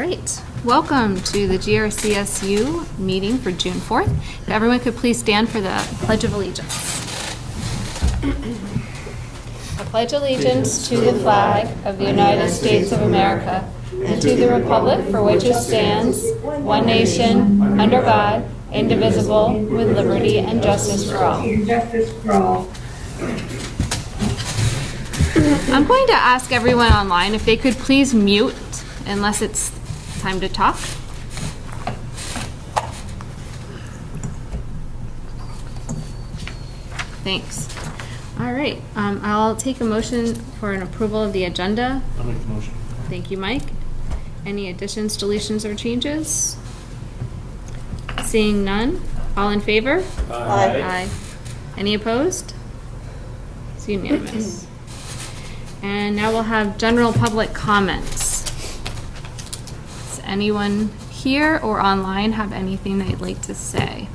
right, welcome to the GRCSU meeting for June 4th. If everyone could please stand for the Pledge of Allegiance. I pledge allegiance to the flag of the United States of America and to the republic for which it stands, one nation, under God, indivisible, with liberty and justice for all. I'm going to ask everyone online if they could please mute unless it's time to talk. Thanks. All right, I'll take a motion for an approval of the agenda. I'll make the motion. Thank you, Mike. Any additions, deletions, or changes? Seeing none, all in favor? Aye. Aye. Any opposed? It's unanimous. And now we'll have general public comments. Does anyone here or online have anything they'd like to say?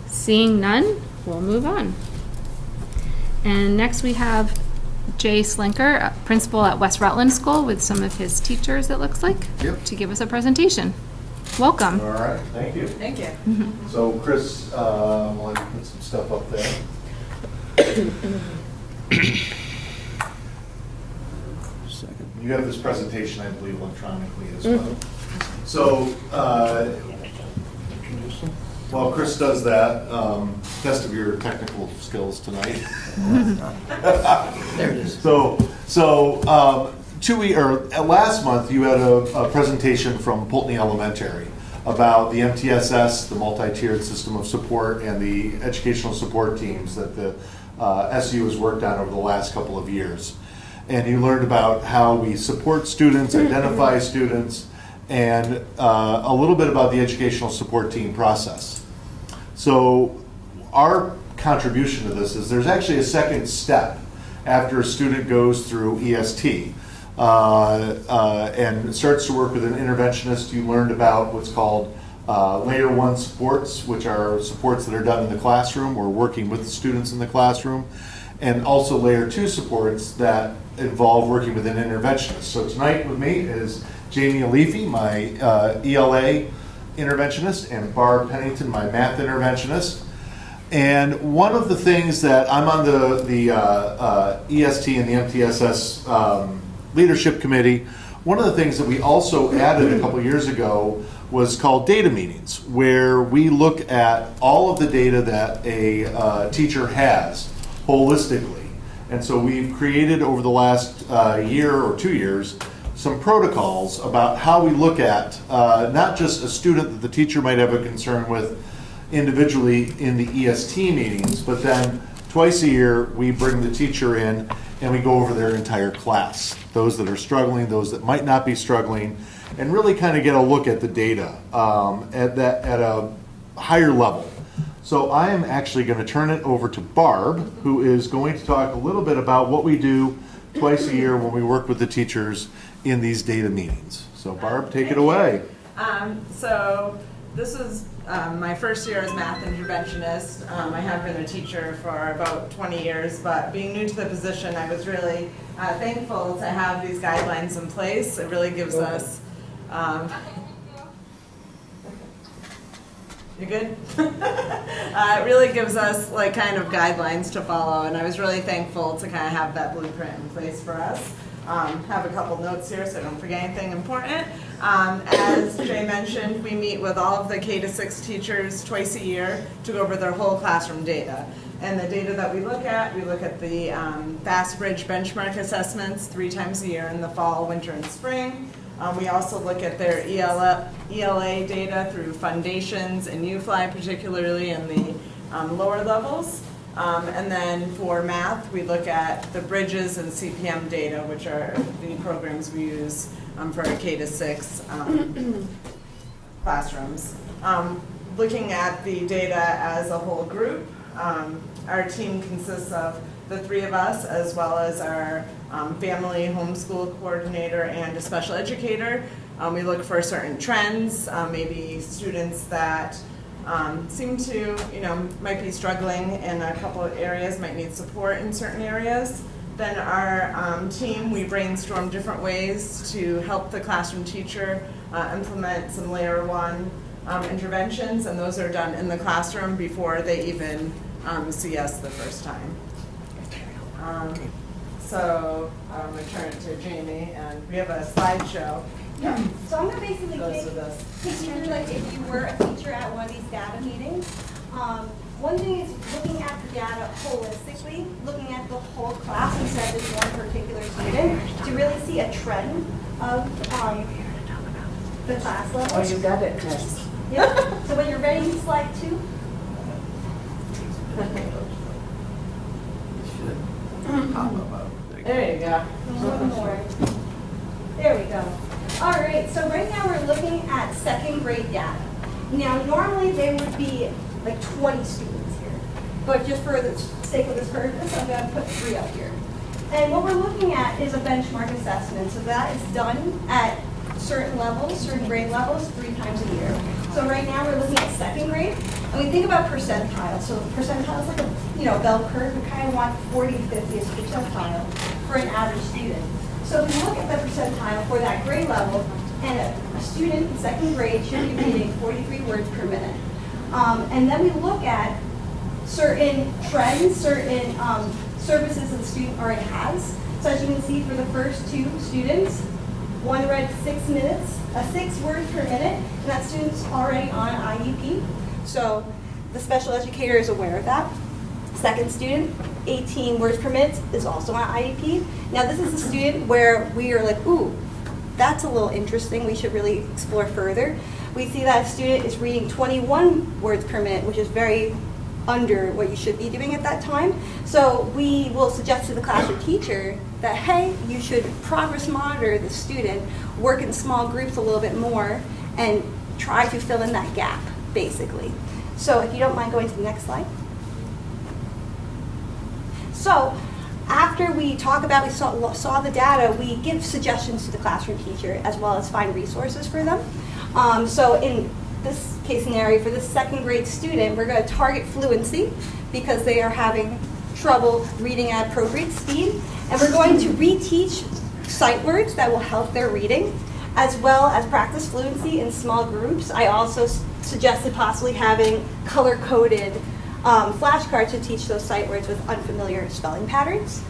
Seeing none, we'll move on. And next we have Jay Slinker, principal at West Rutland School, with some of his teachers, it looks like, to give us a presentation. Welcome. All right, thank you. Thank you. So Chris, wanted to put some stuff up there. You have this presentation, I believe, electronically as well. So, while Chris does that, test of your technical skills tonight. There it is. Last month you had a presentation from Pulteney Elementary about the MTSS, the multi-tiered system of support, and the educational support teams that the SU has worked on over the last couple of years. And you learned about how we support students, identify students, and a little bit about the educational support team process. So our contribution to this is there's actually a second step after a student goes through EST and starts to work with an interventionist. You learned about what's called Layer 1 supports, which are supports that are done in the classroom or working with the students in the classroom, and also Layer 2 supports that involve working with an interventionist. So tonight with me is Jamie Alifi, my ELA interventionist, and Barb Pennington, my math interventionist. And one of the things that I'm on the EST and the MTSS leadership committee, one of the things that we also added a couple years ago was called data meetings, where we look at all of the data that a teacher has holistically. And so we've created over the last year or 2 years some protocols about how we look at not just a student that the teacher might have a concern with individually in the EST meetings, but then twice a year we bring the teacher in and we go over their entire class, those that are struggling, those that might not be struggling, and really kind of get a look at the data at a higher level. So I am actually going to turn it over to Barb, who is going to talk a little bit about what we do twice a year when we work with the teachers in these data meetings. So Barb, take it away. So this is my first year as math interventionist. I have been a teacher for about 20 years, but being new to the position, I was really thankful to have these guidelines in place. It really gives us you good? It really gives us like kind of guidelines to follow, and I was really thankful to kind of have that blueprint in place for us. Have a couple notes here so I don't forget anything important. As Jay mentioned, we meet with all of the K-6 teachers twice a year to go over their whole classroom data. And the data that we look at the FastBridge benchmark assessments 3 times a year in the fall, winter, and spring. We also look at their ELA data through foundations and UFly, particularly in the lower levels. And then for math, we look at the bridges and CPM data, which are the programs we use for our K-6 classrooms. Looking at the data as a whole group, our team consists of the 3 of us, as well as our family homeschool coordinator and a special educator. We look for certain trends, maybe students that seem to, might be struggling in a couple of areas, might need support in certain areas. Then our team, we brainstorm different ways to help the classroom teacher implement some layer 1 interventions, and those are done in the classroom before they even see us the first time. So I'm going to turn it to Jamie, and we have a slideshow. Yeah. So I'm going to basically Goes with us. take you through, like, if you were a teacher at one of these data meetings. One thing is looking at the data holistically, looking at the whole class instead of just one particular student to really see a trend of the class level. Oh, you got it, yes. Yeah. So when you're ready, slide 2. There you go. One more. There we go. All right, so right now we're looking at second grade data. Now, normally there would be like 20 students here, but just for the sake of this purpose, I'm going to put 3 up here. And what we're looking at is a benchmark assessment. So that is done at certain levels, certain grade levels, 3 times a year. So right now we're looking at second grade, and we think about percentile. So percentile is like a bell curve. We kind of want 40 to 50 as percentile for an average student. So if we look at the percentile for that grade level, and a student in second grade should be reading 43 words per minute. And then we look at certain trends, certain services that the student already has. So as you can see, for the first 2 students, one read 6 words per minute, and that student's already on IEP. So the special educator is aware of that. Second student, 18 words per minute, is also on IEP. Now this is a student where we are like, ooh, that's a little interesting, we should really explore further. We see that a student is reading 21 words per minute, which is very under what you should be doing at that time. So we will suggest to the classroom teacher that, hey, you should progress monitor the student, work in small groups a little bit more, and try to fill in that gap, basically. So if you don't mind going to the next slide. So after we talk about, we saw the data, we give suggestions to the classroom teacher as well as find resources for them. So in this case scenario, for this second grade student, we're going to target fluency because they are having trouble reading at appropriate speed. And we're going to reteach sight words that will help their reading, as well as practice fluency in small groups. I also suggested possibly having color-coded flashcards to teach those sight words with unfamiliar spelling patterns.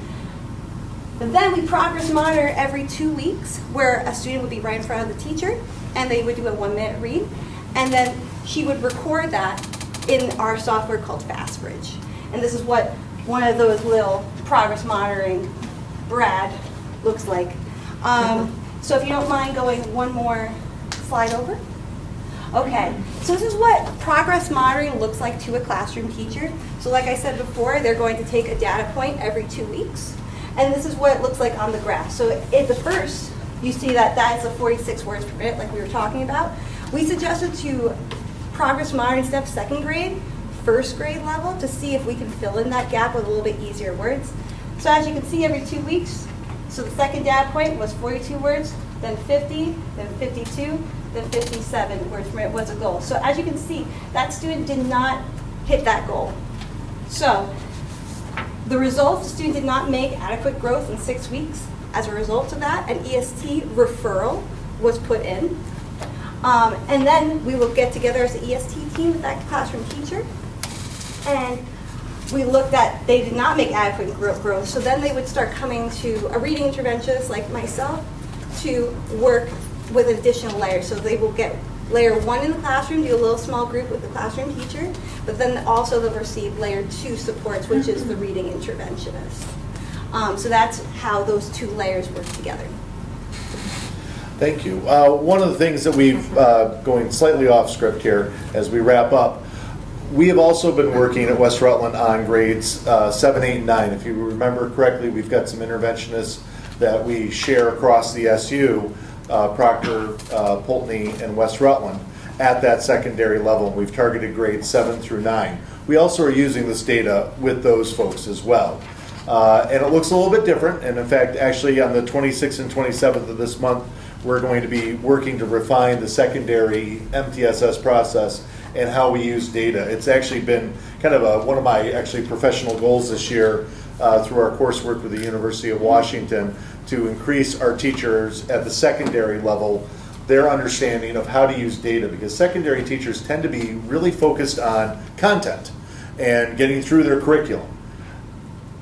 And then we progress monitor every 2 weeks, where a student would be right in front of the teacher, and they would do a 1-minute read. And then she would record that in our software called FastBridge. And this is what one of those little progress monitoring Brad looks like. So if you don't mind going one more slide over. Okay, so this is what progress monitoring looks like to a classroom teacher. So like I said before, they're going to take a data point every 2 weeks. And this is what it looks like on the graph. So at the first, you see that that's a 46 words per minute like we were talking about. We suggested to progress monitoring step second grade, first grade level to see if we can fill in that gap with a little bit easier words. So as you can see, every 2 weeks, so the second data point was 42 words, then 50, then 52, then 57 words per minute was a goal. So as you can see, that student did not hit that goal. So the results, the student did not make adequate growth in 6 weeks. As a result of that, an EST referral was put in. And then we will get together as an EST team with that classroom teacher. And we looked at, they did not make adequate growth. So then they would start coming to a reading interventionist like myself to work with additional layers. So they will get layer 1 in the classroom, do a little small group with the classroom teacher, but then also they'll receive layer 2 supports, which is the reading interventionist. So that's how those 2 layers work together. Thank you. One of the things that we've, going slightly off script here as we wrap up, we have also been working at West Rutland on grades 7, 8, and 9. If you remember correctly, we've got some interventionists that we share across the SU, Proctor, Pulteney, and West Rutland at that secondary level. We've targeted grades 7 through 9. We also are using this data with those folks as well. And it looks a little bit different. And in fact, actually on the 26th and 27th of this month, we're going to be working to refine the secondary MTSS process and how we use data. It's actually been kind of one of my actually professional goals this year through our coursework with the University of Washington to increase our teachers at the secondary level, their understanding of how to use data, because secondary teachers tend to be really focused on content and getting through their curriculum.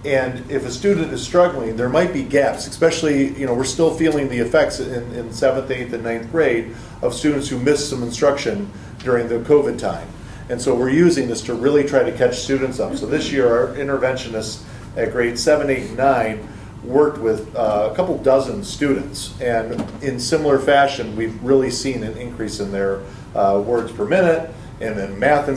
And if a student is struggling, there might be gaps, especially, we're still feeling the effects in 7th, 8th, and 9th grade of students who missed some instruction during the COVID time. And so we're using this to really try to catch students up. So this year, our interventionists at grades 7, 8, and 9 worked with a couple dozen students. And in similar fashion, we've really seen an increase in their words per minute, and then math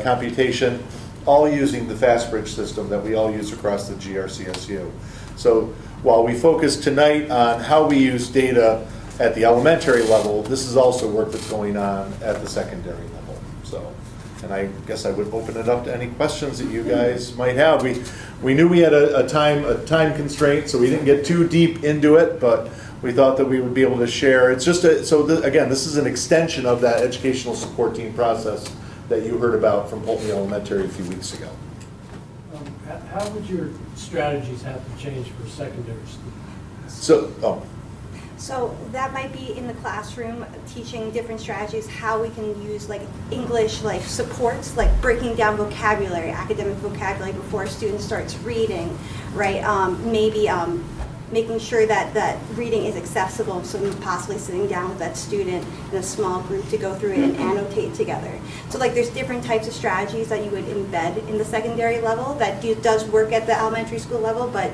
computation, all using the FastBridge system that we all use across the GRCSU. So while we focus tonight on how we use data at the elementary level, this is also work that's going on at the secondary level. So, and I guess I would open it up to any questions that you guys might have. We knew we had a time constraint, so we didn't get too deep into it, but we thought that we would be able to share. It's just again, this is an extension of that educational support team process that you heard about from Pulteney Elementary a few weeks ago. How would your strategies have to change for secondary students? So that might be in the classroom, teaching different strategies, how we can use like English like supports, like breaking down vocabulary, academic vocabulary before a student starts reading, right? Maybe making sure that reading is accessible, so possibly sitting down with that student in a small group to go through it and annotate together. So like there's different types of strategies that you would embed in the secondary level that does work at the elementary school level, but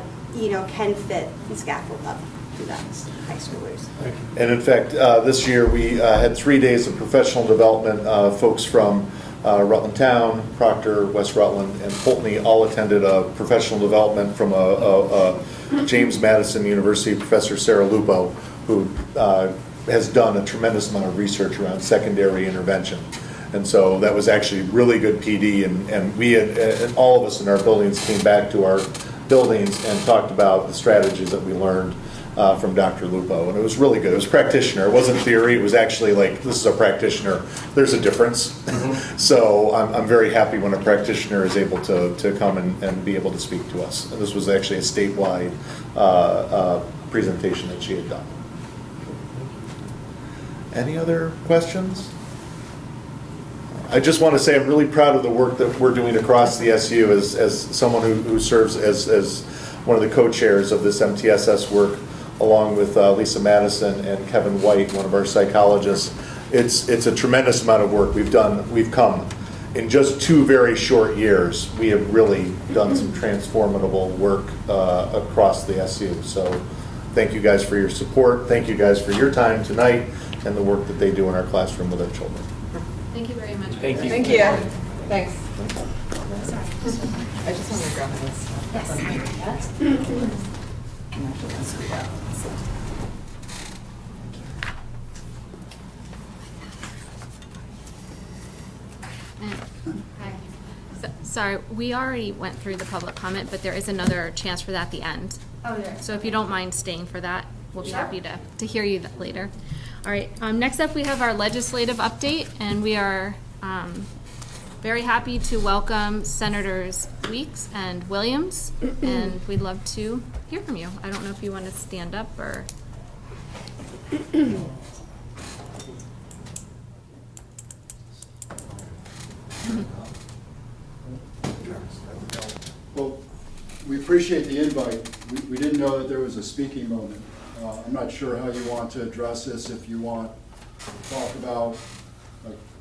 can fit and scaffold up to that high schoolers. And in fact, this year we had 3 days of professional development. Folks from Rutland Town, Proctor, West Rutland, and Pulteney all attended a professional development from a James Madison University professor, Sarah Lupo, who has done a tremendous amount of research around secondary intervention. And so that was actually really good PD, and we had, and all of us in our buildings came back to our buildings and talked about the strategies that we learned from Dr. Lupo, and it was really good. It was practitioner. It wasn't theory. It was actually like, this is a practitioner. There's a difference. Mm-hmm. So I'm very happy when a practitioner is able to come and be able to speak to us. And this was actually a statewide presentation that she had done. Any other questions? I just want to say I'm really proud of the work that we're doing across the SU as someone who serves as one of the co-chairs of this MTSS work, along with Lisa Madison and Kevin White, one of our psychologists. It's a tremendous amount of work we've done. We've come in just 2 very short years. We have really done some transformative work across the SU. So thank you guys for your support. Thank you guys for your time tonight and the work that they do in our classroom with our children. Thank you very much. Thank you. Thank you. Thanks. I just want to grab this. Sorry, we already went through the public comment, but there is another chance for that at the end. Oh, yeah. So if you don't mind staying for that, we'll be happy to hear you later. All right, next up we have our legislative update, and we are very happy to welcome Senators Weeks and Williams, and we'd love to hear from you. I don't know if you want to stand up or... Well, we appreciate the invite. We didn't know that there was a speaking moment. I'm not sure how you want to address this, if you want to talk about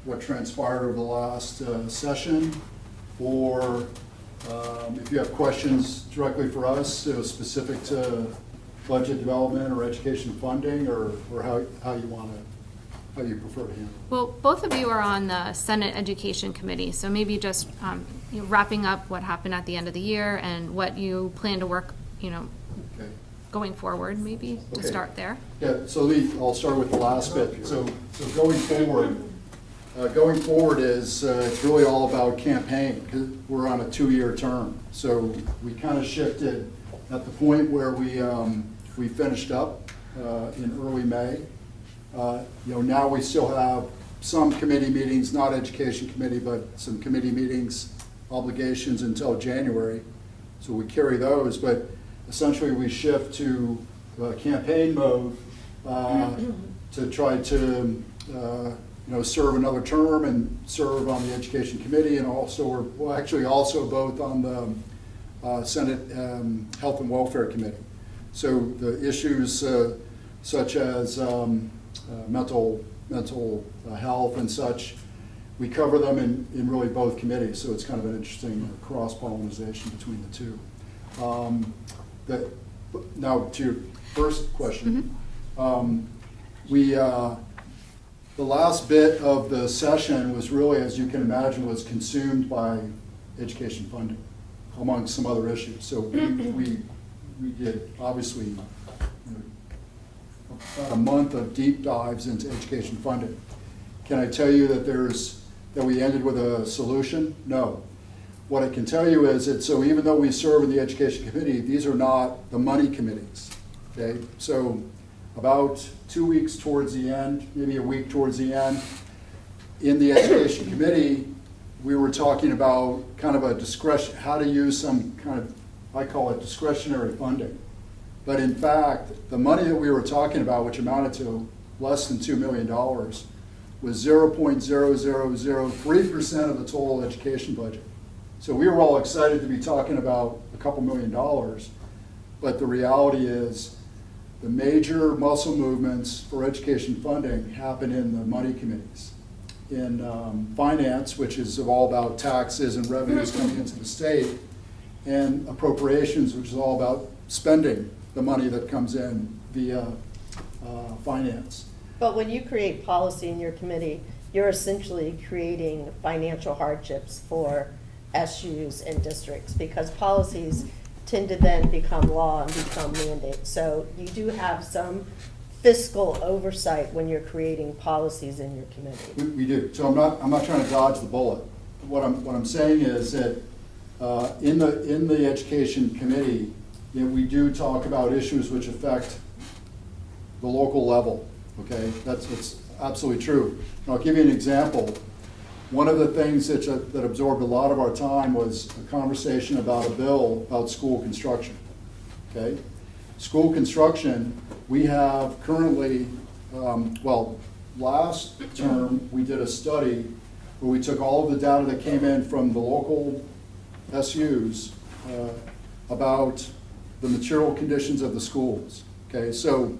what transpired over the last session, or if you have questions directly for us, specific to budget development or education funding, or how you prefer to handle it. Well, both of you are on the Senate Education Committee, so maybe just wrapping up what happened at the end of the year and what you plan to work, Okay. going forward, maybe to Okay. start there. Yeah, so I'll start with the last bit. So going forward is it's really all about campaign, 'cause we're on a 2-year term. So we kind of shifted at the point where we finished up in early May. Now we still have some committee meetings, not education committee, but some committee meetings, obligations until January. So we carry those, but essentially we shift to campaign mode to try to serve another term and serve on the Education Committee, and also also both on the Senate Health and Welfare Committee. So the issues such as mental health and such, we cover them in really both committees, so it's kind of an interesting cross-pollination between the two. Now to your first question, the last bit of the session was really, as you can imagine, was consumed by education funding, among some other issues. So we did, obviously, about a month of deep dives into education funding. Can I tell you that we ended with a solution? No. What I can tell you is that, so even though we serve in the Education Committee, these are not the money committees, okay? So about 2 weeks towards the end, maybe a week towards the end, in the Education Committee, we were talking about kind of a discretion, how to use some kind of, I call it discretionary funding. But in fact, the money that we were talking about, which amounted to less than $2 million, was 0.0003% of the total education budget. So we were all excited to be talking about a couple $1 million, but the reality is the major muscle movements for education funding happen in the money committees. In finance, which is all about taxes and revenues coming into the state, and appropriations, which is all about spending the money that comes in via finance. But when you create policy in your committee, you're essentially creating financial hardships for SUs and districts, because policies tend to then become law and become mandates. So you do have some fiscal oversight when you're creating policies in your committee. We do. So I'm not trying to dodge the bullet. What I'm saying is that in the Education Committee, we do talk about issues which affect the local level. Okay, that's absolutely true. And I'll give you an example. One of the things that absorbed a lot of our time was a conversation about a bill about school construction. Okay, school construction, we have currently, last term we did a study where we took all of the data that came in from the local SUs about the material conditions of the schools. Okay, so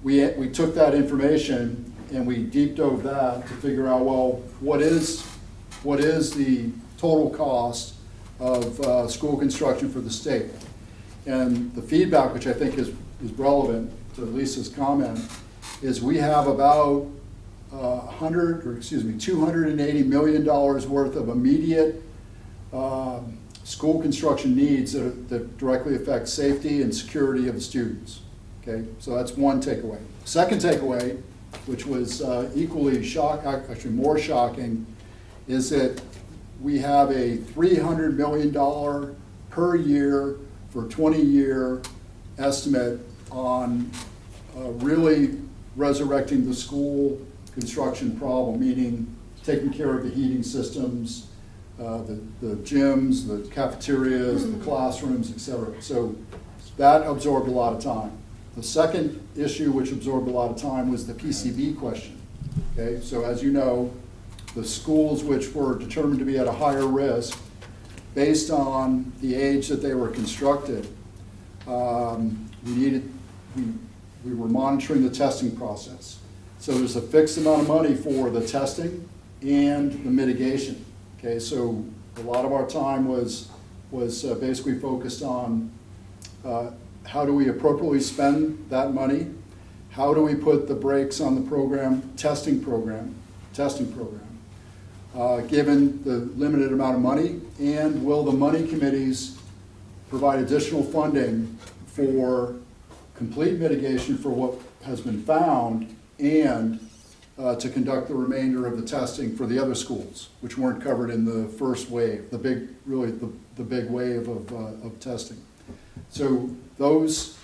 we took that information and we deep dove that to figure out, well, what is the total cost of school construction for the state? And the feedback, which I think is relevant to Lisa's comment, is we have about $280 million worth of immediate school construction needs that directly affect safety and security of the students. Okay, so that's one takeaway. Second takeaway, which was equally actually more shocking, is that we have a $300 million per year for 20-year estimate on really resurrecting the school construction problem, meaning taking care of the heating systems, the gyms, the cafeterias, the classrooms, etc. So that absorbed a lot of time. The second issue which absorbed a lot of time was the PCB question. Okay, so as you know, the schools which were determined to be at a higher risk based on the age that they were constructed, we were monitoring the testing process. So there's a fixed amount of money for the testing and the mitigation. Okay, so a lot of our time was basically focused on how do we appropriately spend that money? How do we put the brakes on the testing program, given the limited amount of money? And will the money committees provide additional funding for complete mitigation for what has been found, and to conduct the remainder of the testing for the other schools, which weren't covered in the first wave, the big wave of testing. So those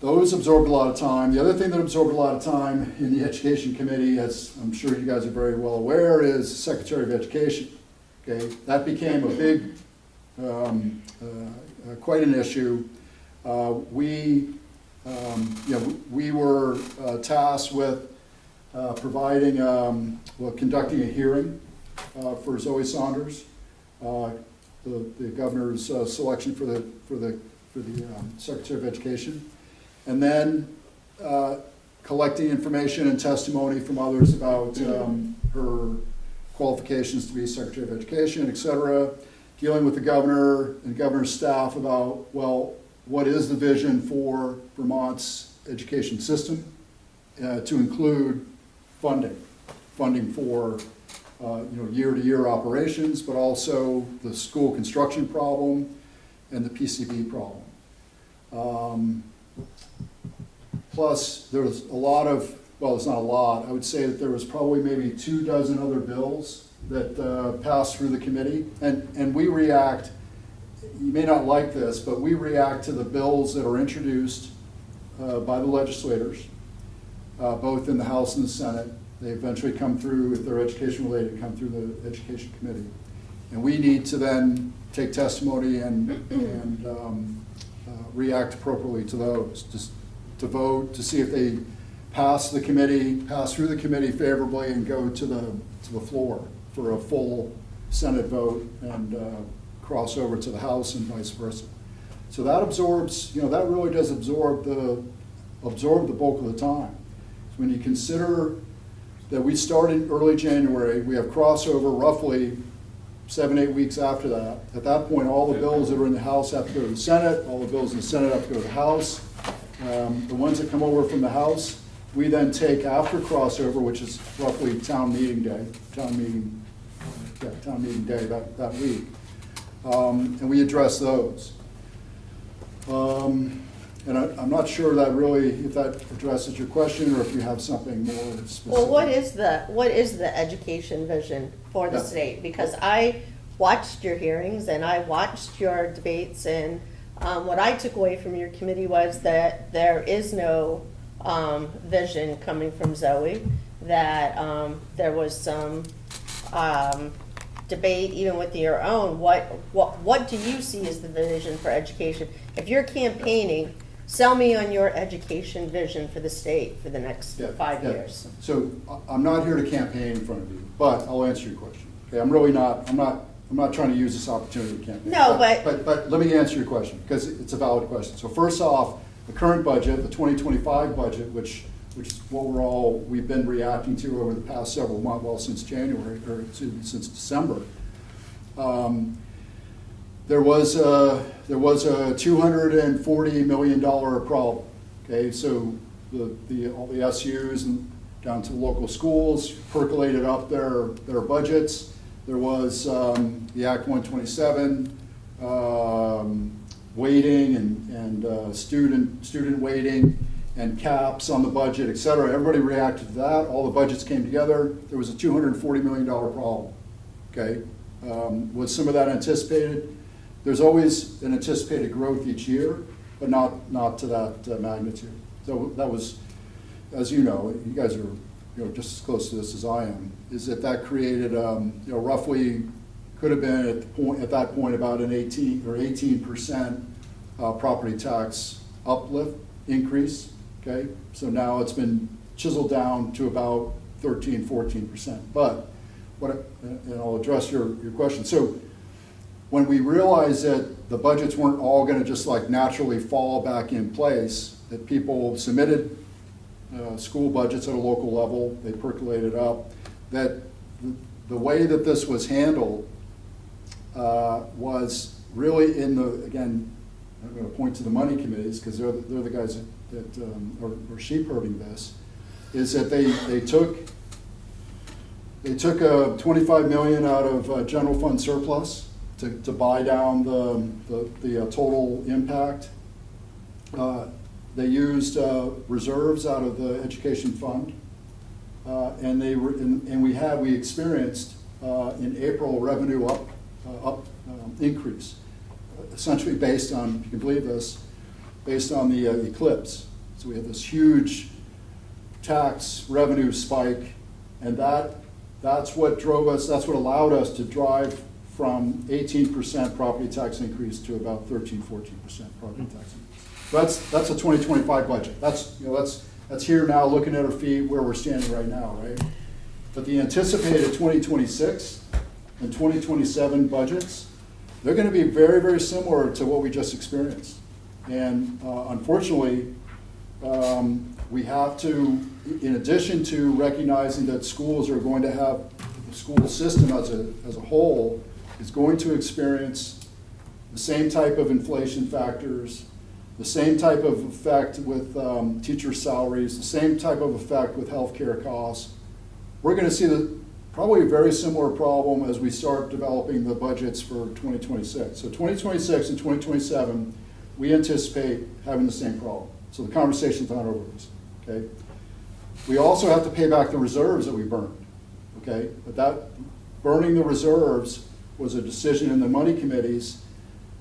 absorbed a lot of time. The other thing that absorbed a lot of time in the Education Committee, as I'm sure you guys are very well aware, is Secretary of Education. Okay, that became a big quite an issue. We were tasked with providing, conducting a hearing for Zoe Saunders, the governor's selection for the Secretary of Education, and then collecting information and testimony from others about her qualifications to be Secretary of Education, et cetera, dealing with the governor and governor's staff about, well, what is the vision for Vermont's education system, to include funding for year-to-year operations, but also the school construction problem and the PCB problem. Plus, there's a lot of, well, it's not a lot, I would say that there was probably maybe 24 other bills that passed through the committee. And we react, you may not like this, but we react to the bills that are introduced by the legislators, both in the House and the Senate. They eventually come through, if they're education related, come through the Education Committee. And we need to then take testimony and react appropriately to those, just to vote, to see if they pass through the committee favorably and go to the floor for a full Senate vote and cross over to the House and vice versa. So that absorbs, that really does absorb the bulk of the time. So when you consider that we start in early January, we have crossover roughly 7-8 weeks after that. At that point, all the bills that are in the House have to go to the Senate, all the bills in the Senate have to go to the House. The ones that come over from the House, we then take after crossover, which is roughly town meeting day that week. And we address those. And I'm not sure that really, if that addresses your question or if you have something more specific. Well, what is the education vision for the Yeah. state? Because I watched your hearings and I watched your debates, and what I took away from your committee was that there is no vision coming from Zoe, that there was some debate even with your own. What do you see as the vision for education? If you're campaigning, sell me on your education vision for the state for the next 5 years. So I'm not here to campaign in front of you, but I'll answer your question. Okay, I'm not trying to use this opportunity to campaign. No, but let me answer your question because it's a valid question. So first off, the current budget, the 2025 budget, which is what we've been reacting to over the past several months, well, since January, or since December. There was a $240 million problem. Okay, so all the SUs and down to the local schools percolated up their budgets. There was the Act 127 weighting and student weighting and caps on the budget, et cetera. Everybody reacted to that. All the budgets came together. There was a $240 million problem. Okay, was some of that anticipated? There's always an anticipated growth each year, but not to that magnitude. So that was, as you know, you guys are just as close to this as I am, is that created roughly could have been at that point about an 18% property tax uplift increase. Okay, so now it's been chiseled down to about 13-14%. But and I'll address your question. So when we realized that the budgets weren't all going to just like naturally fall back in place, that people submitted school budgets at a local level, they percolated up, that the way that this was handled was really again, I'm going to point to the money committees because they're the guys that are sheep-herding this, is that they took $25 million out of general fund surplus to buy down the total impact. They used reserves out of the education fund, and we experienced in April revenue increase, essentially based on, if you can believe this, based on the eclipse. So we had this huge tax revenue spike, and that's what drove us. That's what allowed us to drive from 18% property tax increase to about 13, 14% property tax increase. That's a 2025 budget. That's here now, looking at our feet where we're standing right now, right? But the anticipated 2026 and 2027 budgets, they're going to be very, very similar to what we just experienced. And unfortunately, we have to, in addition to recognizing that schools are going to have, the school system as a whole is going to experience the same type of inflation factors, the same type of effect with teacher salaries, the same type of effect with healthcare costs. We're going to see probably a very similar problem as we start developing the budgets for 2026. So 2026 and 2027, we anticipate having the same problem. So the conversation's not over this, okay? We also have to pay back the reserves that we burned, okay? But that burning the reserves was a decision in the money committees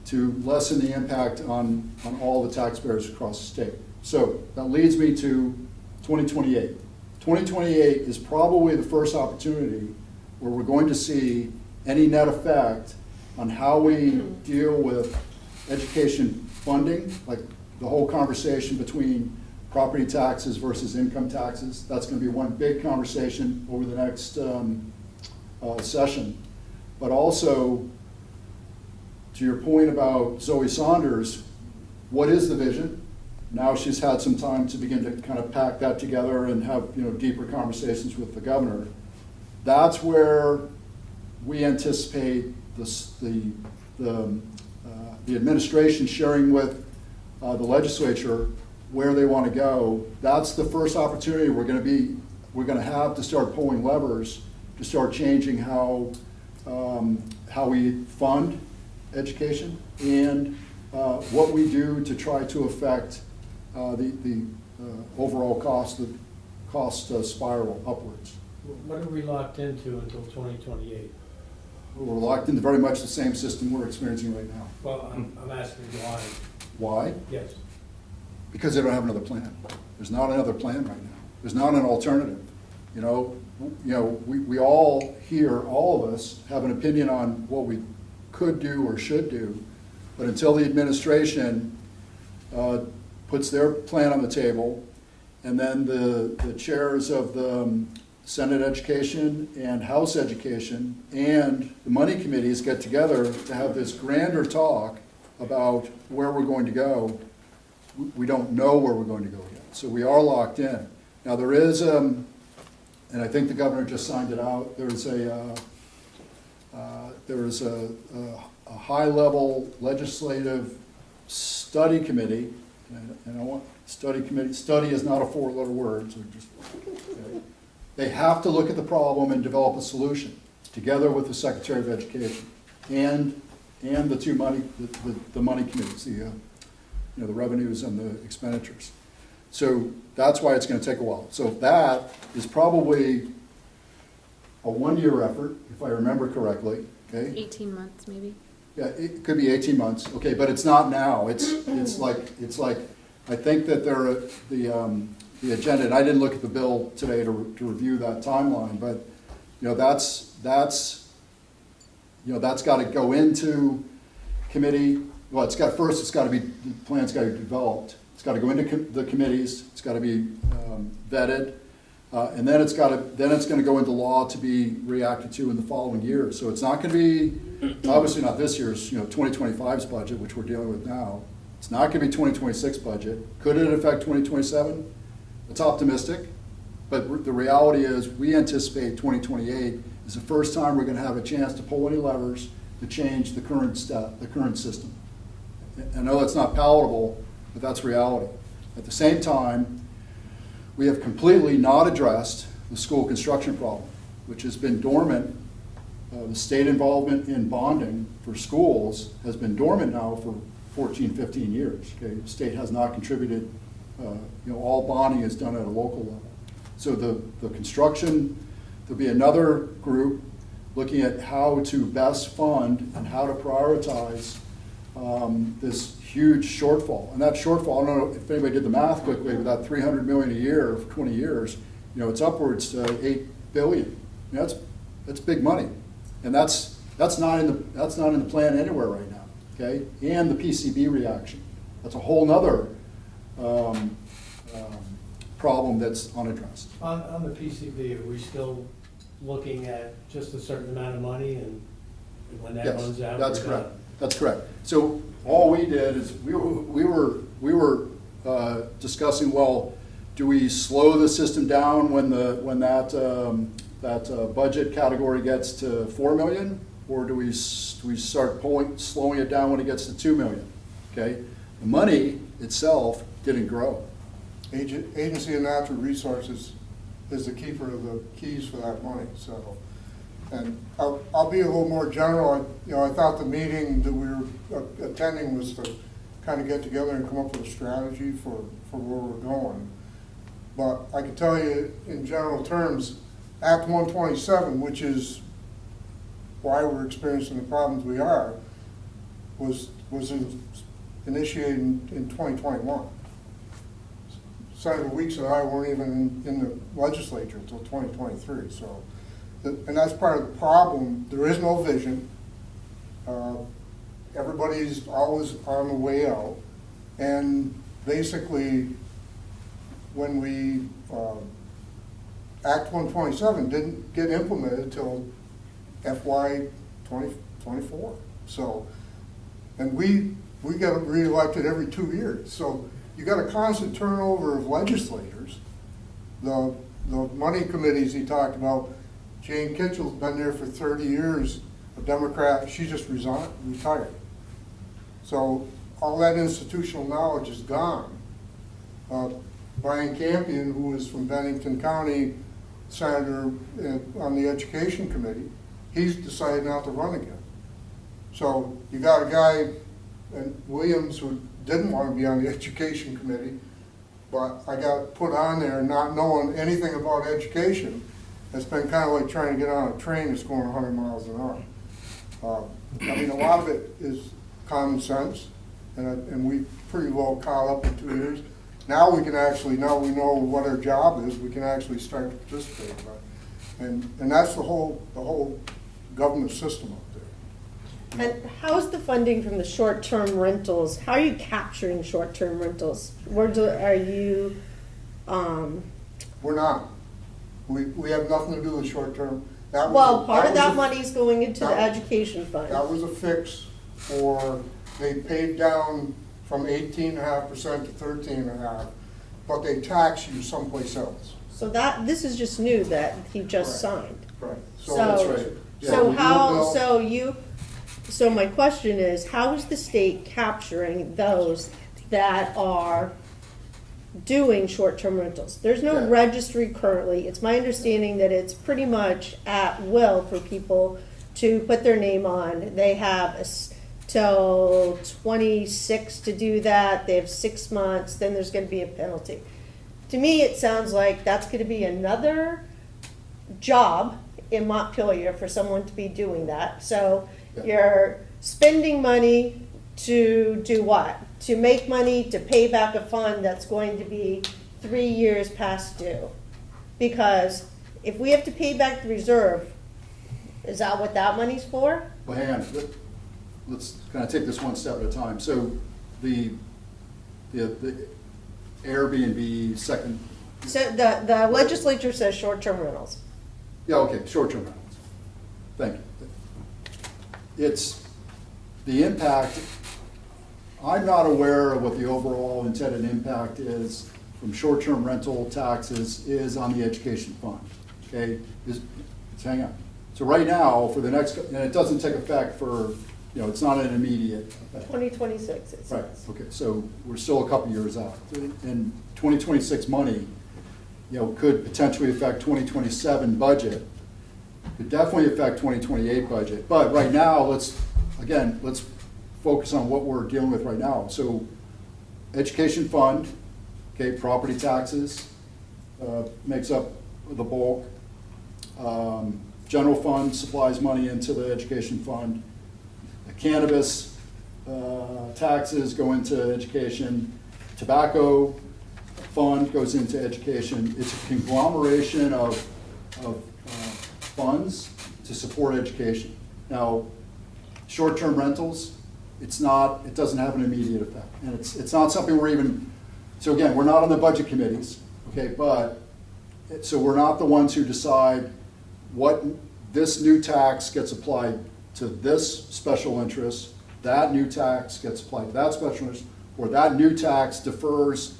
to lessen the impact on all the taxpayers across the state. So that leads me to 2028. 2028 is probably the first opportunity where we're going to see any net effect on how we deal with education funding, like the whole conversation between property taxes versus income taxes. That's going to be one big conversation over the next session. But also, to your point about Zoe Saunders, what is the vision? Now she's had some time to begin to kind of pack that together and have deeper conversations with the governor. That's where we anticipate the administration sharing with the legislature where they want to go. That's the first opportunity we're going to have to start pulling levers to start changing how we fund education and what we do to try to affect the overall cost spiral upwards. What are we locked into until 2028? We're locked into very much the same system we're experiencing right now. Well, I'm asking why. Why? Yes. Because they don't have another plan. There's not another plan right now. There's not an alternative. We all here, all of us, have an opinion on what we could do or should do, but until the administration puts their plan on the table, and then the chairs of the Senate Education and House Education and the money committees get together to have this grander talk about where we're going to go, we don't know where we're going to go yet. So we are locked in. Now there is, and I think the governor just signed it out, there is a high-level legislative study committee, and I want study committee. Study is not a four-letter word, so just okay. They have to look at the problem and develop a solution together with the Secretary of Education and the two money the money committees, the revenues and the expenditures. So that's why it's going to take a while. So that is probably a one-year effort, if I remember correctly. Okay. 18 months, maybe. Yeah, it could be 18 months. Okay, but it's not now. It's like I think that the agenda. And I didn't look at the bill today to review that timeline, but that's got to go into committee. Well, it's got to be, the plan's got to be developed. It's got to go into the committees. It's got to be vetted, and then it's going to go into law to be reacted to in the following year. So it's not going to be, obviously not this year's 2025's budget, which we're dealing with now. It's not going to be 2026 budget. Could it affect 2027? It's optimistic, but the reality is we anticipate 2028 is the first time we're going to have a chance to pull any levers to change the current system. I know that's not palatable, but that's reality. At the same time, we have completely not addressed the school construction problem, which has been dormant. The state involvement in bonding for schools has been dormant now for 14, 15 years. Okay? The state has not contributed. All bonding is done at a local level. So the construction, there'll be another group looking at how to best fund and how to prioritize this huge shortfall. And that shortfall, I don't know if anybody did the math quickly, but that $300 million a year for 20 years, it's upwards to $8 billion. That's big money. And that's That's not in the plan anywhere right now, okay? And the PCB reaction. That's a whole nother problem that's unaddressed. On the PCB, are we still looking at just a certain amount of money, and when that Yes, runs out? that's we're correct. done? That's correct. So all we did is we were discussing, well, do we slow the system down when that budget category gets to 4 million, or do we start slowing it down when it gets to 2 million? Okay, the money itself didn't grow. Agency of Natural Resources is the keeper of the keys for that money, so. And I'll be a little more general. I thought the meeting that we were attending was to kind of get together and come up with a strategy for where we're going. But I can tell you in general terms, Act 127, which is why we're experiencing the problems we are, was initiated in 2021. Senator Weeks and I weren't even in the legislature until 2023. So, and that's part of the problem. There is no vision. Everybody's always on the way out. And basically, when we, Act 127 didn't get implemented until FY 2024. So, and we got reelected every 2 years. So you got a constant turnover of legislators. The money committees he talked about, Jane Kitchell's been there for 30 years, a Democrat. She just retired. So all that institutional knowledge is gone. Brian Campion, who is from Bennington County, senator on the Education Committee, he's decided not to run again. So you got a guy, Williams, who didn't want to be on the Education Committee, but I got put on there not knowing anything about education. It's been kind of like trying to get on a train that's going 100 miles an hour. I mean, a lot of it is common sense, and we pretty well caught up in 2 years. Now we can actually, now we know what our job is, we can actually start to participate. And that's the whole government system up there. And how's the funding from the short-term rentals? How are you capturing short-term rentals? Are you? We're not. We have nothing to do with short-term. Part of that money is going into the education fund. That was a fix for, they paid down from 18.5% to 13.5%, but they tax you someplace else. So this is just new that he just signed. Right. That's right. Yeah, So my question is, how is the state capturing those that are doing short-term rentals? There's no Yeah. registry currently. It's my understanding that it's pretty much at will for people to put their name on. They have till 26 to do that. They have 6 months. Then there's going to be a penalty. To me, it sounds like that's going to be another job in Montpelier for someone to be doing that. So you're spending money to do what? To make money to pay back a fund that's going to be 3 years past due. Because if we have to pay back the reserve, is that what that money's for? Well, hang on. Let's kind of take this one step at a time. So the Airbnb second. So the legislature says short-term rentals. Yeah, okay, short-term rentals. Thank you. It's the impact. I'm not aware of what the overall intended impact is from short-term rental taxes is on the education fund. Okay, let's hang on. So right now, for the next, and it doesn't take effect for, it's not an immediate effect. 2026, it says. Right, okay, so we're still a couple years out. And 2026 money, could potentially affect 2027 budget, could definitely affect 2028 budget. But right now, let's focus on what we're dealing with right now. So education fund, okay, property taxes makes up the bulk. General fund supplies money into the education fund. The cannabis taxes go into education. Tobacco fund goes into education. It's a conglomeration of funds to support education. Now, short-term rentals, it doesn't have an immediate effect. And it's not something we're even, so again, we're not on the budget committees, okay, so we're not the ones who decide what this new tax gets applied to this special interest, that new tax gets applied to that special interest, or that new tax defers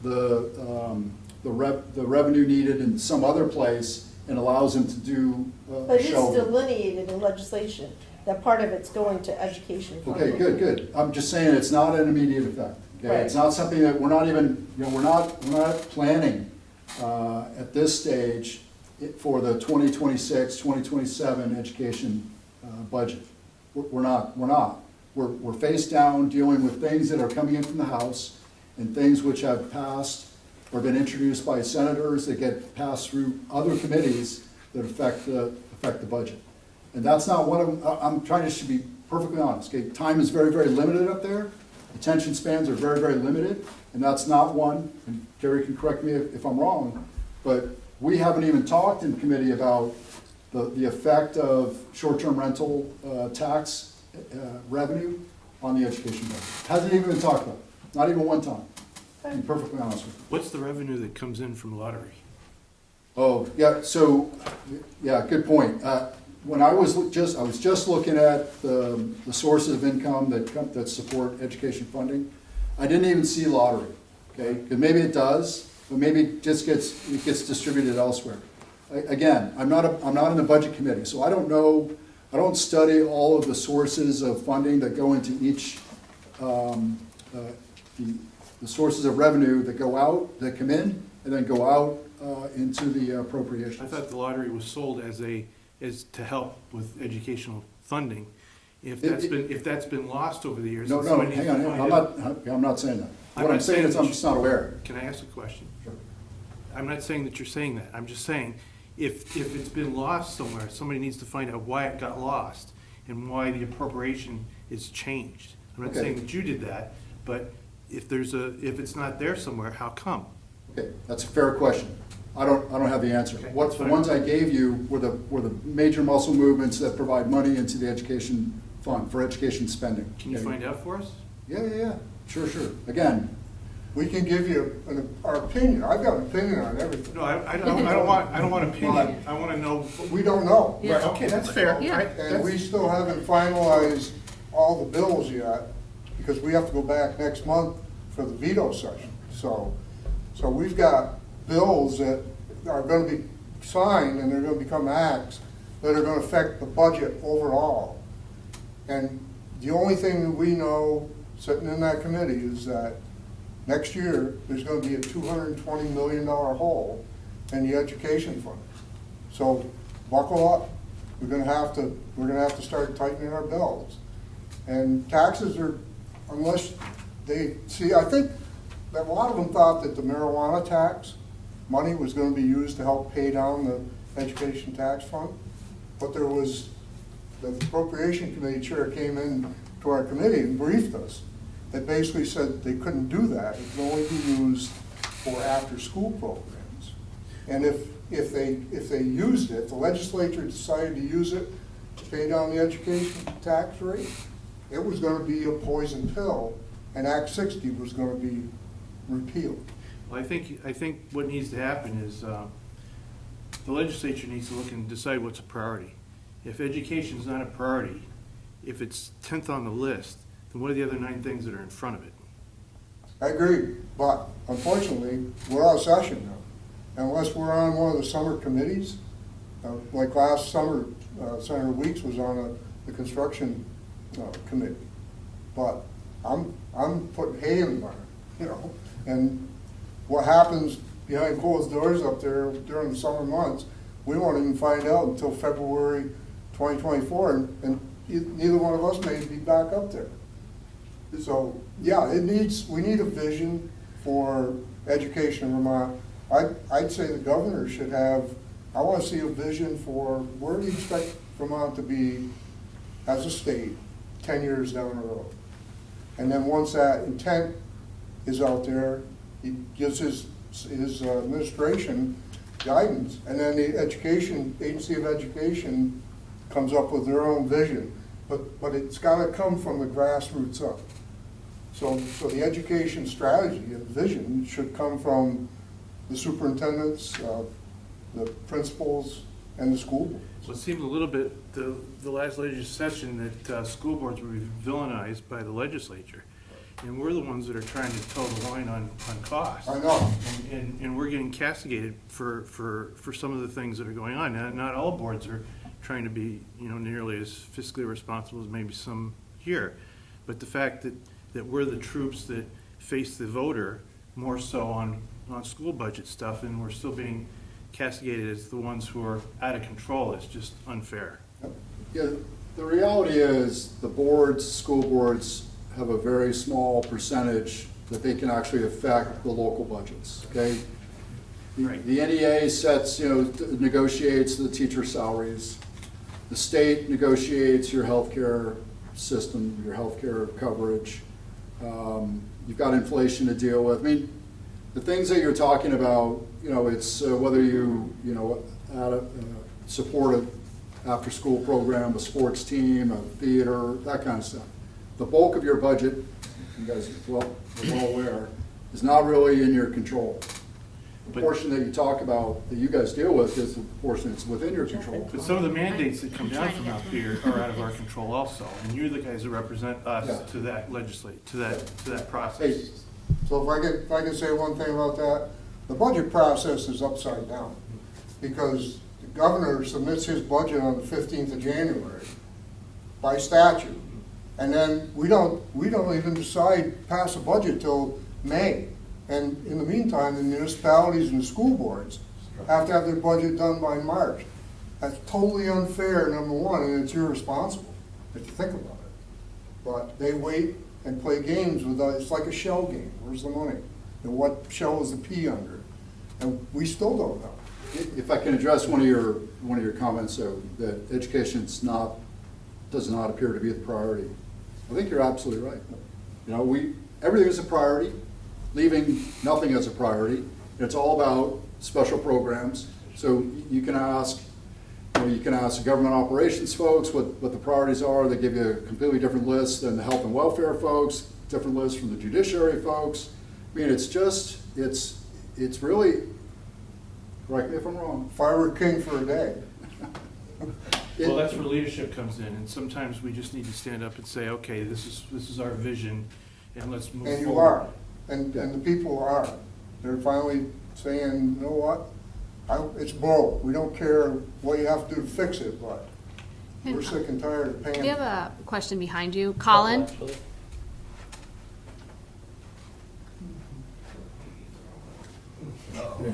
the revenue needed in some other place and allows them to do But it's shelving. delineated in legislation, that part of it's going to education funding. Okay, good. I'm just saying it's not an immediate effect. Okay, Right. it's not something that we're not even, we're not planning at this stage for the 2026, 2027 education budget. We're not. We're face down dealing with things that are coming in from the House and things which have passed or been introduced by senators that get passed through other committees that affect the budget. And that's not one of them. I'm trying to be perfectly honest. Okay, time is very, very limited up there. Attention spans are very, very limited, and that's not one. And Gary can correct me if I'm wrong, but we haven't even talked in committee about the effect of short-term rental tax revenue on the education budget. Hasn't even been talked about, not even one time, to be perfectly honest with you. What's the revenue that comes in from lottery? Oh, yeah, so, yeah, good point. When I was just looking at the sources of income that support education funding, I didn't even see lottery, okay? Because maybe it does, but maybe it just gets distributed elsewhere. Again, I'm not in the budget committee, so I don't know. I don't study all of the sources of funding that go into each the sources of revenue that go out, that come in, and then go out into the appropriations. I thought the lottery was sold as to help with educational funding. If that's been lost over the years. No, and no, somebody hang needs to on. find I'm not saying that. I'm What not I'm saying saying is that I'm you- just not aware. Can I ask a question? Sure. I'm not saying that you're saying that. I'm just saying, if it's been lost somewhere, somebody needs to find out why it got lost and why the appropriation is changed. I'm not Okay. saying that you did that, but if it's not there somewhere, how come? Okay, that's a fair question. I don't have the answer. Okay, What that's the fine. ones I gave you were the major muscle movements that provide money into the education fund for education spending. Can you Okay? find out for us? Yeah. Sure. Again, We can give you our opinion. I've got an opinion on everything. No, I don't want opinion. I want to know. We don't know. Yeah. Right, okay, that's fair. Yeah. And we still haven't finalized all the bills yet, because we have to go back next month for the veto session. So we've got bills that are gonna be signed, and they're gonna become acts that are gonna affect the budget overall. And the only thing that we know, sitting in that committee, is that next year, there's gonna be a $220 million hole in the education fund. So buckle up. We're gonna have to start tightening our belts. And taxes are, unless they, see, I think that a lot of them thought that the marijuana tax money was gonna be used to help pay down the education tax fund. But there was, the appropriation committee chair came in to our committee and briefed us. They basically said they couldn't do that. It could only be used for after-school programs. And if they used it, if the legislature decided to use it to pay down the education tax rate, it was gonna be a poison pill, and Act 60 was gonna be repealed. Well, I think what needs to happen is the legislature needs to look and decide what's a priority. If education is not a priority, if it's 10th on the list, then what are the other 9 things that are in front of it? I agree, but unfortunately, we're out of session now. Unless we're on one of the summer committees, like last summer, Senator Weeks was on the construction committee. But I'm putting hay in the barn, and what happens behind closed doors up there during the summer months, we won't even find out until February 2024, and neither one of us may be back up there. So, yeah, we need a vision for education in Vermont. I'd say the governor should have, I want to see a vision for where do you expect Vermont to be as a state 10 years down the road. And then once that intent is out there, he gives his administration guidance, and then the Agency of Education comes up with their own vision, but it's gotta come from the grassroots up. So the education strategy and vision should come from the superintendents, the principals, and the school board. Well, it seemed a little bit, the last legislative session, that school boards were villainized by the legislature. And we're the ones that are trying to toe the line on cost. I know. And we're getting castigated for some of the things that are going on. Now, not all boards are trying to be, nearly as fiscally responsible as maybe some here. But the fact that we're the troops that face the voter more so on school budget stuff, and we're still being castigated as the ones who are out of control is just unfair. Yeah, the reality is the boards, school boards, have a very small percentage that they can actually affect the local budgets, okay? Right. The NEA sets, negotiates the teacher salaries. The state negotiates your healthcare system, your healthcare coverage. You've got inflation to deal with. I mean, the things that you're talking about, it's whether you, support an after-school program, a sports team, a theater, that kind of stuff. The bulk of your budget, you guys are well aware, is not really in your control. The portion that you talk about, that you guys deal with, is the portion that's within your control. But some of the mandates that come down from up here are out of our control also. And you're the guys that represent us to that to that process. Hey, so if I can say one thing about that, the budget process is upside down, because the governor submits his budget on the 15th of January by statute, and then we don't even pass a budget till May. And in the meantime, the municipalities and the school boards have to have their budget done by March. That's totally unfair, number one, and it's irresponsible if you think about it. But they wait and play games with us. It's like a shell game. Where's the money? And what shell is the P under? And we still don't know. If I can address one of your comments, though, that education does not appear to be the priority. I think you're absolutely right. Everything is a priority, leaving nothing as a priority. It's all about special programs. So you can ask the government operations folks what the priorities are. They give you a completely different list than the health and welfare folks, different list from the judiciary folks. I mean, it's really, correct me if I'm wrong. If I were king for a day. Well, that's where leadership comes in, and sometimes we just need to stand up and say, okay, this is our vision, and let's move forward. And you are, and the people are. They're finally saying, you know what? It's broke. We don't care what you have to do to fix it, but we're sick and tired of paying. We have a question behind you. Colin?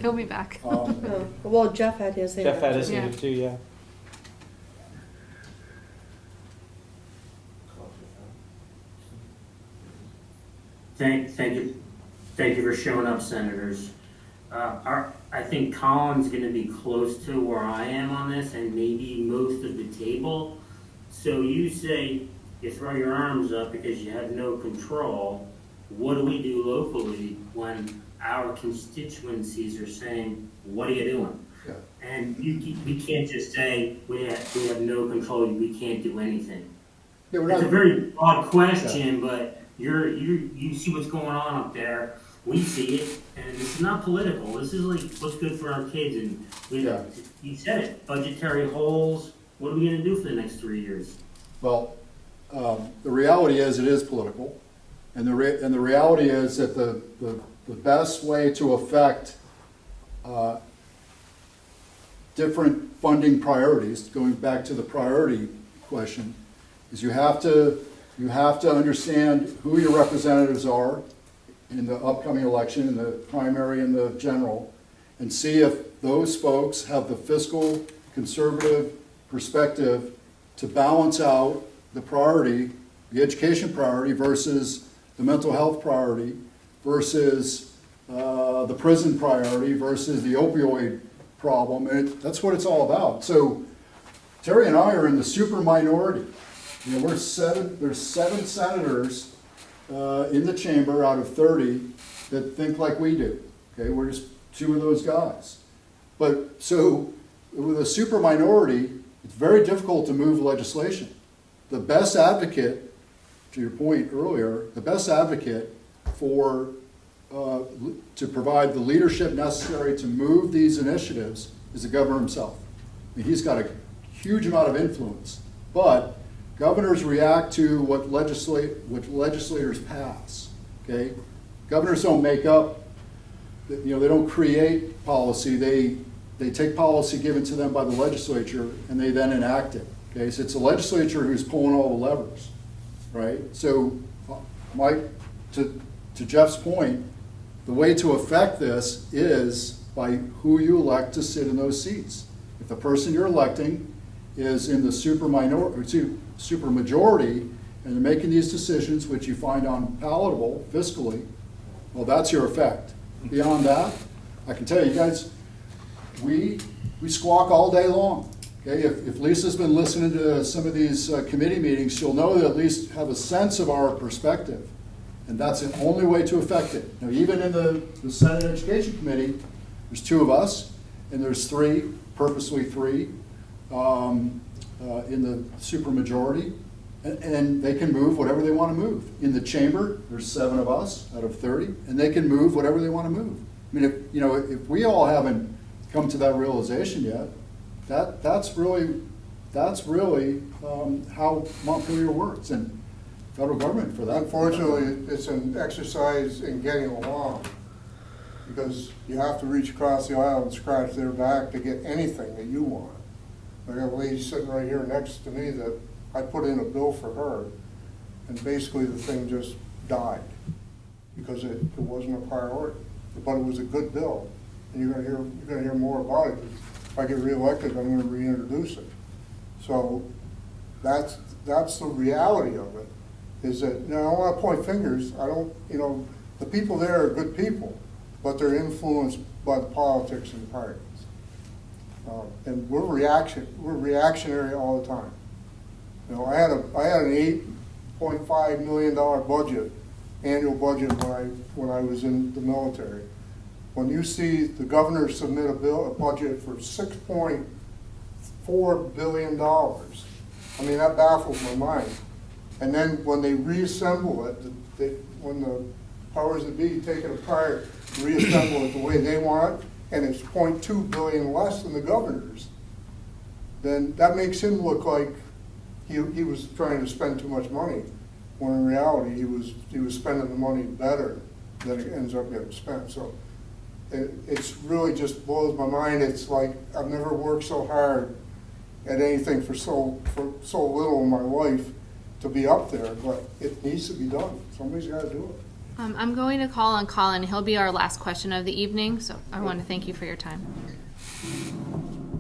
He'll be back. Well, Jeff had his hand up. Jeff had his Yeah. hand too, yeah. Thank you for showing up, senators. I think Colin's going to be close to where I am on this, and maybe most of the table. So you say you throw your arms up because you have no control. What do we do locally when our constituencies are saying, "What are you doing?" Yeah. And we can't just say we have no control. We can't do anything. Yeah, It's a very broad question, but you see what's going on up there. We see it, and it's not political. This is like what's good for our kids. And you said it, budgetary holes. What are we going to do for the next 3 years? Well, the reality is it is political, and the reality is that the best way to affect different funding priorities, going back to the priority question, is you have to understand who your representatives are in the upcoming election, in the primary and the general, and see if those folks have the fiscal conservative perspective to balance out the priority, the education priority versus the mental health priority versus the prison priority versus the opioid problem. And that's what it's all about. So Terry and I are in the super minority. There's 7 senators in the chamber out of 30 that think like we do. Okay, we're just 2 of those guys. But so with a super minority, it's very difficult to move legislation. The best advocate, to your point earlier, the best advocate for, to provide the leadership necessary to move these initiatives is the governor himself. I mean, he's got a huge amount of influence, but governors react to what legislators pass, okay? Governors don't make up, you know, they don't create policy, they take policy given to them by the legislature and they then enact it, okay? So it's the legislature who's pulling all the levers, right? So, Mike, to Jeff's point, the way to affect this is by who you elect to sit in those seats. If the person you're electing is in the super majority, and they're making these decisions which you find unpalatable fiscally, well, that's your effect. Beyond that, I can tell you guys, we squawk all day long. Okay, if Lisa's been listening to some of these committee meetings, she'll know that at least have a sense of our perspective. And that's the only way to affect it. Now, even in the Senate Education Committee, there's 2 of us, and there's 3, purposely 3, in the supermajority, and they can move whatever they want to move. In the chamber, there's 7 of us out of 30, and they can move whatever they want to move. I mean, if we all haven't come to that realization yet, that's really how Montpelier works, and federal government for that. Unfortunately, it's an exercise in getting along, because you have to reach across the aisle and scratch their back to get anything that you want. I got a lady sitting right here next to me that I put in a bill for her, and basically the thing just died because it wasn't a priority. But it was a good bill, and you're gonna hear more about it. If I get reelected, I'm gonna reintroduce it. So that's the reality of it. Is that, you know, I don't want to point fingers. I don't, you know, the people there are good people, but they're influenced by the politics of the parties. And we're reactionary all the time. You know, I had an $8.5 million budget, annual budget when I was in the military. When you see the governor submit a budget for $6.4 billion, I mean, that baffles my mind. And then when they reassemble it, when the powers that be take it apart, reassemble it the way they want it, and it's $0.2 billion less than the governor's, then that makes him look like he was trying to spend too much money, when in reality he was spending the money better than it ends up getting spent. So it's really just blows my mind. It's like I've never worked so hard at anything for so little in my life to be up there, but it needs to be done. Somebody's got to do it. I'm going to call on Colin. He'll be our last question of the evening, so I want to thank you for your time.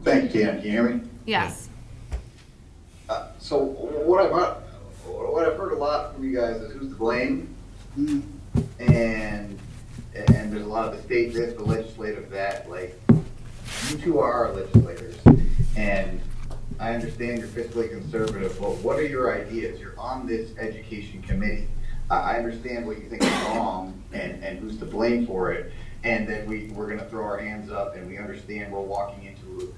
Thank you, Tam. Can you hear me? Yes. So what I've heard a lot from you guys is who's to blame, and there's a lot of the state this, the legislative that. Like, you two are our legislators, and I understand you're fiscally conservative, but what are your ideas? You're on this education committee. I understand what you think is wrong and who's to blame for it, and then we're going to throw our hands up, and we understand we're walking into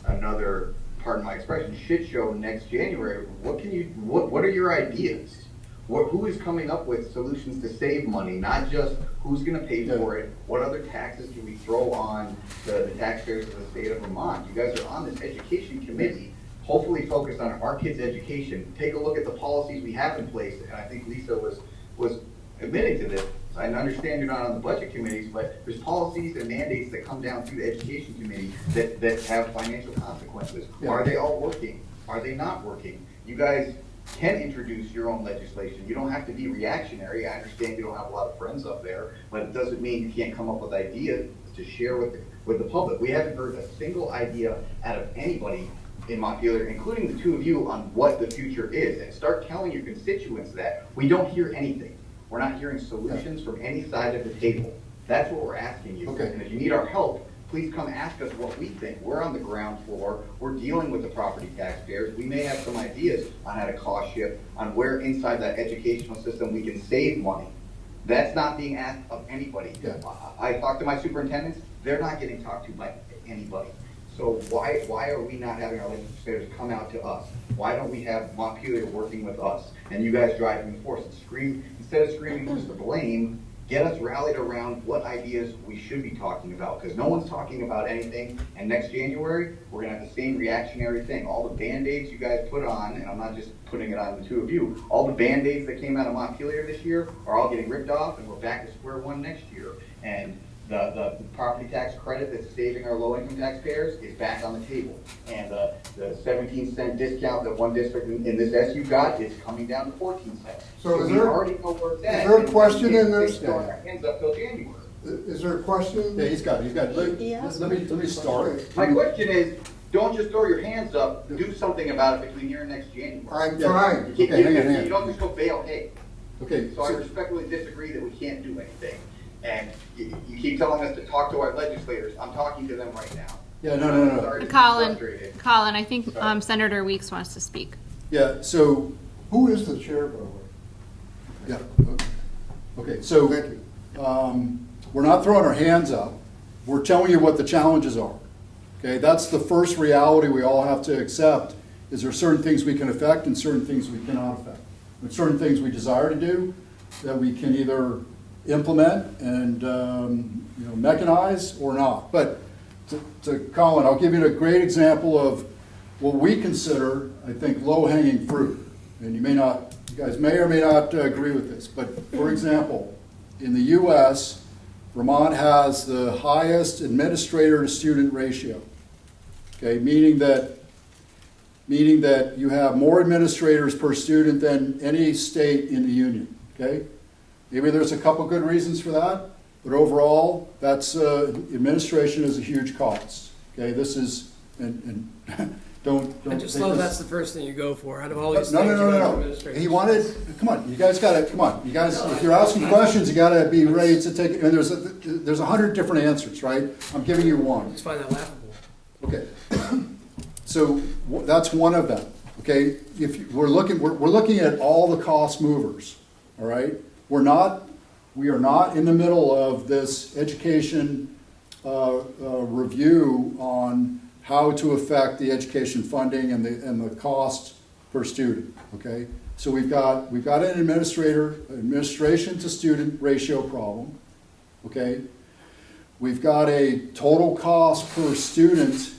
another, pardon my expression, shit show next January. What are your ideas? Who is coming up with solutions to save money, not just who's going to pay for it? What other taxes can we throw on the taxpayers of the state of Vermont? You guys are on this education committee, hopefully focused on our kids' education. Take a look at the policies we have in place, and I think Lisa was admitting to this. I understand you're not on the budget committees, but there's policies and mandates that come down through the education committee that have financial consequences. Yeah. Are they all working? Are they not working? You guys can introduce your own legislation. You don't have to be reactionary. I understand you don't have a lot of friends up there, but it doesn't mean you can't come up with ideas to share with the public. We haven't heard a single idea out of anybody in Montpelier, including the two of you, on what the future is, and start telling your constituents that. We don't hear anything. We're not hearing solutions from any side of the table. That's what we're asking you. Okay. And if you need our help, please come ask us what we think. We're on the ground floor. We're dealing with the property taxpayers. We may have some ideas on how to cost shift, on where inside that educational system we can save money. That's not being asked of anybody. Yeah. I talked to my superintendents. They're not getting talked to by anybody. So why are we not having our legislators come out to us? Why don't we have Montpelier working with us and you guys driving the force and scream, instead of screaming who's to blame, get us rallied around what ideas we should be talking about, because no one's talking about anything, and next January, we're gonna have the same reactionary thing. All the Band-Aids you guys put on, and I'm not just putting it on the two of you, all the Band-Aids that came out of Montpelier this year are all getting ripped off, and we're back to square one next year. And the property tax credit that's saving our low-income taxpayers is back on the table. And the 17-cent discount that one district in this SU got is coming down to 14 cents. So is we there- already know where it's at. is there a question in this? Throwing our hands up till January. Is there a question? Yeah, he's got, let me start. My question is, don't just throw your hands up, do something about it between here and next January. I'm Yeah. trying. You, Okay, hang on. you don't just go bail hay. Okay, So I respectfully disagree that we can't do anything. And you keep telling us to talk to our legislators. I'm talking to them right now. yeah, no. Sorry to be Colin, frustrated. Colin, I think Sorry. Senator Weeks wants to speak. Yeah, so, Who is the chair, by the way? yeah, okay, so, Thank you. we're not throwing our hands up. We're telling you what the challenges are. Okay, that's the first reality we all have to accept, is there are certain things we can affect and certain things we cannot affect. There's certain things we desire to do that we can either implement and, mechanize or not. But to Colin, I'll give you a great example of what we consider, I think, low-hanging fruit. And you guys may or may not agree with this, but for example, in the US, Vermont has the highest administrator to student ratio. Okay, meaning that you have more administrators per student than any state in the union. Okay, maybe there's a couple good reasons for that, but overall, that's administration is a huge cost. Okay, this is and don't. I just take know this- that's the first thing you go for out of all these no, things. you go to no. administration. He wanted, come on, you guys gotta, come on, you guys, if you're asking questions, you gotta be ready to take, and there's 100 different answers, right? I'm giving you one. Just find that laughable. Okay. So that's one of them, okay? We're looking at all the cost movers, all right? We are not in the middle of this education review on how to affect the education funding and the cost per student, okay? So we've got an administration to student ratio problem, okay? We've got a total cost per student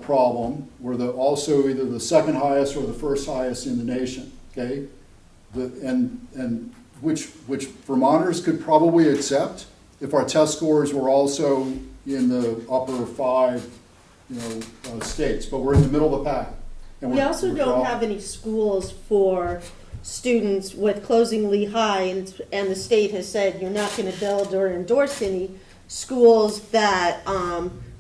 problem. We're also either the second highest or the first highest in the nation, okay? And which Vermonters could probably accept if our test scores were also in the upper 5 states, but we're in the middle of the pack. And We also don't have any schools for students with closing Lehigh, and the state has said you're not going to build or endorse any schools that,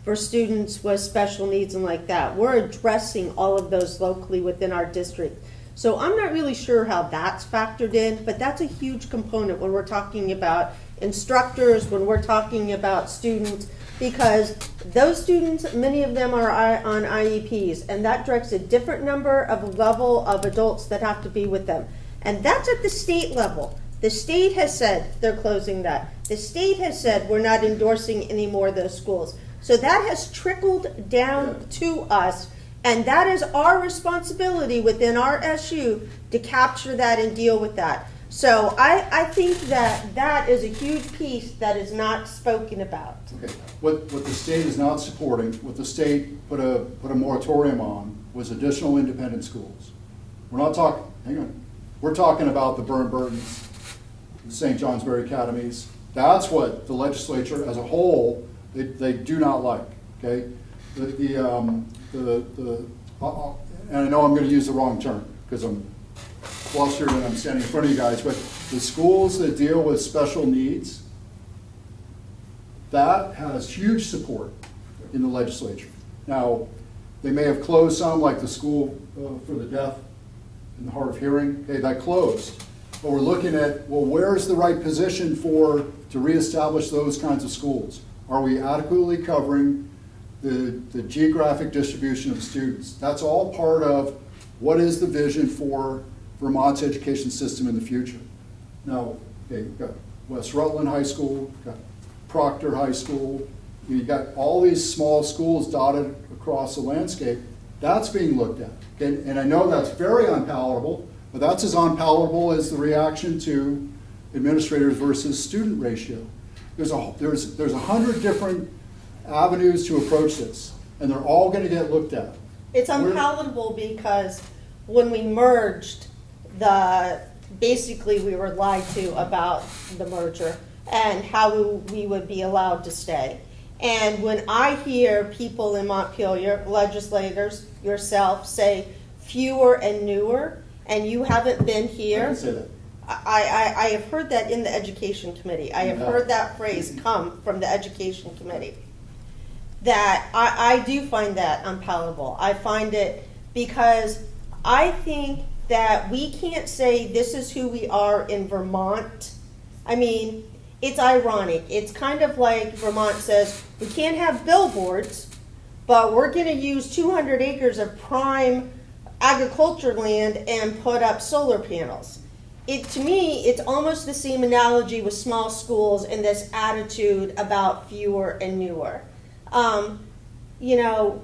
for students with special needs and like that. We're addressing all of those locally within our district. So I'm not really sure how that's factored in, but that's a huge component when we're talking about instructors, when we're talking about students, because those students, many of them are on IEPs, and that directs a different number of level of adults that have to be with them. And that's at the state level. The state has said they're closing that. The state has said we're not endorsing any more of those schools. So that has trickled down to us, and that is our responsibility within our SU to capture that and deal with that. So I think that is a huge piece that is not spoken about. Okay, what the state is not supporting, what the state put a moratorium on was additional independent schools. We're not talking, hang on, we're talking about the Burns, the St. Johnsbury Academies. That's what the legislature as a whole, they do not like, okay? And I know I'm gonna use the wrong term because I'm flustered and I'm standing in front of you guys, but the schools that deal with special needs, that has huge support in the legislature. Now, they may have closed some, like the school for the deaf and the hard of hearing, okay, that closed. But we're looking at, well, where's the right position to reestablish those kinds of schools? Are we adequately covering the geographic distribution of students? That's all part of what is the vision for Vermont's education system in the future. Now, okay, we've got West Rutland High School, we've got Proctor High School, You got all these small schools dotted across the landscape. That's being looked at. And I know that's very unpalatable, but that's as unpalatable as the reaction to administrators versus student ratio. There's 100 different avenues to approach this, and they're all going to get looked at. It's unpalatable because when we merged, basically we were lied to about the merger and how we would be allowed to stay. And when I hear people in Montpelier, legislators, yourself, say fewer and newer, and you haven't been here. I can say that. I have heard that in the education committee. I have heard that phrase come from the education committee. That I do find that unpalatable. I find it because I think that we can't say this is who we are in Vermont. I mean, it's ironic. It's kind of like Vermont says, we can't have billboards, but we're going to use 200 acres of prime agriculture land and put up solar panels. To me, it's almost the same analogy with small schools and this attitude about fewer and newer. You know,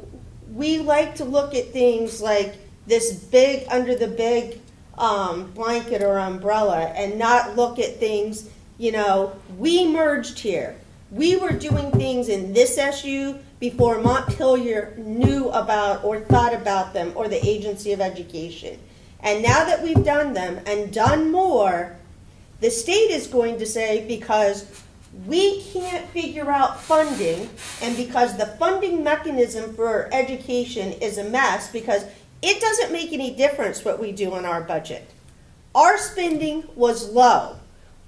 we like to look at things like this big, under the big blanket or umbrella and not look at things, you know, we merged here. We were doing things in this SU before Montpelier knew about or thought about them or the Agency of Education. And now that we've done them and done more, the state is going to say because we can't figure out funding and because the funding mechanism for education is a mess because it doesn't make any difference what we do in our budget. Our spending was low.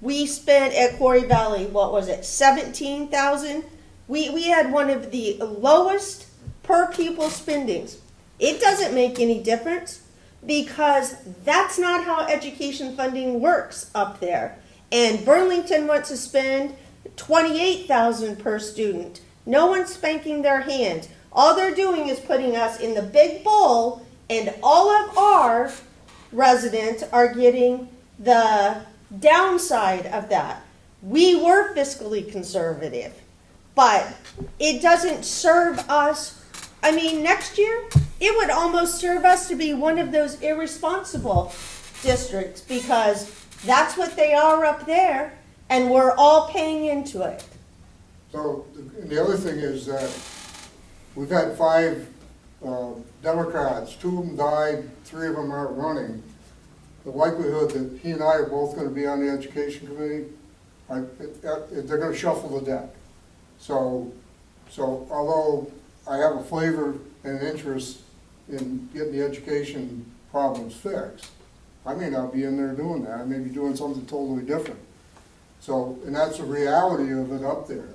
We spent at Quarry Valley, what was it, $17,000? We had one of the lowest per pupil spendings. It doesn't make any difference because that's not how education funding works up there. And Burlington wants to spend $28,000 per student. No one's spanking their hands. All they're doing is putting us in the big bowl, and all of our residents are getting the downside of that. We were fiscally conservative, but it doesn't serve us. I mean, next year, it would almost serve us to be one of those irresponsible districts because that's what they are up there, and we're all paying into it. So, and the other thing is that we've had 5 Democrats, 2 of them died, 3 of them aren't running. The likelihood that he and I are both going to be on the education committee, they're going to shuffle the deck. So although I have a flavor and an interest in getting the education problems fixed, I may not be in there doing that. I may be doing something totally different. So, and that's the reality of it up there.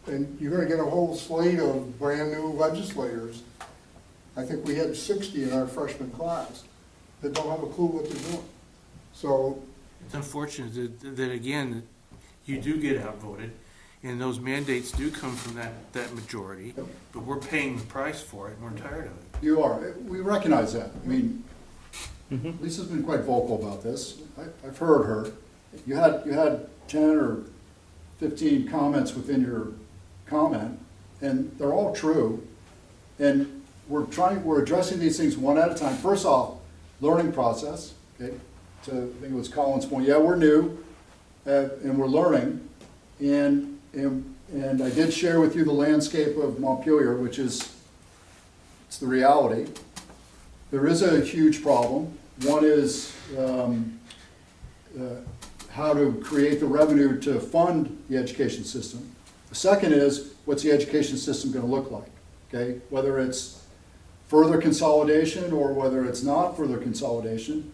And you're going to get a whole slate of brand new legislators. I think we had 60 in our freshman class that don't have a clue what they're doing. So It's unfortunate that again, you do get outvoted, and those mandates do come from that majority, but we're paying the price for it, and we're tired of it. You are. We recognize that. I mean, Lisa's been quite vocal about this. I've heard her. You had 10 or 15 comments within your comment, and they're all true. And we're addressing these things one at a time. First off, learning process. Okay, I think it was Colin's point. Yeah, we're new, and we're learning. And I did share with you the landscape of Montpelier, which is it's the reality. There is a huge problem. One is how to create the revenue to fund the education system. The second is, what's the education system going to look like? Okay, whether it's further consolidation or whether it's not further consolidation,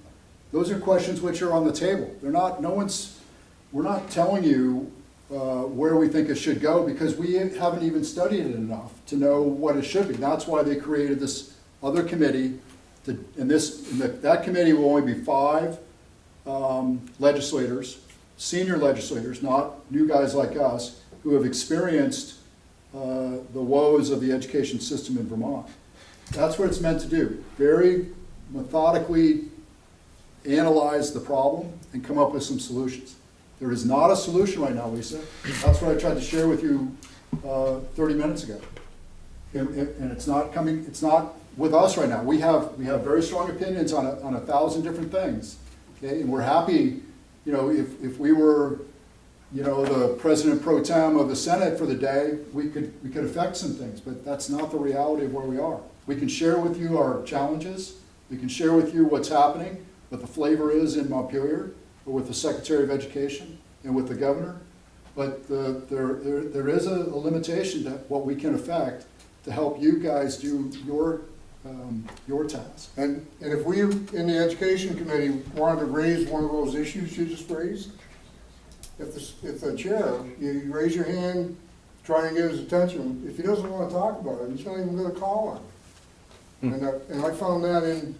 those are questions which are on the table. We're not telling you where we think it should go because we haven't even studied it enough to know what it should be. That's why they created this other committee. That committee will only be 5 legislators, senior legislators, not new guys like us, who have experienced the woes of the education system in Vermont. That's what it's meant to do. Very methodically analyze the problem and come up with some solutions. There is not a solution right now, Lisa. That's what I tried to share with you 30 minutes ago. And it's not coming, it's not with us right now. We have very strong opinions on 1,000 different things, okay? And we're happy, you know, if we were, you know, the president pro tem of the Senate for the day, we could affect some things, but that's not the reality of where we are. We can share with you our challenges, we can share with you what's happening, what the flavor is in Montpelier, or with the Secretary of Education and with the governor, but there is a limitation to what we can affect to help you guys do your task. And if we, in the education committee, wanted to raise one of those issues you just raised, if the chair, you raise your hand, try and get his attention, if he doesn't want to talk about it, he's not even going to call on it. And I found that in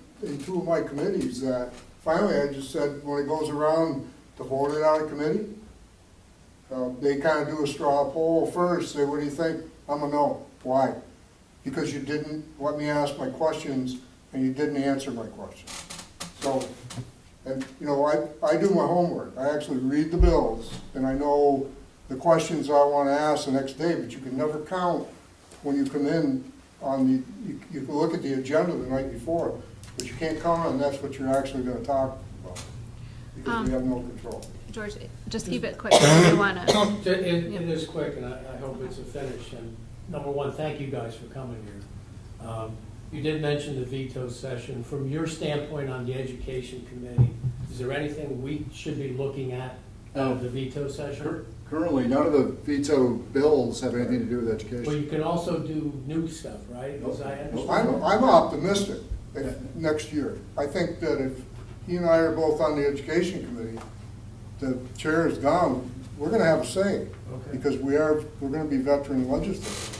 two of my committees, that finally I just said, when it goes around to vote it out of committee, they kind of do a straw poll first, say, what do you think? I'm a no. Why? Because you didn't let me ask my questions and you didn't answer my questions. So, and you know, I do my homework. I actually read the bills and I know the questions I want to ask the next day, but you can never count when you come in on you can look at the agenda the night before, but you can't count on that's what you're actually going to talk about because we have no control. George, just keep it quick if you want to. It is quick, and I hope it's a finish. And number one, thank you guys for coming here. You did mention the veto session. From your standpoint on the education committee, is there anything we should be looking at out of the veto session? Currently, none of the veto bills have anything to do with education. Well, you can also do new stuff, right? As I understand. I'm optimistic next year. I think that if he and I are both on the education committee, the chair is gone, we're going to have a say, because we're going to be veteran legislators.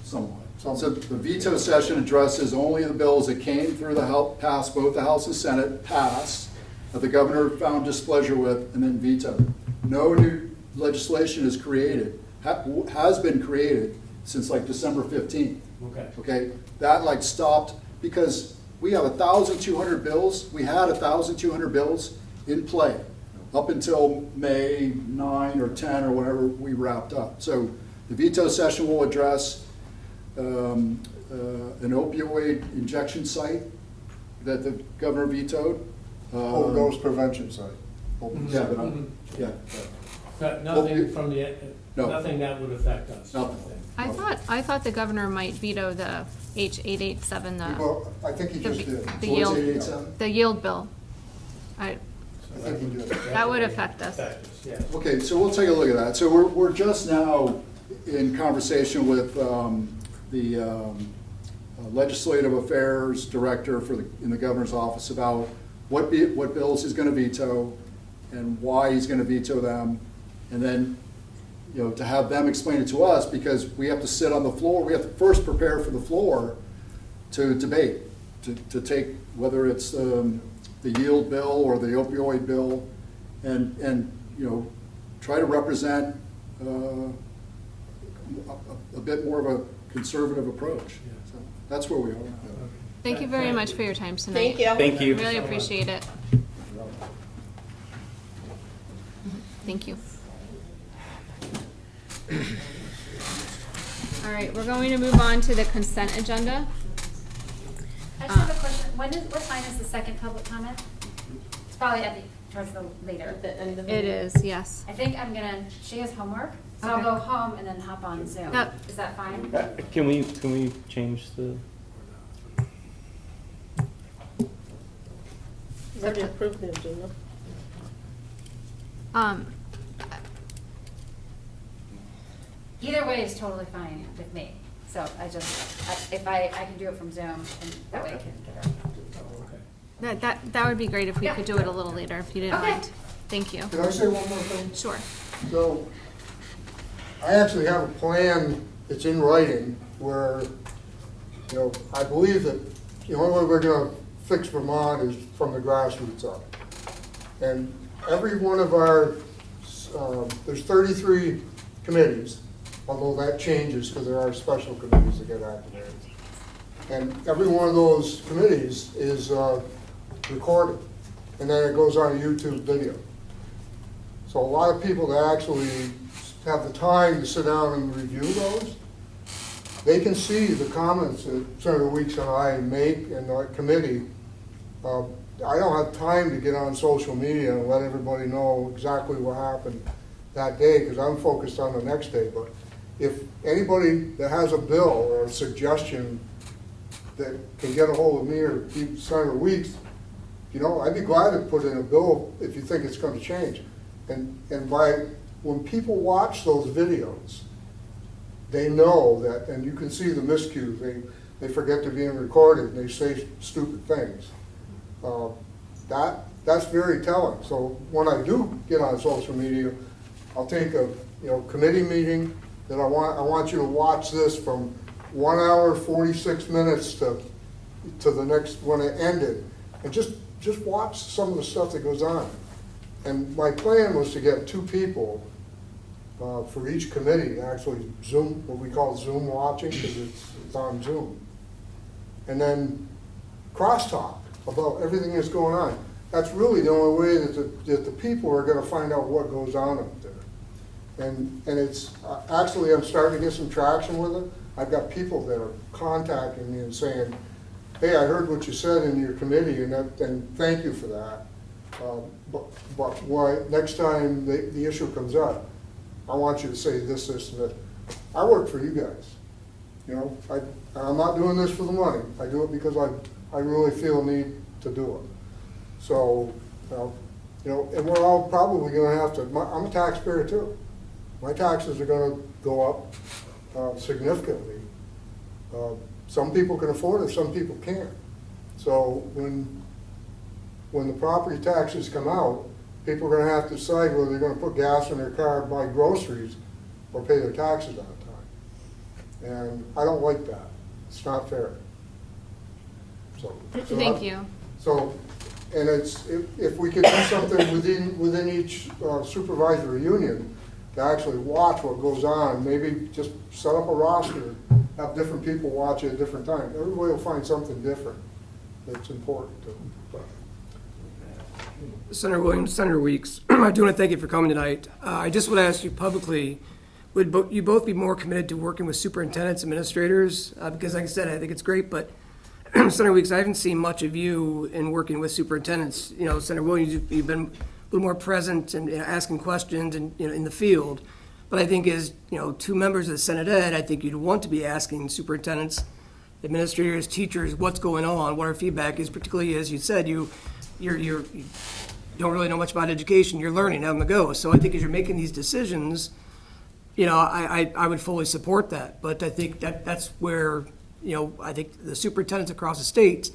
Somewhat. So the veto session addresses only the bills that came through passed both the House and Senate, passed, that the governor found displeasure with, and then vetoed. No new legislation is created, has been created since like December 15th. Okay, that stopped because we have 1,200 bills. We had 1,200 bills in play up until May 9 or 10 or whatever we wrapped up. So the veto session will address an opioid injection site that the governor vetoed. Overdose prevention site. But nothing from the, nothing that would affect us. Nothing. I thought the governor might veto the H887, Well, I think he just did. the So yield, what's 887? the yield bill. I think he did. That would affect us. Yes. Okay, so we'll take a look at that. So we're just now in conversation with the legislative affairs director in the governor's office about what bills he's going to veto and why he's going to veto them, and then to have them explain it to us, because we have to sit on the floor. We have to first prepare for the floor to debate, to take whether it's the yield bill or the opioid bill, and try to represent a bit more of a conservative approach. So that's where we are now. Thank you very much for your time tonight. Thank you. Thank you. Really appreciate it. Thank you. All right, we're going to move on to the consent agenda. I just have a question. What time is the second public comment? It's probably towards the later. At the end of It is, yes. I think she has homework, so Okay. I'll go home and then hop on Zoom. Yep. Is that fine? Can we change the? You already approved the agenda. Either way is totally fine with me. So if I can do it from Zoom, and that way I can get it. That would be great if we Yeah. could do it a little later, if you didn't Okay. mind. Thank you. Can I say one more thing? Sure. So, I actually have a plan that's in writing where, I believe that the only way we're gonna fix Vermont is from the grassroots up. And every one of our, there's 33 committees, although that changes because there are special committees that get activated. And every one of those committees is recorded, and then it goes on a YouTube video. So a lot of people that actually have the time to sit down and review those, they can see the comments that Senator Weeks and I make in the committee. I don't have time to get on social media and let everybody know exactly what happened that day because I'm focused on the next day. But if anybody that has a bill or a suggestion that can get a hold of me or Senator Weeks, you know, I'd be glad to put in a bill if you think it's going to change. And when people watch those videos, they know that, and you can see the miscues. They forget they're being recorded and they say stupid things. That's very telling. So when I do get on social media, I'll take a committee meeting that I want you to watch this from 1 hour 46 minutes to the next when it ended, and just watch some of the stuff that goes on. And my plan was to get 2 people for each committee, actually Zoom, what we call Zoom watching, because it's on Zoom, and then crosstalk about everything that's going on. That's really the only way that the people are going to find out what goes on up there. And it's actually, I'm starting to get some traction with it. I've got people that are contacting me and saying, hey, I heard what you said in your committee, and thank you for that. But why next time the issue comes up, I want you to say this, and this. I work for you guys. You know, I'm not doing this for the money. I do it because I really feel a need to do it. So, you know, and we're all probably going to have to, I'm a taxpayer too. My taxes are going to go up significantly. Some people can afford it, some people can't. So when the property taxes come out, people are going to have to decide whether they're going to put gas in their car, buy groceries, or pay their taxes on time. And I don't like that. It's not fair. So Thank you. So, and it's if we could do something within each supervisory union to actually watch what goes on, maybe just set up a roster, have different people watch it at different times. Everybody will find something different that's important to them. Senator Williams, Senator Weeks, I do want to thank you for coming tonight. I just want to ask you publicly, would you both be more committed to working with superintendents, administrators? Because like I said, I think it's great, but Senator Weeks, I haven't seen much of you in working with superintendents. You know, Senator Williams, you've been a little more present and asking questions and in the field. But I think as 2 members of the Senate Ed, I think you'd want to be asking superintendents, administrators, teachers, what's going on, what our feedback is, particularly as you said, you don't really know much about education, you're learning on the go. So I think as you're making these decisions, I would fully support that. But I think that's where, I think the superintendents across the state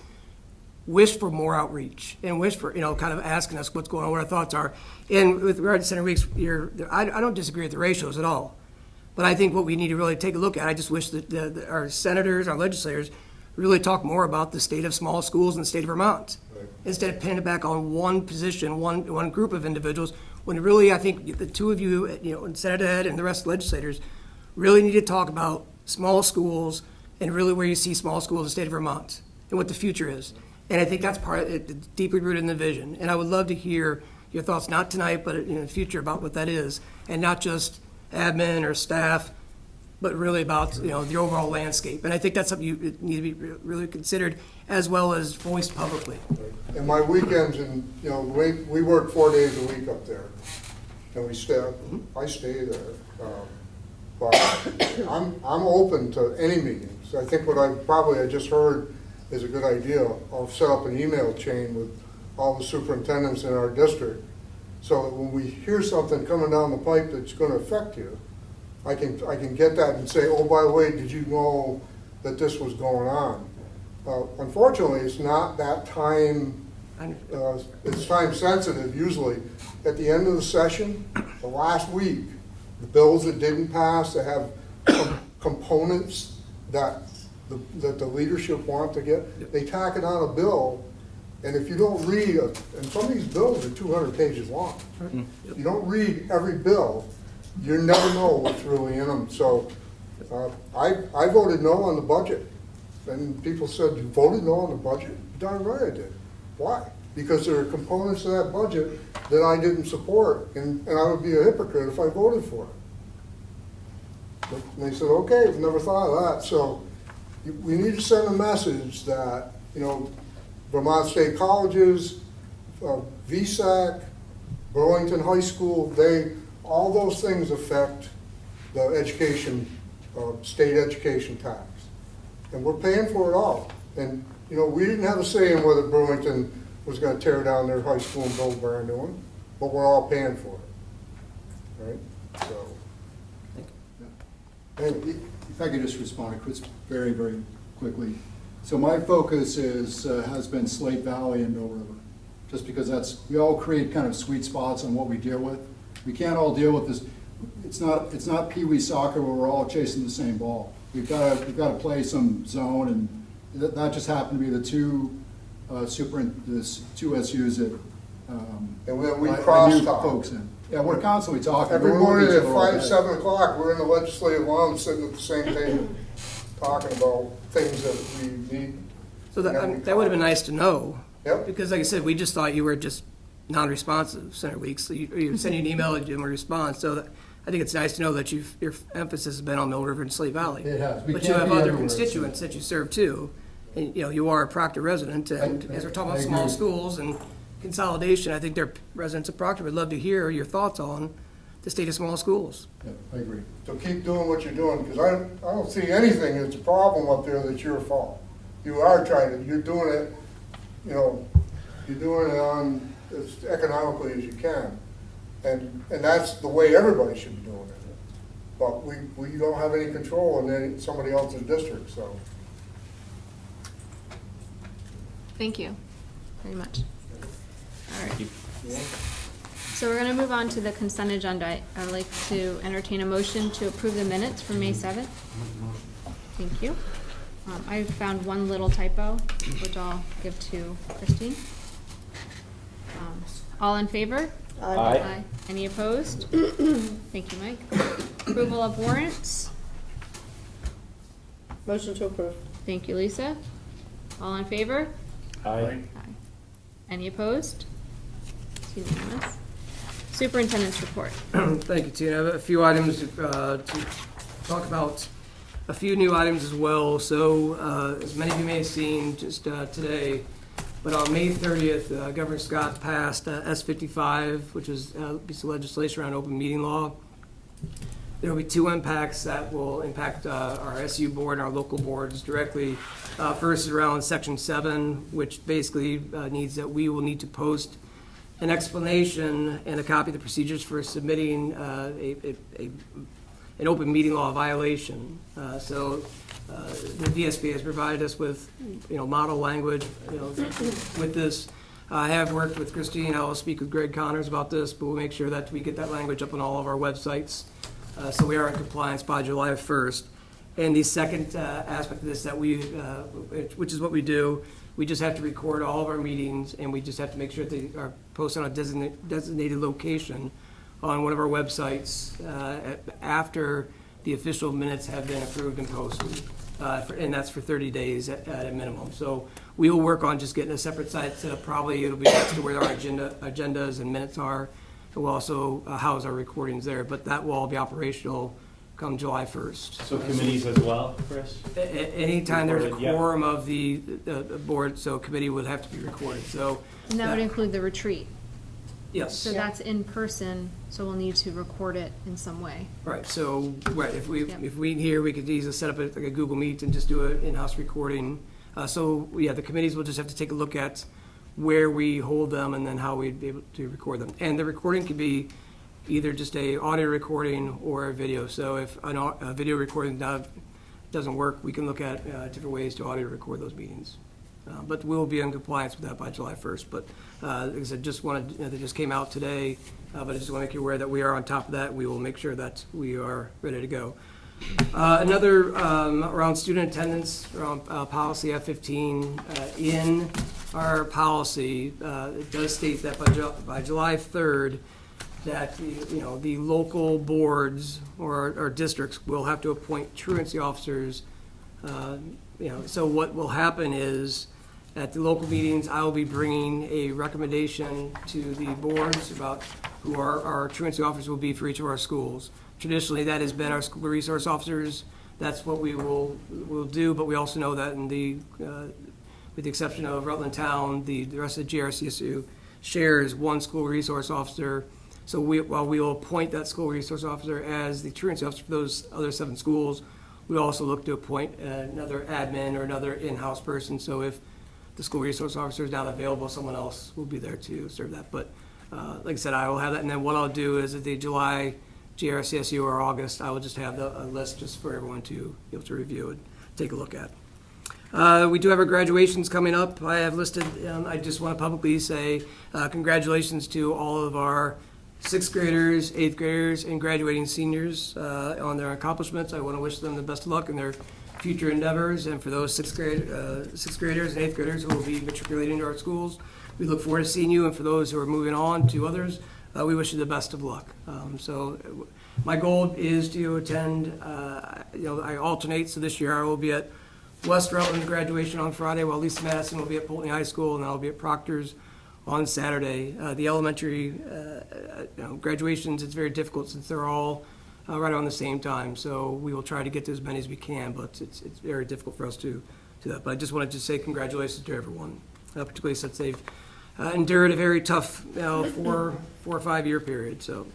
wish for more outreach and wish for, kind of asking us what's going on, what our thoughts are. And with regard to Senator Weeks, I don't disagree with the ratios at all. But I think what we need to really take a look at, I just wish that our senators, our legislators, really talk more about the state of small schools in the state of Vermont. Right. Instead of pinning it back on one position, one group of individuals, when really I think the 2 of you, Senate Ed and the rest of the legislators, really need to talk about small schools and really where you see small schools in the state of Vermont and what the future is. And I think that's part of it, deeply rooted in the vision. And I would love to hear your thoughts, not tonight, but in the future about what that is, and not just admin or staff, but really about the overall landscape. And I think that's something you need to be really considered, as well as voiced publicly. And my weekends, and we work 4 days a week up there, and I stay there. But I'm open to any meetings. I think what I just heard is a good idea. I'll set up an email chain with all the superintendents in our district, so that when we hear something coming down the pipe that's going to affect you, I can get that and say, oh, by the way, did you know that this was going on? Unfortunately, it's not that time. It's time sensitive. Usually, at the end of the session, the last week, the bills that didn't pass that have components that the leadership want to get, they tack it on a bill. And if you don't read, and some of these bills are 200 pages long. Right? You don't read every bill, you never know what's really in them. So I voted no on the budget. And people said, you voted no on the budget? Darn right I did. Why? Because there are components of that budget that I didn't support, and I would be a hypocrite if I voted for it. And they said, okay, never thought of that. So we need to send a message that, you know, Vermont State Colleges, VSAC, Burlington High School, all those things affect the education, state education tax. And we're paying for it all. And, you know, we didn't have a say in whether Burlington was gonna tear down their high school and build a brand new one, but we're all paying for it, right? So. If I could just respond, Chris, very, very quickly. So my focus has been Slate Valley and Mill River, just because we all create kind of sweet spots on what we deal with. We can't all deal with this. It's not Pee Wee soccer where we're all chasing the same ball. We've got to play some zone, and that just happened to be the two SUs that And then we I knew crosstalk. folks in. Yeah, we're constantly talking. Every We're with morning each at other all 5, day. 7 o'clock, we're in the legislative lounge sitting at the same table, talking about things that we need. So that would have been nice to know. Yep. Because like I said, we just thought you were just non-responsive center weeks. So you send you an email and you didn't respond. So I think it's nice to know that your emphasis has been on Mill River and Slate Valley. It has. We But can't you have be other everywhere, constituents that you serve too. And, you know, you are a Proctor resident, and as we're talking about I small agree. schools and consolidation, I think their residents of Proctor would love to hear your thoughts on the state of small schools. Yeah, I agree. So keep doing what you're doing, because I don't see anything that's a problem up there that's your fault. You are you're doing it, you know, you're doing it on as economically as you can. And that's the way everybody should be doing it. But we don't have any control in somebody else's district, so. Thank you very much. All right. So we're going to move on to the consent agenda. I'd like to entertain a motion to approve the minutes for May 7th. Thank you. I found one little typo, which I'll give to Christine. All in favor? Aye. Any opposed? Thank you, Mike. Approval of warrants. Motion to approve. Thank you, Lisa. All in favor? Aye. Any opposed? It's unanimous. Superintendent's report. Thank you, Tina. I have a few items to talk about, a few new items as well. So as many of you may have seen just today, but on May 30th, Governor Scott passed S55, which is a piece of legislation around open meeting law. There will be two impacts that will impact our SU board and our local boards directly. First is around Section 7, which basically needs that we will need to post an explanation and a copy of the procedures for submitting an open meeting law violation. So the VSBA has provided us with, model language, with this. I have worked with Christine. I will speak with Greg Connors about this, but we'll make sure that we get that language up on all of our websites. So we are in compliance by July 1st. And the second aspect of this that which is what we do, we just have to record all of our meetings, and we just have to make sure that they are posted on a designated location on one of our websites after the official minutes have been approved and posted. And that's for 30 days at a minimum. So we will work on just getting a separate site set up. Probably it'll be next to where our agendas and minutes are. And we'll also house our recordings there, but that will all be operational come July 1st. So committees as well, Chris? Anytime there's a Recorded, yeah. quorum of the board, so committee would have to be recorded. So And that would include the retreat. yes. So that's in person, so we'll need to record it in some way. Right, so, if we Yep. here, we could easily set up like a Google Meet and just do an in-house recording. So, the committees will just have to take a look at where we hold them and then how we'd be able to record them. And the recording could be either just a audio recording or a video. So if a video recording doesn't work, we can look at different ways to audio record those meetings. But we'll be in compliance with that by July 1st. But like I said, they just came out today, but I just want to make you aware that we are on top of that. We will make sure that we are ready to go. Another around student attendance, around policy F15. In our policy, it does state that by July 3rd, that the local boards or our districts will have to appoint truancy officers. So what will happen is at the local meetings, I will be bringing a recommendation to the boards about who our truancy officers will be for each of our schools. traditionally that has been our school resource officers. That's what we'll do, but we also know that with the exception of Rutland Town, the rest of the GRCSU shares one school resource officer. So while we will appoint that school resource officer as the truancy officer for those other 7 schools, we also look to appoint another admin or another in-house person. So if the school resource officer is not available, someone else will be there to serve that. But like I said, I will have that. And then what I'll do is at the July GRCSU or August, I will just have a list just for everyone to be able to review and take a look at. We do have our graduations coming up. I have listed, I just want to publicly say congratulations to all of our 6th graders, 8th graders, and graduating seniors on their accomplishments. I want to wish them the best of luck in their future endeavors. And for those 6th graders and 8th graders who will be matriculating into our schools, we look forward to seeing you. And for those who are moving on to others, we wish you the best of luck. So my goal is to attend, I alternate, so this year I will be at West Rutland graduation on Friday, while Lisa Madison will be at Pulteney High School, and I'll be at Proctor's on Saturday. The elementary graduations, it's very difficult since they're all right around the same time, so we will try to get to as many as we can, but it's very difficult for us to do that. But I just wanted to say congratulations to everyone, particularly since they've endured a very tough 4 or 5 year period. So,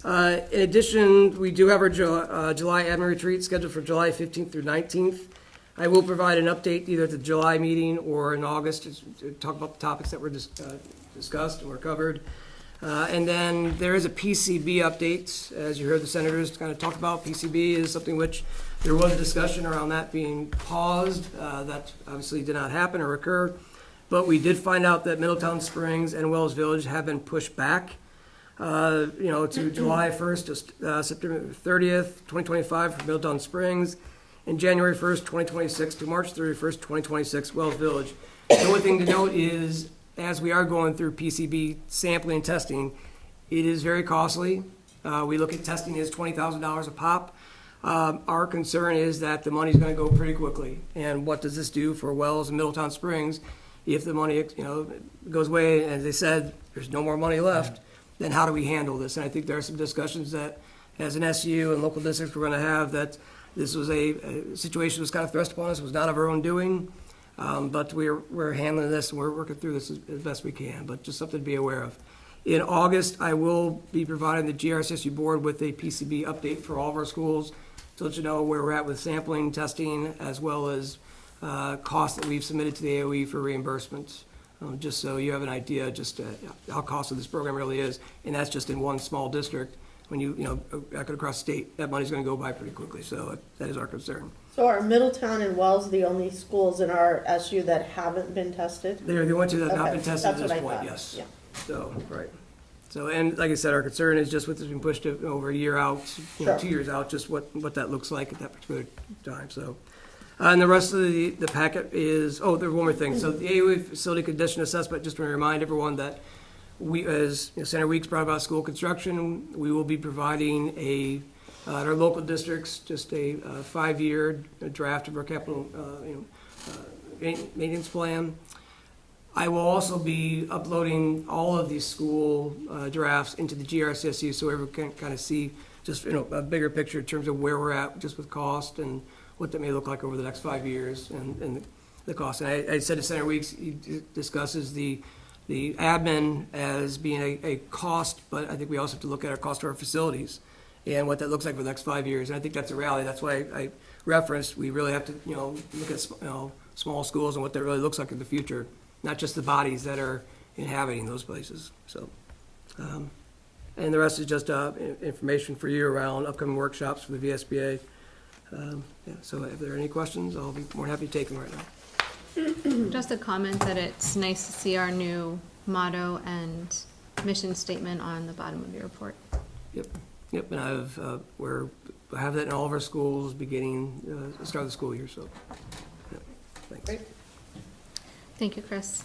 in addition, we do have our July admin retreat scheduled for July 15th through 19th. I will provide an update either at the July meeting or in August to talk about the topics that were discussed or covered. And then there is a PCB update. As you heard the senators kind of talk about, PCB is something which there was a discussion around that being paused. That obviously did not happen or occur. But we did find out that Middletown Springs and Wells Village have been pushed back, to July 1st to September 30th, 2025 for Middletown Springs, and January 1st, 2026 to March 31st, 2026, Wells Village. The only thing to note is, as we are going through PCB sampling and testing, it is very costly. We look at testing as $20,000 a pop. Our concern is that the money's going to go pretty quickly. And what does this do for Wells and Middletown Springs? If the money, goes away, and as they said, there's no more money left, then how do we handle this? And I think there are some discussions that, as an SU and local districts, we're going to have that this was a situation that was kind of thrust upon us. It was not of our own doing, but we're handling this and we're working through this as best we can. But just something to be aware of. In August, I will be providing the GRCSU board with a PCB update for all of our schools to let you know where we're at with sampling, testing, as well as costs that we've submitted to the AOE for reimbursements, just so you have an idea just how costly this program really is. And that's just in one small district. When across state, that money's going to go by pretty quickly. So that is our concern. So are Middletown and Wells the only schools in our SU that haven't been tested? They're the only two that have not Okay, been tested at that's this what I point, thought. yes. Yeah. So, right. So, and like I said, our concern is just with this being pushed over a year out, Sure. 2 years out, just what that looks like at that particular time. So, and the rest of the packet is, there's one more thing. So the AOE facility condition assessment, just to remind everyone that we, as Senator Weeks brought about school construction, we will be providing at our local districts, just a 5-year draft of our capital maintenance plan. I will also be uploading all of these school drafts into the GRCSU so everyone can kind of see just a bigger picture in terms of where we're at just with cost and what that may look like over the next 5 years and the cost. And I said to Senator Weeks, he discusses the admin as being a cost, but I think we also have to look at our cost of our facilities and what that looks like for the next 5 years. And I think that's a reality. That's why I referenced we really have to look at small schools and what that really looks like in the future, not just the bodies that are inhabiting those places. So, and the rest is just information for you around upcoming workshops for the VSBA. So if there are any questions, I'll be more than happy to take them right now. Just a comment that it's nice to see our new motto and mission statement on the bottom of your report. Yep, and I have that in all of our schools beginning the start of the school year. So, thanks. Great. Thank you, Chris.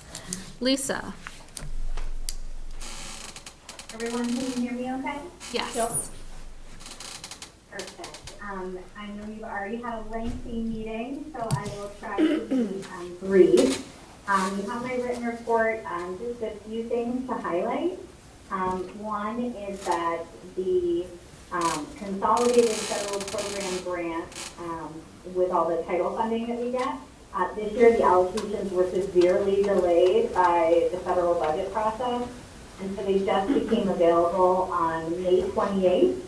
Lisa. Everyone, can you hear me okay? Yes. Yep. Perfect. I know you've already had a lengthy meeting, so I will try to be brief. You have my written report, just a few things to highlight. One is that the consolidated federal program grant with all the title funding that we get. This year, the allocations were severely delayed by the federal budget process, and so they just became available on May 28th,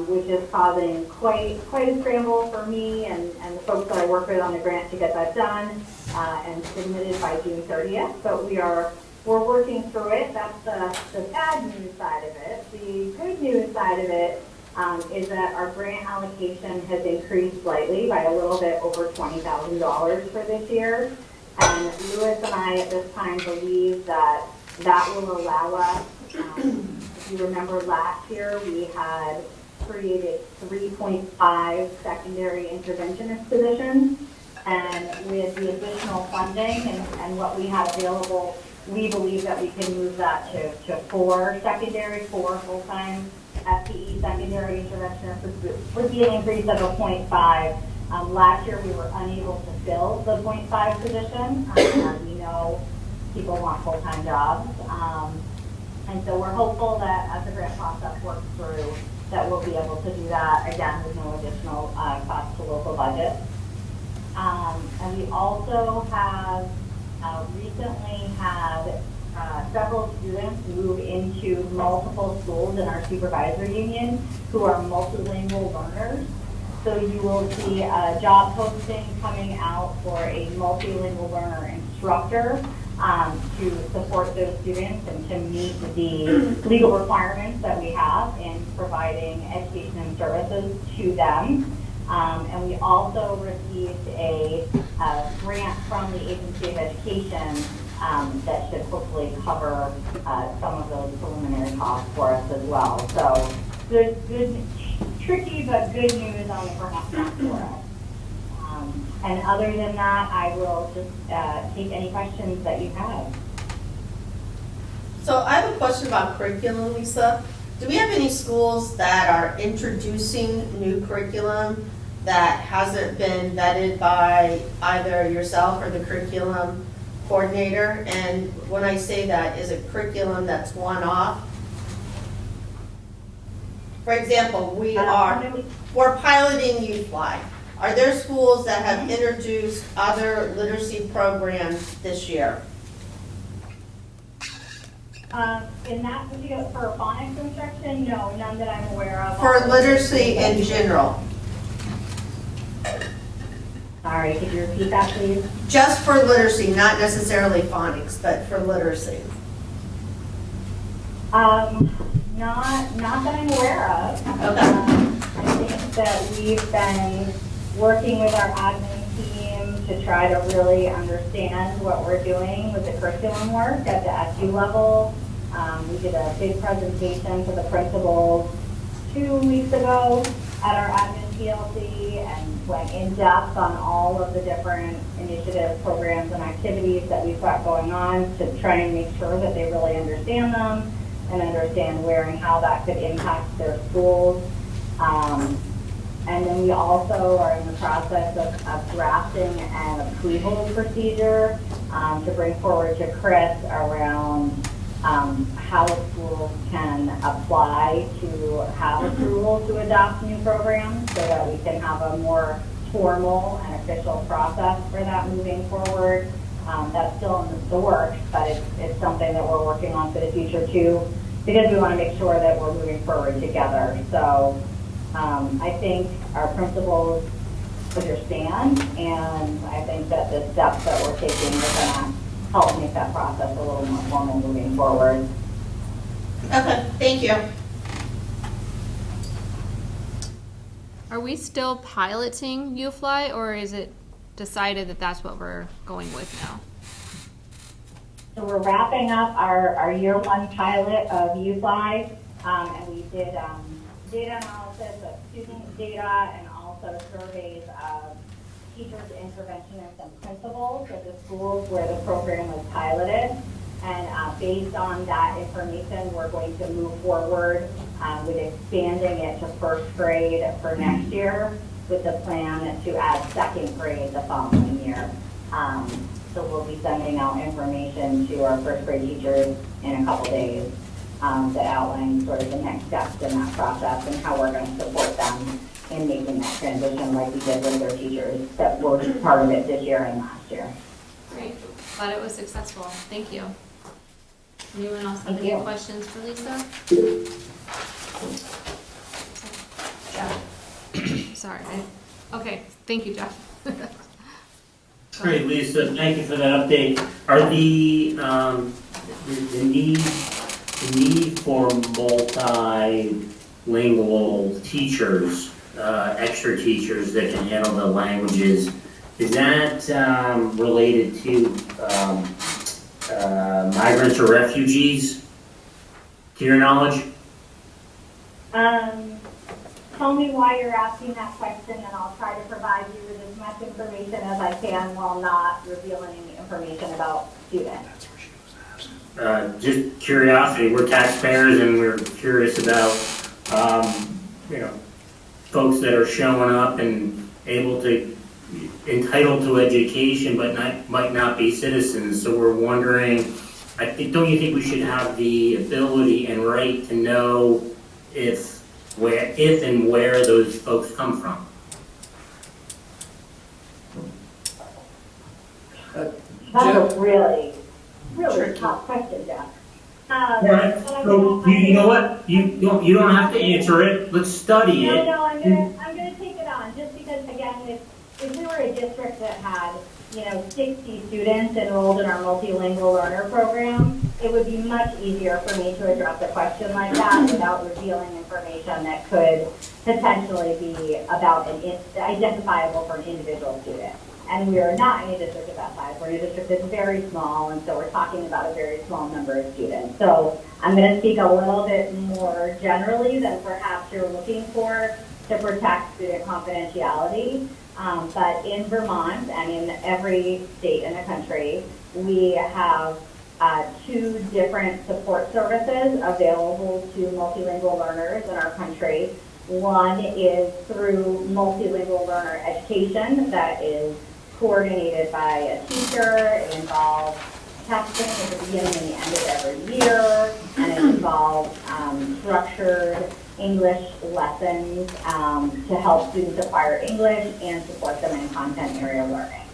which is causing quite a scramble for me and the folks that I work with on the grant to get that done and submitted by June 30th. But we're working through it. That's the bad news side of it. The good news side of it is that our grant allocation has increased slightly by a little bit over $20,000 for this year. And Lewis and I at this time believe that will allow us, if you remember last year, we had created 3.5 secondary interventionist positions. And with the additional funding and what we have available, we believe that we can move that to 4 full-time FTE secondary interventionists, which would be an increase of a 0.5. Last year, we were unable to fill the 0.5 position. As we know, people want full-time jobs. And so we're hopeful that as the grant process works through, that we'll be able to do that, again, with no additional cost to local budgets. And we also have recently had several students move into multiple schools in our supervisory union who are multilingual learners. So you will see a job posting coming out for a multilingual learner instructor to support those students and to meet the legal requirements that we have in providing education and services to them. And we also received a grant from the Agency of Education that should hopefully cover some of those preliminary costs for us as well. So there's tricky but good news on the grant front for us. And other than that, I will just take any questions that you have. So I have a question about curriculum, Lisa. Do we have any schools that are introducing new curriculum that hasn't been vetted by either yourself or the curriculum coordinator? And when I say that, is it curriculum that's one-off? For example, we're piloting YouthFly. Are there schools that have introduced other literacy programs this year? In that particular, for phonics instruction, no, none that I'm aware of. For literacy in general? Sorry, could you repeat that, please? Just for literacy, not necessarily phonics, but for literacy. Not that I'm aware of. Okay. I think that we've been working with our admin team to try to really understand what we're doing with the curriculum work at the SU level. We did a big presentation to the principals 2 weeks ago at our admin TLC and went in depth on all of the different initiatives, programs, and activities that we've got going on to try and make sure that they really understand them and understand where and how that could impact their schools. And then we also are in the process of drafting an approval procedure to bring forward to Chris around how schools can apply to have approval to adopt new programs so that we can have a more formal and official process for that moving forward. That's still in the works, but it's something that we're working on for the future too, because we want to make sure that we're moving forward together. So I think our principals understand, and I think that the steps that we're taking are going to help make that process a little more formal moving forward. Okay, thank you. Are we still piloting YouFly, or is it decided that that's what we're going with now? So we're wrapping up our year 1 pilot of YouFly, and we did data analysis of student data and also surveys of teachers, interventionists, and principals at the schools where the program was piloted. And based on that information, we're going to move forward with expanding it to 1st grade for next year with the plan to add 2nd grade the following year. So we'll be sending out information to our 1st grade teachers in a couple days that outlines sort of the next steps in that process and how we're going to support them in making that transition like we did with their teachers that were part of it this year and last year. Great. Glad it was successful. Thank you. Anyone else have Thank any you. questions for Lisa? Jeff? Sorry. Okay, thank you, Jeff. Great, Lisa, thank you for that update. Are the need for multilingual teachers, extra teachers that can handle the languages, is that related to migrants or refugees, to your knowledge? Tell me why you're asking that question, and I'll try to provide you with as much information as I can while not revealing any information about students. Just curiosity, we're taxpayers and we're curious about, folks that are showing up and able to, entitled to education, but might not be citizens. So we're wondering, don't you think we should have the ability and right to know if and where those folks come from? That's a really tough question, Jeff. Right. So you know what? You don't have to answer it. Let's study it. No, I'm gonna take it on, just because, again, if we were a district that had, 60 students enrolled in our multilingual learner program, it would be much easier for me to address a question like that without revealing information that could potentially be identifiable for an individual student. And we are not in a district of that size. We're in a district that's very small, and so we're talking about a very small number of students. So I'm going to speak a little bit more generally than perhaps you're looking for to protect student confidentiality. But in Vermont and in every state in the country, we have 2 different support services available to multilingual learners in our country. One is through multilingual learner education that is coordinated by a teacher. It involves testing at the beginning and the end of every year, and it involves structured English lessons to help students acquire English and support them in content area learning.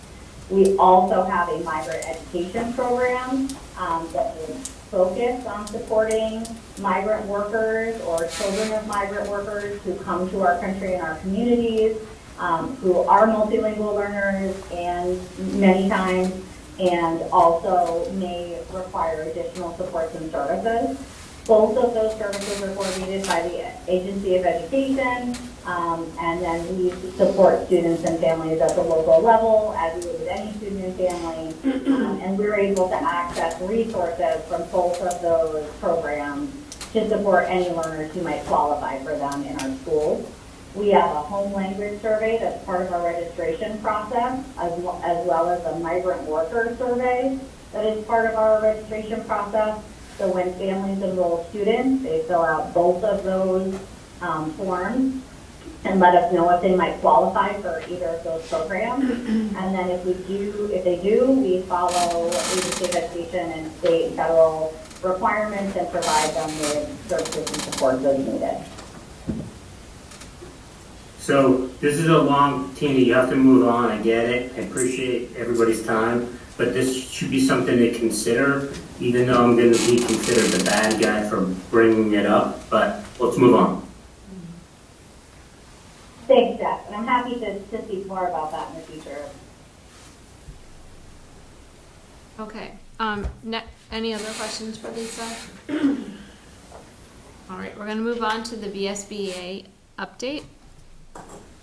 We also have a migrant education program that is focused on supporting migrant workers or children of migrant workers who come to our country and our communities, who are multilingual learners and many times, and also may require additional supports and services. Both of those services are coordinated by the Agency of Education, and then we support students and families at the local level, as we would with any student and family, and we're able to access resources from both of those programs to support any learners who might qualify for them in our schools. We have a home language survey that's part of our registration process, as well as a migrant worker survey that is part of our registration process. So when families enroll students, they fill out both of those forms and let us know if they might qualify for either of those programs. And then if they do, we follow Agency of Education and state and federal requirements and provide them with services and support as needed. So this is a long, Tina, you have to move on, I get it, I appreciate everybody's time, but this should be something to consider, even though I'm gonna be considered the bad guy for bringing it up, but let's move on. Thanks, Jeff, and I'm happy to speak more about that in the future. Okay, any other questions for Lisa? All right, we're gonna move on to the VSBA update.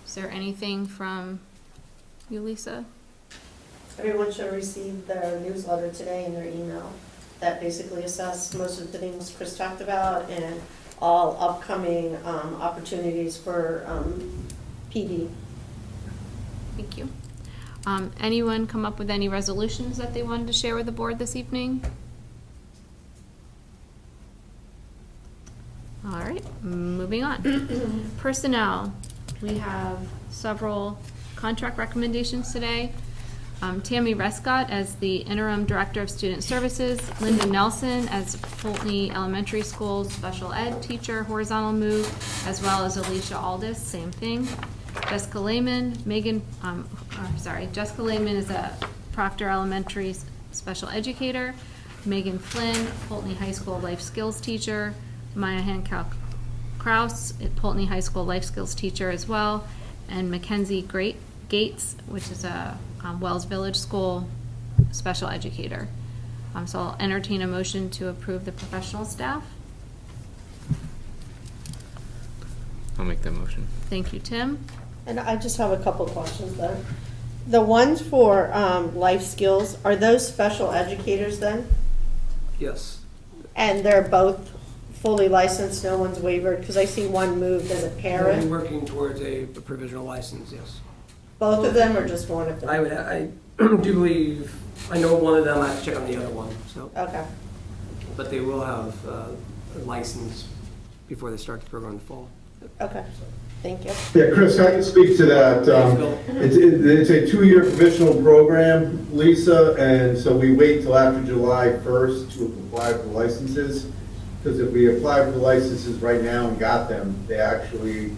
Is there anything from you, Lisa? Everyone should have received their newsletter today in their email that basically assessed most of the things Chris talked about and all upcoming opportunities for PD. Thank you. Anyone come up with any resolutions that they wanted to share with the board this evening? All right, moving on. Personnel. We have several contract recommendations today. Tammy Rescott as the Interim Director of Student Services, Linda Nelson as Pulteney Elementary School Special Ed Teacher, horizontal move, as well as Alicia Aldis, same thing. Jessica Lehman, Jessica Lehman is a Proctor Elementary Special Educator, Megan Flynn, Pulteney High School Life Skills Teacher, Maya Hancock Kraus, Pulteney High School Life Skills Teacher as well, and Mackenzie Gates, which is a Wells Village School Special Educator. So I'll entertain a motion to approve the professional staff. I'll make that motion. Thank you, Tim. And I just have a couple questions there. The ones for life skills, are those special educators then? Yes. And they're both fully licensed, no one's wavered? Because I see one moved as a We're parent. working towards a provisional license, yes. Both of them or just one of them? I do believe, I know one of them, I have to check on the other one, so. Okay. But they will have a license before they start the program in the fall. Okay, thank you. Yeah, Chris, I can speak to that. It's a 2-year provisional program, Lisa, and so we wait till after July 1st to apply for the licenses. Because if we apply for the licenses right now and got them, they actually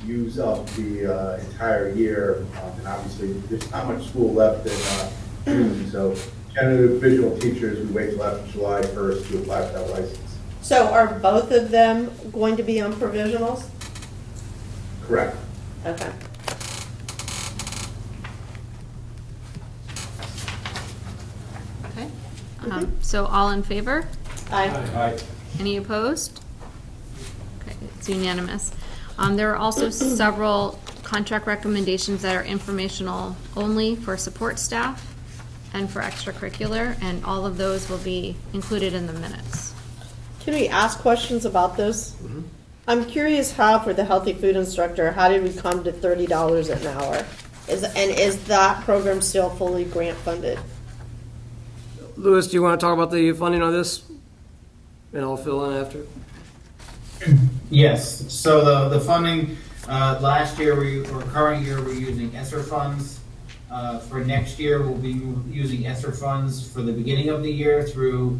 use up the entire year. And obviously, there's not much school left in June. So generally, visual teachers, we wait till after July 1st to apply for that license. So are both of them going to be on provisionals? Correct. Okay. Okay. So all in favor? Aye. Aye. Any opposed? Okay, it's unanimous. There are also several contract recommendations that are informational only for support staff and for extracurricular, and all of those will be included in the minutes. Can we ask questions about those? I'm curious how, for the healthy food instructor, how did we come to $30 an hour? Is that program still fully grant funded? Louis, do you want to talk about the funding on this? And I'll fill in after. Yes, so the funding, last year or current year, we're using ESSER funds. For next year, we'll be using ESSER funds for the beginning of the year through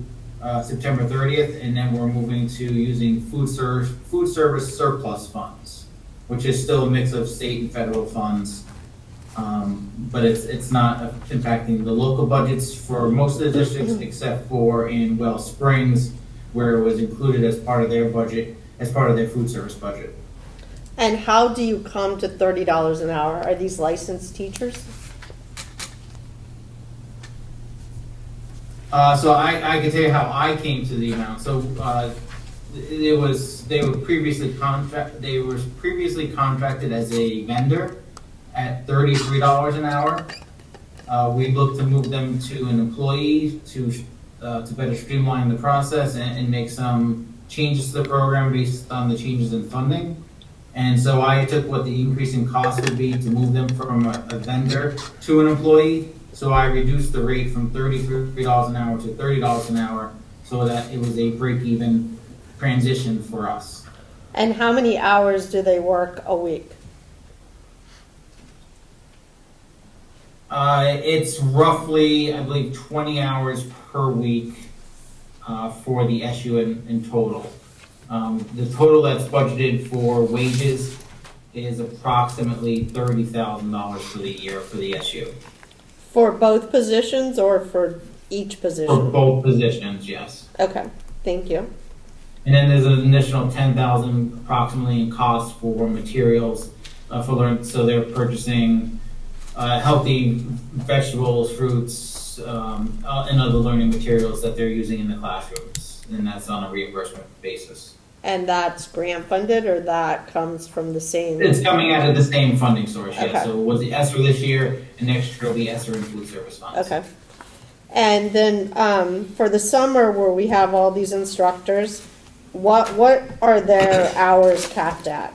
September 30th, and then we're moving to using food service surplus funds, which is still a mix of state and federal funds. But it's not impacting the local budgets for most of the districts, except for in Wells Springs, where it was included as part of their budget, as part of their food service budget. And how do you come to $30 an hour? Are these licensed teachers? So I can tell you how I came to the amount. So they were previously contracted as a vendor at $33 an hour. We looked to move them to an employee to better streamline the process and make some changes to the program based on the changes in funding. And so I took what the increase in cost would be to move them from a vendor to an employee. So I reduced the rate from $33 an hour to $30 an hour so that it was a break-even transition for us. And how many hours do they work a week? It's roughly, I believe, 20 hours per week for the SU in total. The total that's budgeted for wages is approximately $30,000 for the year for the SU. For both positions or for each position? For both positions, yes. Okay, thank you. And then there's an additional $10,000 approximately in cost for materials so they're purchasing healthy vegetables, fruits, and other learning materials that they're using in the classrooms, and that's on a reimbursement basis. And that's grant funded, or that comes from the same? It's coming out of the same funding source, yes. Okay. So it was the ESSER this year, and next year will be ESSER and food service funds. Okay. And then for the summer where we have all these instructors, what are their hours capped at?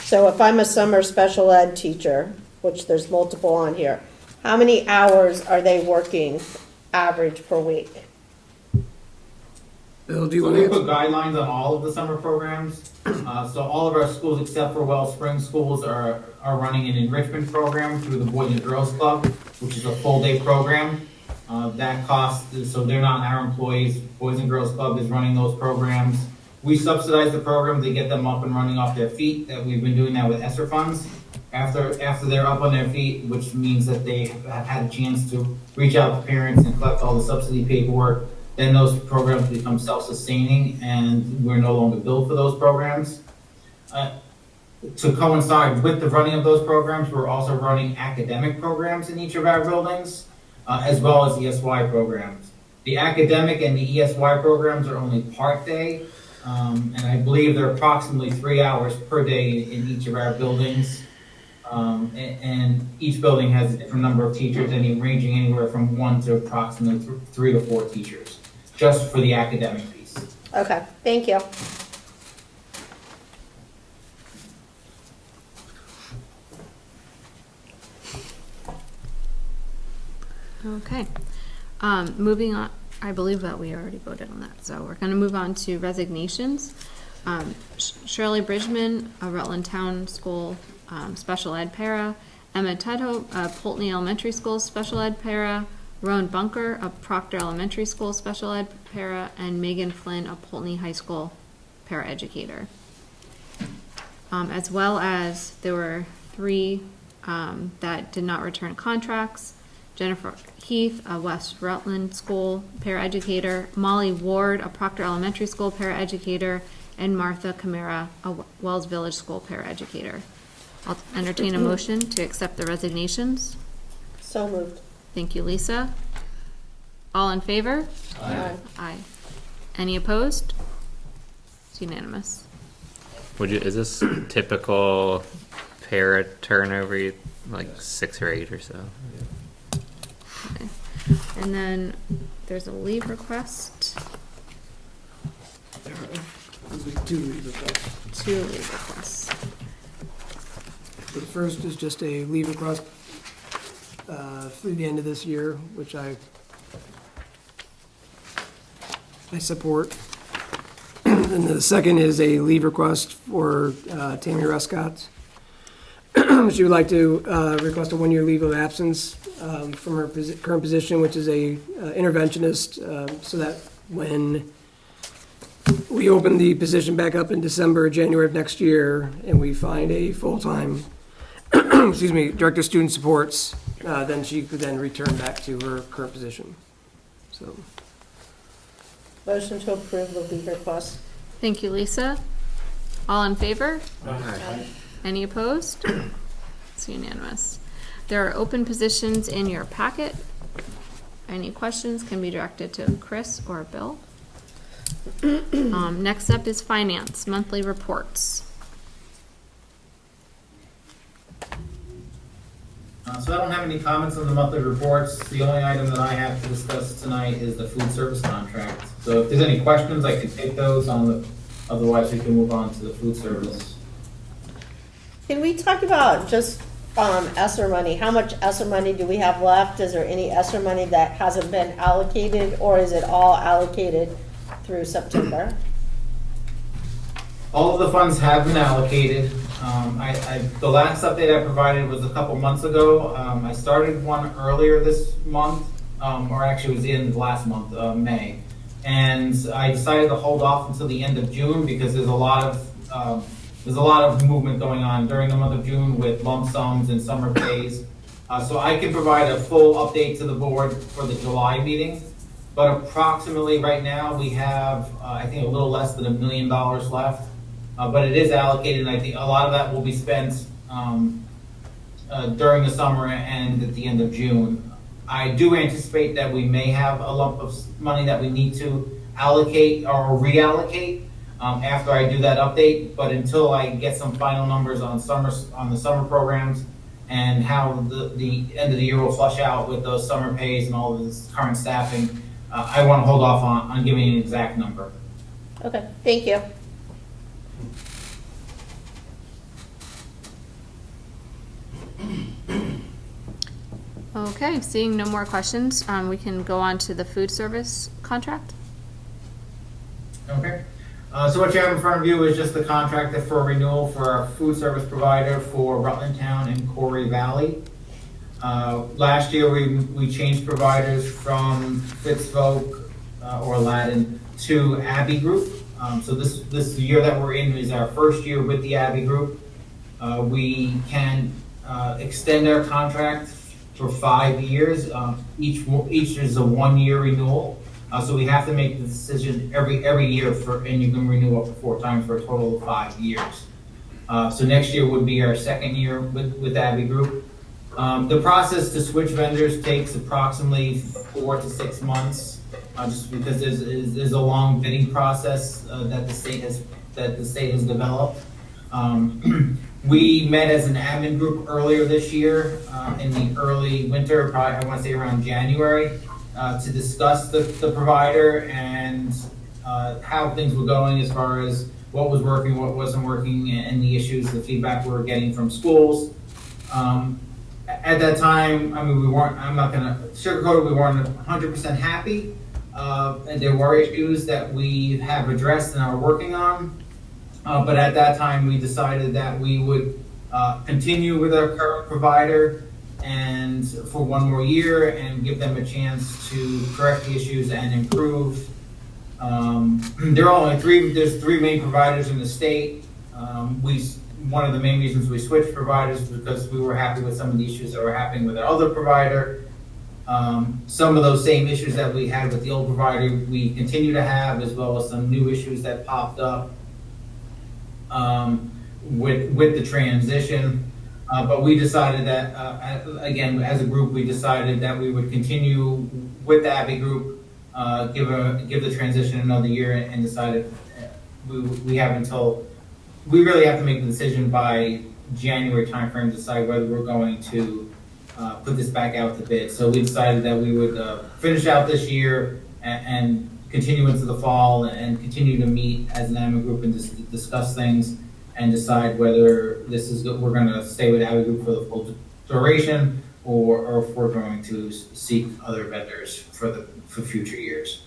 So if I'm a summer special ed teacher, which there's multiple on here, how many hours are they working average per week? Bill, do you So want we to put guidelines on all of the summer programs. So all of our schools, except for Wellspring schools, are running an enrichment program through the Boys and Girls Club, which is a full-day program. That costs, so they're not our employees. Boys and Girls Club is running those programs. We subsidize the program to get them up and running off their feet. That we've been doing that with ESSER funds. After they're up on their feet, which means that they have had a chance to reach out to parents and collect all the subsidy paperwork, then those programs become self-sustaining and we're no longer billed for those programs. To coincide with the running of those programs, we're also running academic programs in each of our buildings, as well as ESY programs. The academic and the ESY programs are only part-day, and I believe they're approximately 3 hours per day in each of our buildings. And each building has a different number of teachers, ranging anywhere from 1 to approximately 3 to 4 teachers, just for the academic piece. Okay, thank you. Okay. Moving on, I believe that we already voted on that, so we're going to move on to resignations. Shirley Bridgman, a Rutland Town School special ed para, Emma Tudhope, Pulteney Elementary School special ed para, Roan Bunker, of Proctor Elementary School special ed para, and Megan Flynn, of Pulteney High School paraeducator. As well as there were 3 that did not return contracts. Jennifer Heath, a West Rutland School paraeducator, Molly Ward, a Proctor Elementary School paraeducator, and Martha Camara, a Wells Village School paraeducator. I'll entertain a motion to accept the resignations. So moved. Thank you, Lisa. All in favor? Aye. Aye. Any opposed? It's unanimous. Is this typical para turnover, like 6 or 8 or so? Okay. And then there's a leave request. There'll be 2 leave requests. 2 leave requests. The first is just a leave request through the end of this year, which I support. And the second is a leave request for Tammy Ruscott. She would like to request a 1-year leave of absence from her current position, which is a interventionist, so that when we open the position back up in December or January of next year and we find a full-time director of student supports, then she could then return back to her current position. So, Motion to approve the leave request. Thank you, Lisa. All in favor? Aye. Any opposed? It's unanimous. There are open positions in your packet. Any questions can be directed to Chris or Bill. Next up is finance, monthly reports. So I don't have any comments on the monthly reports. The only item that I have to discuss tonight is the food service contract. So if there's any questions, I can take those otherwise we can move on to the food service. Can we talk about just ESSER money? How much ESSER money do we have left? Is there any ESSER money that hasn't been allocated, or is it all allocated through September? All of the funds have been allocated. The last update I provided was a couple months ago. I started one earlier this month, or actually it was the end of last month, May. And I decided to hold off until the end of June because there's a lot of movement going on during the month of June with lump sums and summer pays. So I can provide a full update to the board for the July meeting. But approximately right now we have, I think, a little less than $1 million left. But it is allocated, and I think a lot of that will be spent during the summer and at the end of June. I do anticipate that we may have a lump of money that we need to allocate or reallocate after I do that update. But until I get some final numbers on the summer programs and how the end of the year will flush out with those summer pays and all of this current staffing, I want to hold off on giving an exact number. Okay, thank you. Okay, seeing no more questions, we can go on to the food service contract. So what you have in front of you is just the contract for renewal for our food service provider for Rutland Town and Corey Valley. Last year, we changed providers from Fitzfolk or Aladdin to Abbey Group. So this year that we're in is our first year with the Abbey Group. We can extend our contract for 5 years. Each is a 1-year renewal. So we have to make the decision every year and you can renew up to 4 times for a total of 5 years. So next year would be our second year with Abbey Group. The process to switch vendors takes approximately 4 to 6 months, just because there's a long bidding process that the state has developed. We met as an admin group earlier this year in the early winter, probably I want to say around January, to discuss the provider and how things were going as far as what was working, what wasn't working, and the issues, the feedback we were getting from schools. At that time, I mean, I'm not going to sugarcoat it, we weren't 100% happy. And there were issues that we have addressed and are working on. But at that time, we decided that we would continue with our current provider and for 1 more year and give them a chance to correct the issues and improve. There are only there's 3 main providers in the state. One of the main reasons we switched providers was because we were happy with some of the issues that were happening with our other provider. Some of those same issues that we had with the old provider, we continue to have, as well as some new issues that popped up with the transition. But we decided that, again, as a group, we decided that we would continue with the Abbey Group, give the transition another year, and decided we really have to make the decision by January timeframe to decide whether we're going to put this back out to bid. So we decided that we would finish out this year and continue into the fall and continue to meet as an admin group and discuss things and decide whether we're going to stay with Abbey Group for the full duration or if we're going to seek other vendors for future years.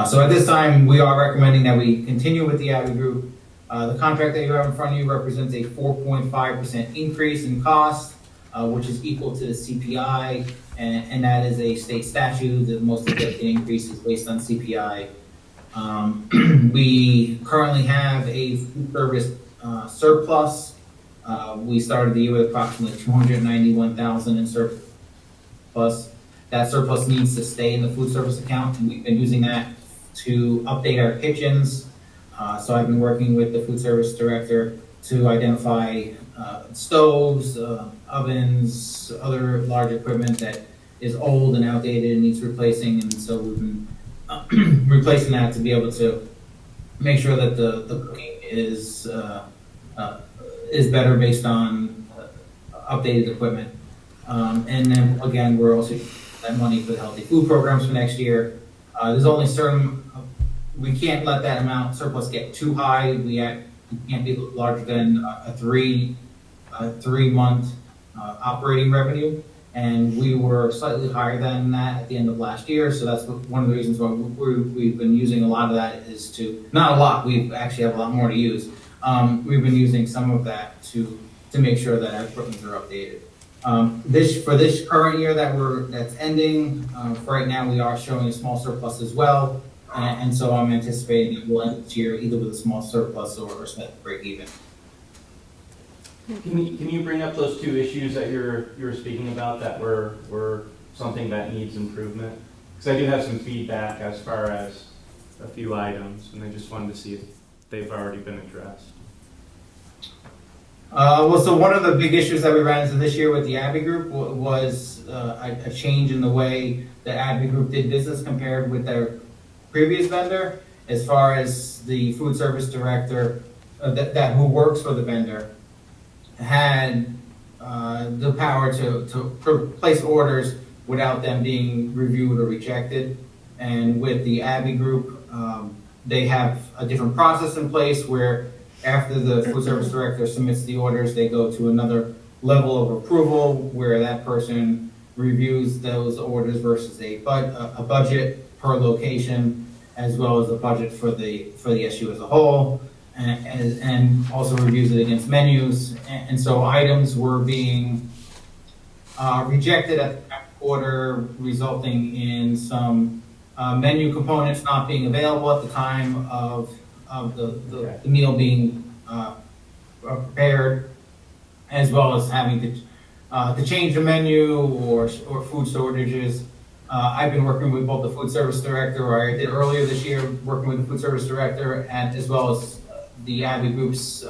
So at this time, we are recommending that we continue with the Abbey Group. The contract that you have in front of you represents a 4.5% increase in cost, which is equal to the CPI, and that is a state statute. The most significant increase is based on CPI. We currently have a food service surplus. We started the year with approximately $291,000 in surplus. That surplus needs to stay in the food service account, and we've been using that to update our kitchens. So I've been working with the food service director to identify stoves, ovens, other large equipment that is old and outdated and needs replacing. And so we've been replacing that to be able to make sure that the cooking is better based on updated equipment. And then again, we're also using that money for the healthy food programs for next year. There's only we can't let that amount surplus get too high. We can't be larger than a 3-month operating revenue, and we were slightly higher than that at the end of last year. So that's one of the reasons why we've been using a lot of that not a lot. We actually have a lot more to use. We've been using some of that to make sure that our equipment are updated. For this current year that's ending, for right now we are showing a small surplus as well. And so I'm anticipating that we'll end this year either with a small surplus or break even. Can you bring up those 2 issues that you were speaking about that were something that needs improvement? Because I do have some feedback as far as a few items, and I just wanted to see if they've already been addressed. So one of the big issues that we ran into this year with the Abbey Group was a change in the way the Abbey Group did business compared with their previous vendor, as far as the food service director who works for the vendor had the power to place orders without them being reviewed or rejected. And with the Abbey Group, they have a different process in place where after the food service director submits the orders, they go to another level of approval where that person reviews those orders versus a budget per location, as well as the budget for the SU as a whole, and also reviews it against menus. And so items were being rejected at the quarter, resulting in some menu components not being available at the time of the meal being prepared, as well as having to change the menu or food shortages. I've been working with both the food service director, or I did earlier this year, working with the food service director, and as well as the Abbey Group's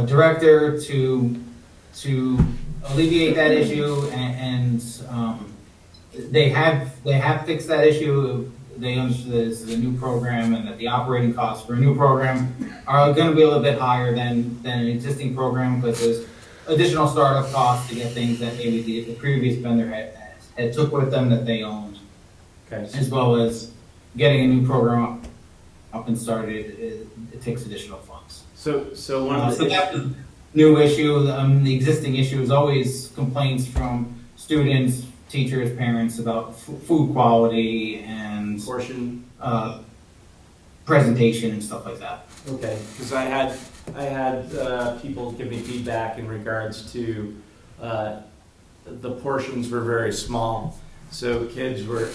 director to alleviate that issue, and they have fixed that issue. They understood that this is a new program and that the operating costs for a new program are going to be a little bit higher than an existing program, because there's additional startup costs to get things that maybe the previous vendor had took with them that they owned, as well as getting a new program up and started. It takes additional funds. So one of the that's the new issue. The existing issue is always complaints from students, teachers, parents about food quality and portion presentation and stuff like that. Okay, because I had people give me feedback in regards to the portions were very small, so kids were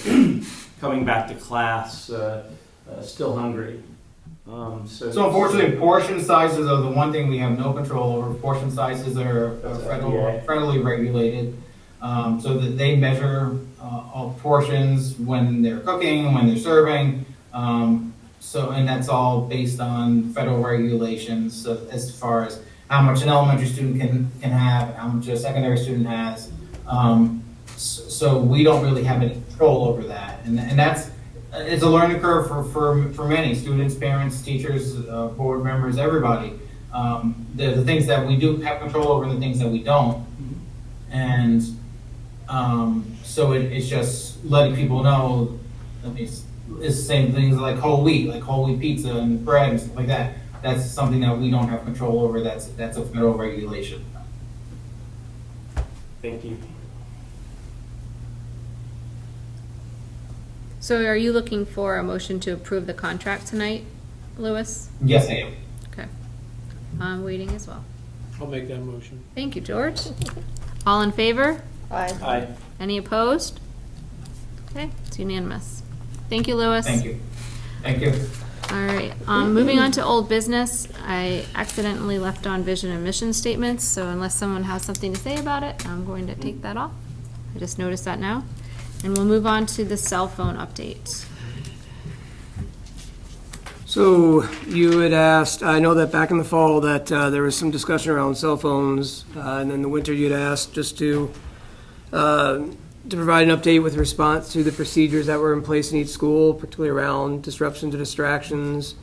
coming back to class still hungry. So unfortunately, portion sizes are the one thing we have no control over. Portion sizes are federally regulated, so that they measure all portions when they're cooking, when they're serving. And that's all based on federal regulations as far as how much an elementary student can have, how much a secondary student has. So we don't really have any control over that, and it's a learning curve for many students, parents, teachers, board members, everybody. The things that we do have control over and the things that we don't. And so it's just letting people know. It's the same things like whole wheat pizza and bread and stuff like that. That's something that we don't have control over. That's a federal regulation. Thank you. So are you looking for a motion to approve the contract tonight, Louis? Yes, I am. Okay. I'm waiting as well. I'll make that motion. Thank you, George. All in favor? Aye. Aye. Any opposed? Okay, it's unanimous. Thank you, Louis. Thank you. Thank you. All right, moving on to old business. I accidentally left on vision and mission statements, so unless someone has something to say about it, I'm going to take that off. I just noticed that now. And we'll move on to the cell phone update. So you had asked, I know that back in the fall that there was some discussion around cell phones, and in the winter you'd asked just to provide an update with response to the procedures that were in place in each school, particularly around disruptions or distractions.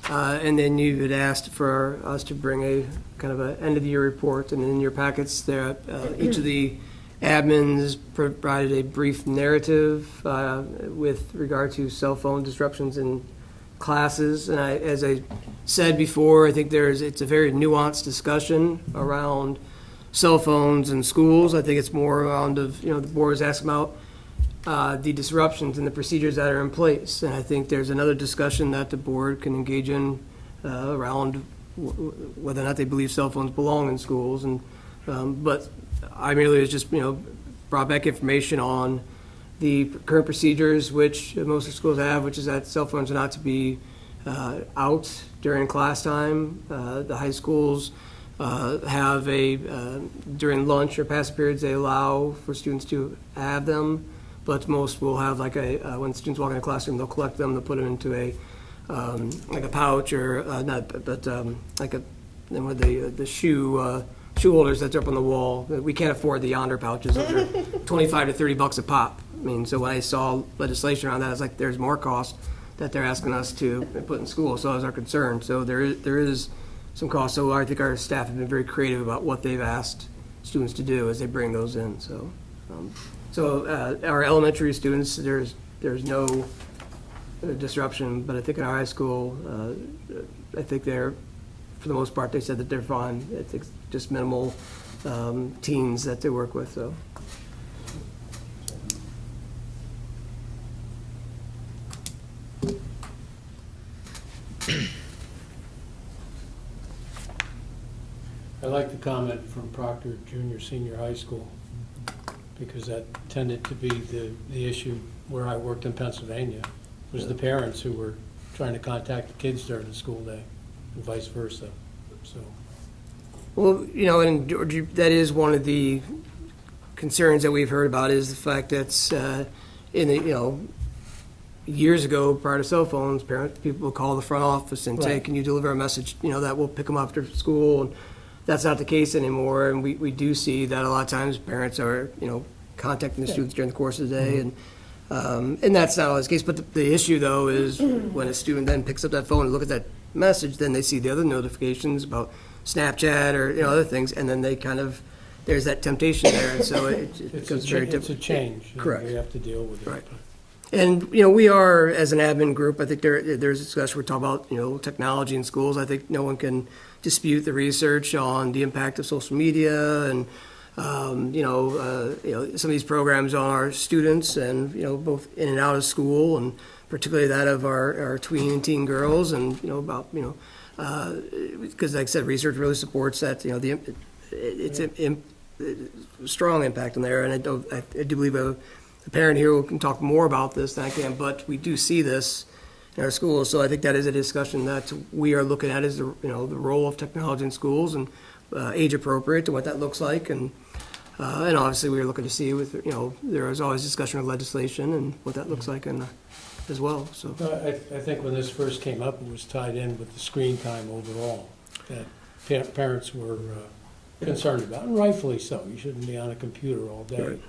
And then you had asked for us to bring a kind of an end-of-the-year report, and in your packets there, each of the admins provided a brief narrative with regard to cell phone disruptions in classes. And as I said before, I think it's a very nuanced discussion around cell phones in schools. I think it's more around the board is asking about the disruptions and the procedures that are in place. And I think there's another discussion that the board can engage in around whether or not they believe cell phones belong in schools. And but I merely was just brought back information on the current procedures which most of the schools have, which is that cell phones are not to be out during class time. The high schools have during lunch or passive periods they allow for students to have them, but most will have when students walk in a classroom, they'll collect them, they'll put them into a pouch or the shoe holders that's up on the wall. We can't afford the Yonder pouches. Those are $25 to $30 a pop. I mean, so when I saw legislation around that, I was like, there's more cost that they're asking us to put in school. So that was our concern. So there is some cost. So I think our staff have been very creative about what they've asked students to do as they bring those in. So, our elementary students, there's no disruption, but I think in our high school, I think they're, for the most part, they said that they're fine. I think just minimal teens that they work with. So. the comment from Proctor Junior Senior High School, because that tended to be the issue where I worked in Pennsylvania, was the parents who were trying to contact the kids during the school day, and vice versa, so. Well, and George, that is one of the concerns that we've heard about, is the fact that years ago, prior to cell phones, people would call the front office and say, Right. can you deliver a message, that will pick them up after school, and that's not the case anymore, and we do see that a lot of times parents are, contacting the students during the course of the day, and that's not always the case, but the issue, though, is when a student then picks up that phone and look at that message, then they see the other notifications about Snapchat or, other things, and then they kind of, there's that temptation there, and so it becomes very difficult. It's a change. and Correct. We have to deal with it. Right. And, we are, as an admin group, I think there's a discussion, we're talking about, technology in schools. I think no one can dispute the research on the impact of social media and, some of these programs on our students and, both in and out of school, and particularly that of our tween and teen girls, and, about, because like I said, research really supports that, it's a strong impact on there, and I do believe a parent here who can talk more about this than I can, but we do see this in our schools, so I think that is a discussion that we are looking at, is the role of technology in schools, and age appropriate, and what that looks like, and obviously we are looking to see with, there is always discussion of legislation and what that looks like, and as well, so. I think when this first came up, it was tied in with the screen time overall, that parents were concerned about, and rightfully so. You shouldn't be on a computer all day. Right.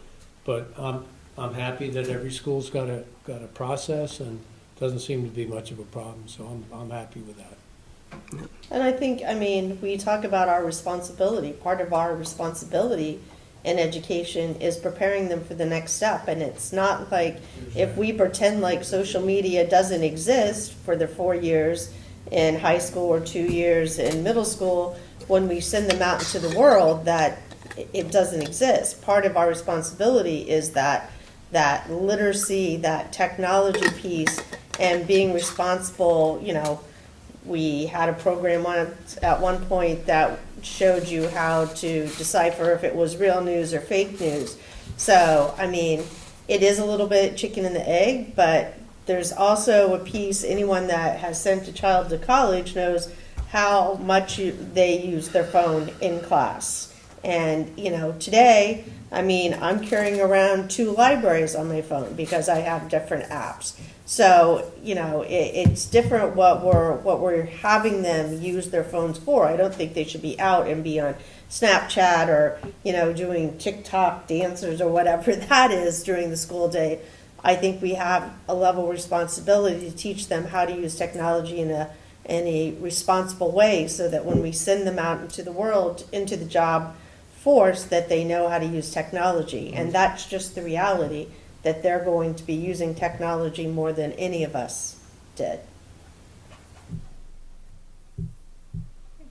But I'm happy that every school's got a process, and doesn't seem to be much of a problem, so I'm happy with that. And I think, we talk about our responsibility. Part of our responsibility in education is preparing them for the next step. And it's not like if we pretend like social media doesn't exist for the 4 years in high school or 2 years in middle school, when we send them out into the world, that it doesn't exist. Part of our responsibility is that literacy, that technology piece, and being responsible. We had a program at one point that showed you how to decipher if it was real news or fake news. So, it is a little bit chicken and the egg, but there's also a piece, anyone that has sent a child to college knows how much they use their phone in class. And, today, I'm carrying around 2 libraries on my phone because I have different apps. So, it's different what we're having them use their phones for. I don't think they should be out and be on Snapchat or, doing TikTok dances or whatever that is during the school day. I think we have a level of responsibility to teach them how to use technology in a responsible way, so that when we send them out into the world, into the job force, that they know how to use technology. And that's just the reality, that they're going to be using technology more than any of us did.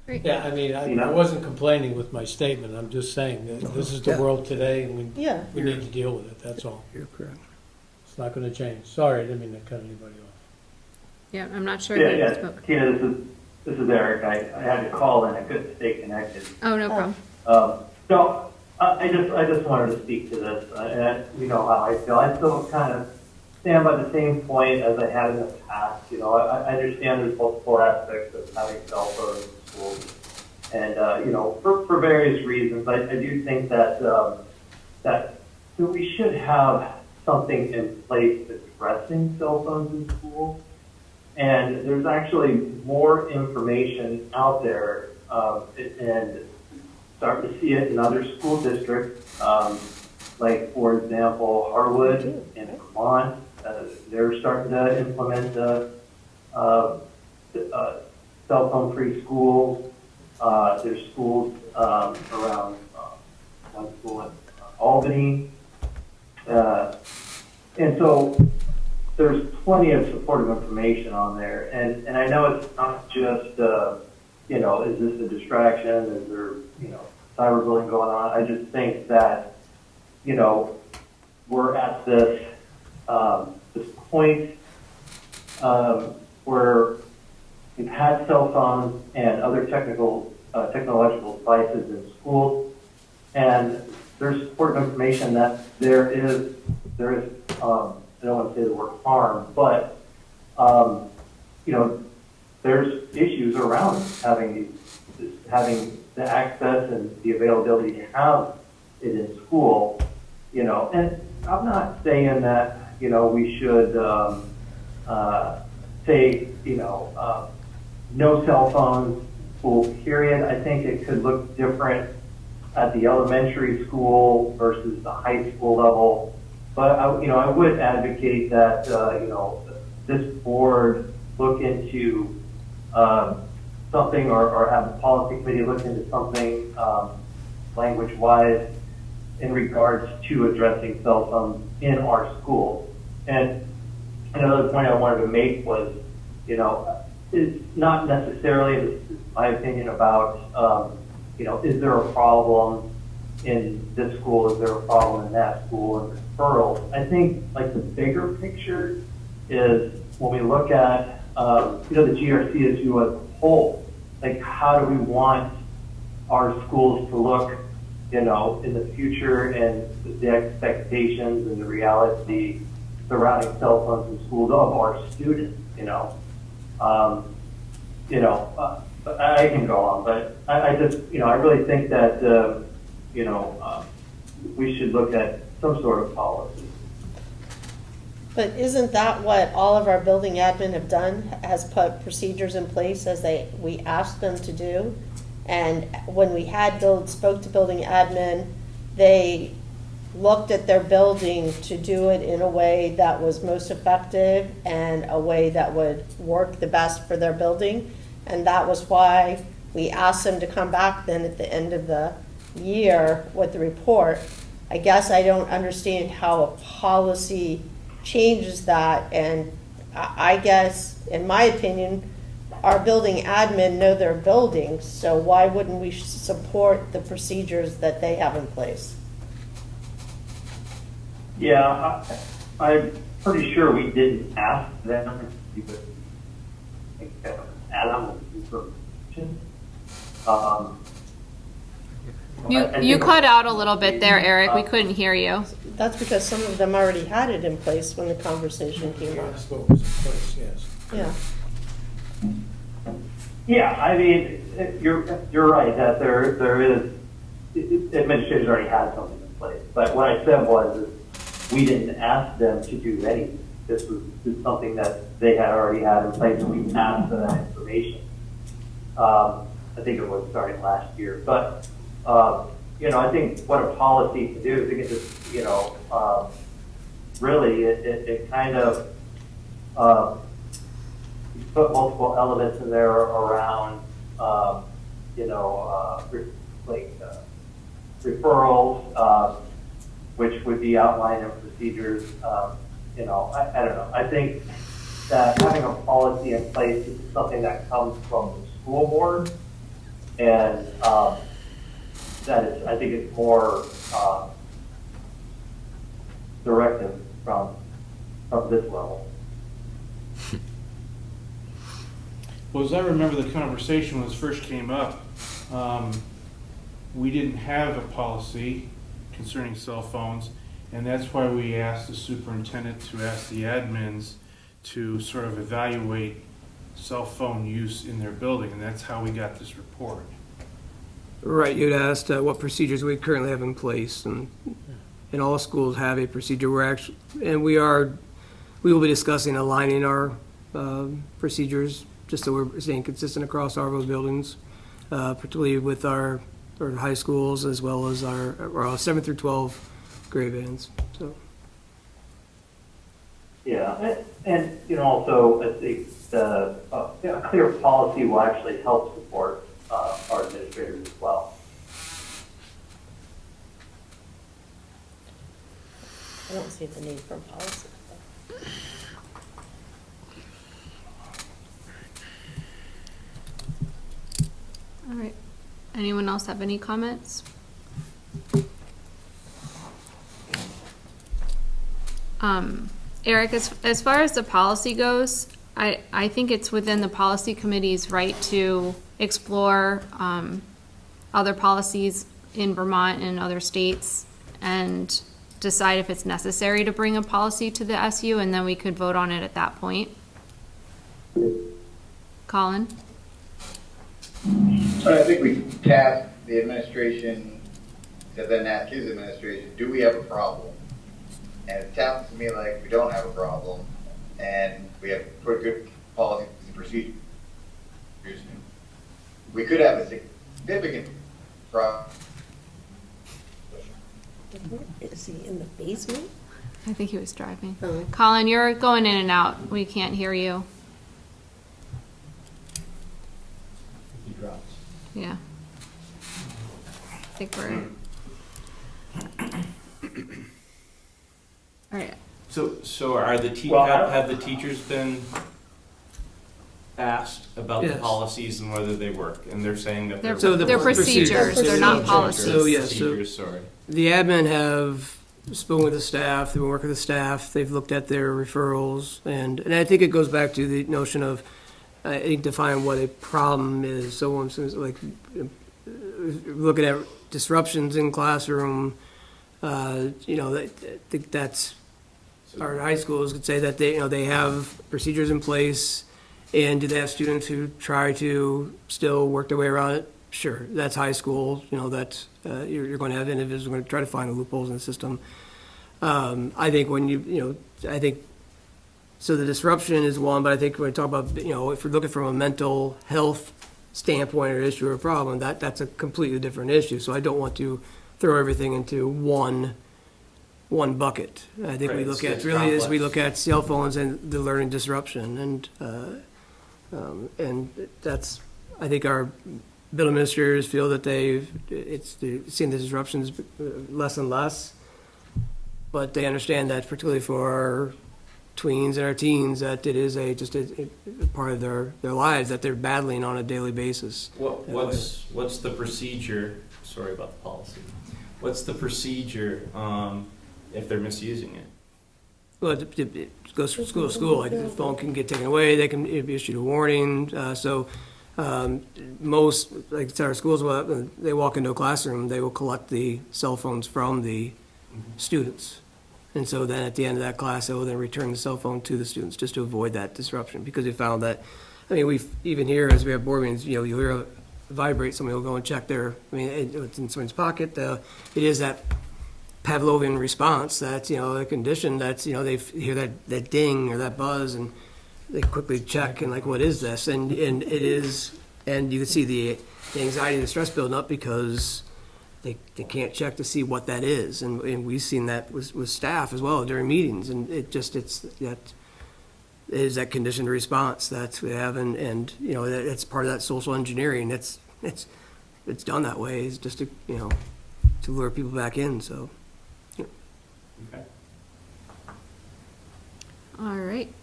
Great. Yeah, I wasn't complaining with my statement. I'm just saying that this is the world today, and we need to deal with it, that's all. You're correct. It's not going to change. Sorry, I didn't mean to cut anybody off. Yeah, I'm not sure. Yeah. Tina, this is Eric. I had to call and I couldn't stay connected. Oh, no problem. So I just wanted to speak to this, and you know how I feel. I still kind of stand by the same point as I had in the past. I understand there's multiple aspects of having cell phones in schools, and for various reasons, I do think that that we should have something in place addressing cell phones in schools. And there's actually more information out there, and starting to see it in other school districts, like, for example, Harwood in Vermont. They're starting to implement cell phone-free schools. There's schools around one school in Albany. And so there's plenty of supportive information on there. And I know it's not just, is this a distraction? Is there, cyberbullying going on? I just think that, we're at this point where we've had cell phones and other technical technological devices in schools. And there's supportive information that there is, I don't want to say the word harm, but, you know, there's issues around having the access and the availability to have it in school, you know. And I'm not saying that, you know, we should say, you know, no cell phones, school period. I think it could look different at the elementary school versus the high school level. But I would advocate that you know, this board look into something, or have the policy committee look into something language-wise in regards to addressing cell phones in our schools. And another point I wanted to make was, you know, it's not necessarily, my opinion, about you know, is there a problem in this school? Is there a problem in that school? And referrals. I think, like, the bigger picture is when we look at you know, the GRCSU as a whole. Like, how do we want our schools to look, you know, in the future, and the expectations and the reality surrounding cell phones in schools of our students, you know. You know, I can go on, but I just, you know, I really think that, you know, we should look at some sort of policy. But isn't that what all of our building admin have done, has put procedures in place as we asked them to do? And when we spoke to building admin, they looked at their building to do it in a way that was most effective and a way that would work the best for their building. And that was why we asked them to come back then at the end of the year with the report. I guess I don't understand how a policy changes that. And I guess, in my opinion, our building admin know their buildings, so why wouldn't we support the procedures that they have in place? Yeah, I'm pretty sure we didn't ask them to add on the information. You cut out a little bit there, Eric. We couldn't hear you. That's because some of them already had it in place when the conversation came up. Yeah. Yeah, I mean, you're right that there is, administrators already had something in place. But what I said was we didn't ask them to do anything. This was something that they had already had in place, and we asked for that information. I think it was starting last year. But, you know, I think what a policy can do is it can just, you know, really it kind of put multiple elements in there around, you know, referrals, which would be outlined in procedures. You know, I don't know. I think that having a policy in place is something that comes from the school board, and that is, I think it's more directive from this level. Well, as I remember the conversation when this first came up, we didn't have a policy concerning cell phones, and that's why we asked the superintendent to ask the admins to sort of evaluate cell phone use in their building, and that's how we got this report. Right, you'd asked what procedures we currently have in place, and all schools have a procedure. We will be discussing aligning our procedures just so we're staying consistent across our buildings, particularly with our high schools as well as our 7 through 12 grade bands. So. Yeah, and you know, also I think a clear policy will actually help support our administrators as well. I don't see the need for a policy. All right. Anyone else have any comments? Eric, as far as the policy goes, I think it's within the policy committee's right to explore other policies in Vermont and other states and decide if it's necessary to bring a policy to the SU, and then we could vote on it at that point. Colin? I think we task the administration to then ask his administration, do we have a problem? And it sounds to me like we don't have a problem, and we have pretty good policies and procedures. We could have a significant problem. Is he in the basement? I think he was driving. Colin, you're going in and out. We can't hear you. He drops. Yeah. I think we're... All right. So are the have the teachers been asked about the Yes. policies and whether they work? And they're saying that they're They're procedures, they're not policies. So, yes, Procedures, sorry. The admin have spoken with the staff, they've been working with the staff, they've looked at their referrals, and I think it goes back to the notion of, I think, define what a problem is. So when it's like, looking at disruptions in classroom, I think that's, our high schools could say that they have procedures in place, and do they have students who try to still work their way around it? Sure, that's high school, that's, you're going to have individuals who are going to try to find the loopholes in the system. I think so the disruption is one, but I think when we talk about, if we're looking from a mental health standpoint or issue or problem, that's a completely different issue. So I don't want to throw everything into one bucket. I think we look at cell phones and the learning disruption, and that's, I think our bill administrators feel that they've seen the disruptions less and less, but they understand that particularly for our tweens and our teens, that it is just a part of their lives that they're battling on a daily basis. What's the procedure? Sorry about the policy. What's the procedure if they're misusing it? Well, it goes from school to school. Like, the phone can get taken away. They can be issued a warning. Most, like our schools, when they walk into a classroom, they will collect the cell phones from the students. And so then at the end of that class, they will then return the cell phone to the students just to avoid that disruption. Because we found that, we've, even here as we have board meetings, you'll hear it vibrate, somebody will go and check it's in someone's pocket. It is that Pavlovian response that's, a condition that's, they hear that ding or that buzz and they quickly check and what is this? And it is, and you can see the anxiety and the stress building up because they can't check to see what that is. And we've seen that with staff as well during meetings, and it is that conditioned response that we have, and it's part of that social engineering. It's done that way. It's just to lure people back in. So. Okay. All right.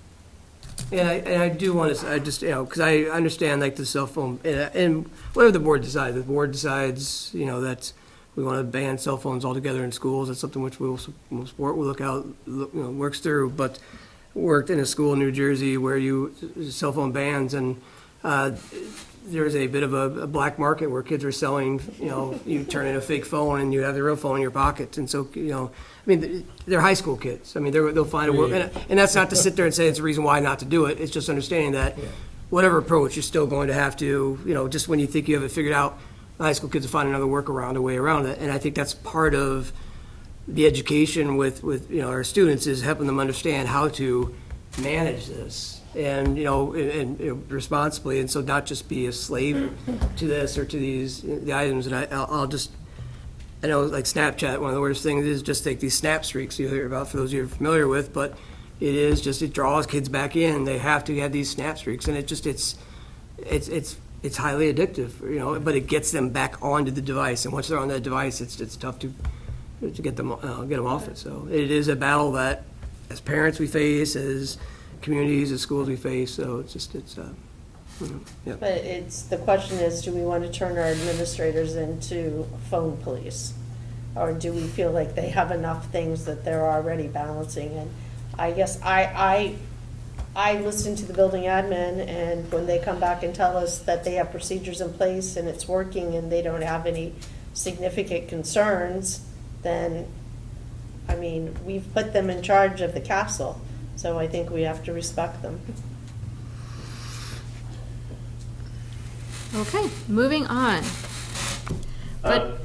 And I do want to, because I understand the cell phone, and whatever the board decides, that we want to ban cell phones altogether in schools. That's something which we'll support. We'll works through. But worked in a school in New Jersey where cell phone bans, and there's a bit of a black market where kids are selling, you turn in a fake phone and you have the real phone in your pocket. And so, they're high school kids. They'll find a way. And that's not to sit there and say it's a reason why not to do it. It's just understanding that whatever approach, you're still going to have to, just when you think you have it figured out, high school kids will find another workaround, a way around it. And I think that's part of the education with our students, is helping them understand how to manage this and responsibly, and so not just be a slave to this or to the items. And I know Snapchat, one of the worst things is just take these snap streaks you hear about, for those of you who are familiar with, but it draws kids back in. They have to have these snap streaks, and it's highly addictive, but it gets them back onto the device, and once they're on that device, it's tough to get them off it. So it is a battle that as parents we face, as communities, as schools we face. So yeah. But the question is, do we want to turn our administrators into phone police? Or do we feel like they have enough things that they're already balancing? And I guess I I listen to the building admin, and when they come back and tell us that they have procedures in place and it's working and they don't have any significant concerns, then, I mean, we've put them in charge of the castle, so I think we have to respect them. Okay, moving on.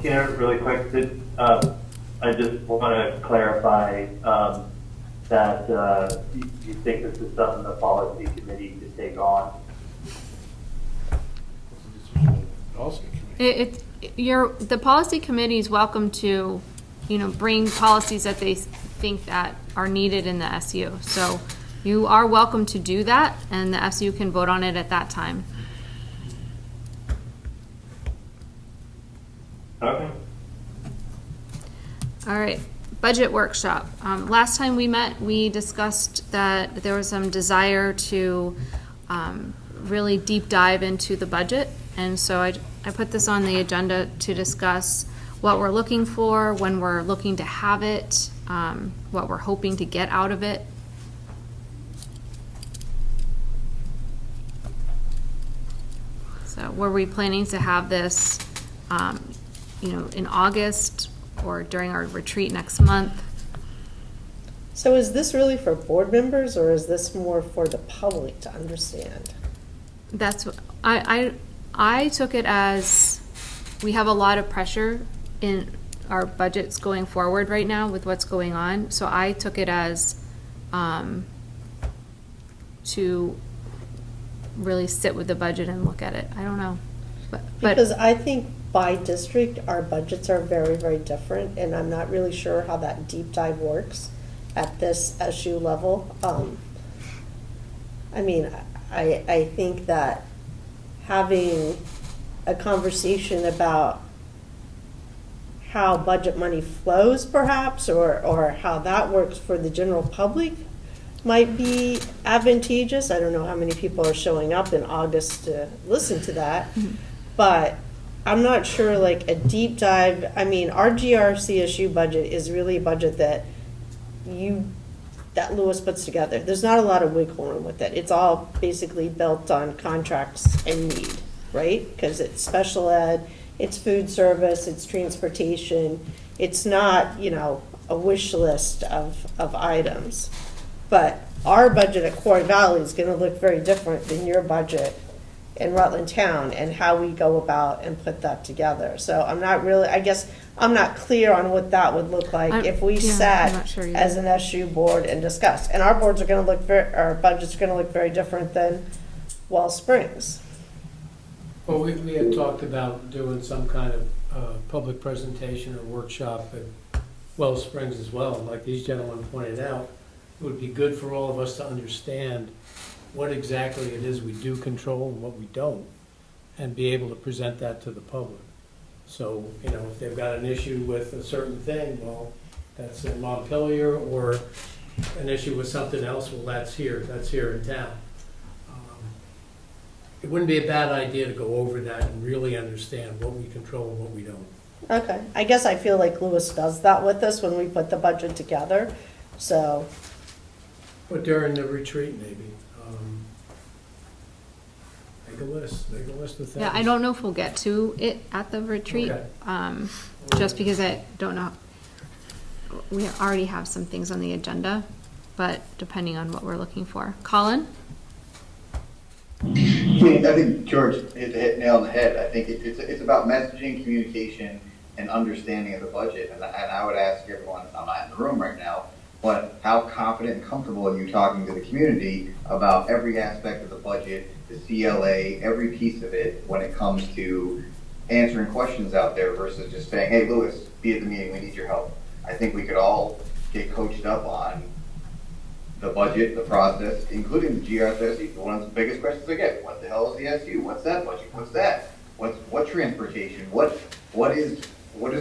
Karen, really quick, I just want to clarify that you think this is something the policy committee could take on? The policy committee is welcome to, bring policies that they think that are needed in the SU. So you are welcome to do that, and the SU can vote on it at that time. Okay. All right, budget workshop. Last time we met, we discussed that there was some desire to really deep dive into the budget. And so I put this on the agenda to discuss what we're looking for, when we're looking to have it, what we're hoping to get out of it. So were we planning to have this, in August or during our retreat next month? So is this really for board members, or is this more for the public to understand? That's what I took it as, we have a lot of pressure in our budgets going forward right now with what's going on. So I took it as to really sit with the budget and look at it. I don't know. But Because I think by district, our budgets are very, very different, and I'm not really sure how that deep dive works at this SU level. I think that having a conversation about how budget money flows, perhaps, or how that works for the general public might be advantageous. I don't know how many people are showing up in August to listen to that, but I'm not sure, like, a deep dive. Our GRCSU budget is really a budget that Lewis puts together. There's not a lot of wiggle room with it. It's all basically built on contracts and need, right? Because it's special ed, it's food service, it's transportation. It's not, a wish list of items. But our budget at Quarry Valley is going to look very different than your budget in Rutland Town, and how we go about and put that together. So I'm not clear on what that would look like if we sat as an SU board and discussed. And our budgets are going to look very different than Wall Springs. Well, we had talked about doing some kind of public presentation or workshop at Wells Springs as well. Like these gentlemen pointed out, it would be good for all of us to understand what exactly it is we do control and what we don't, and be able to present that to the public. So, if they've got an issue with a certain thing, well, that's in Montpelier, or an issue with something else, well, that's here in town. It wouldn't be a bad idea to go over that and really understand what we control and what we don't. Okay, I guess I feel like Lewis does that with us when we put the budget together, so. But during the retreat, maybe. Make a list of things. Yeah, I don't know if we'll get to it at the retreat, Okay. Just because I don't know. We already have some things on the agenda, but depending on what we're looking for. Colin? I think George hit the nail on the head. I think it's about messaging, communication, and understanding of the budget. And I would ask everyone, I'm not in the room right now, but how confident and comfortable are you talking to the community about every aspect of the budget, the CLA, every piece of it, when it comes to answering questions out there versus just saying, hey, Lewis, be at the meeting, we need your help. I think we could all get coached up on the budget, the process, including the GRCSU. One of the biggest questions I get, what the hell is the SU? What's that budget? What's that? What transportation? What is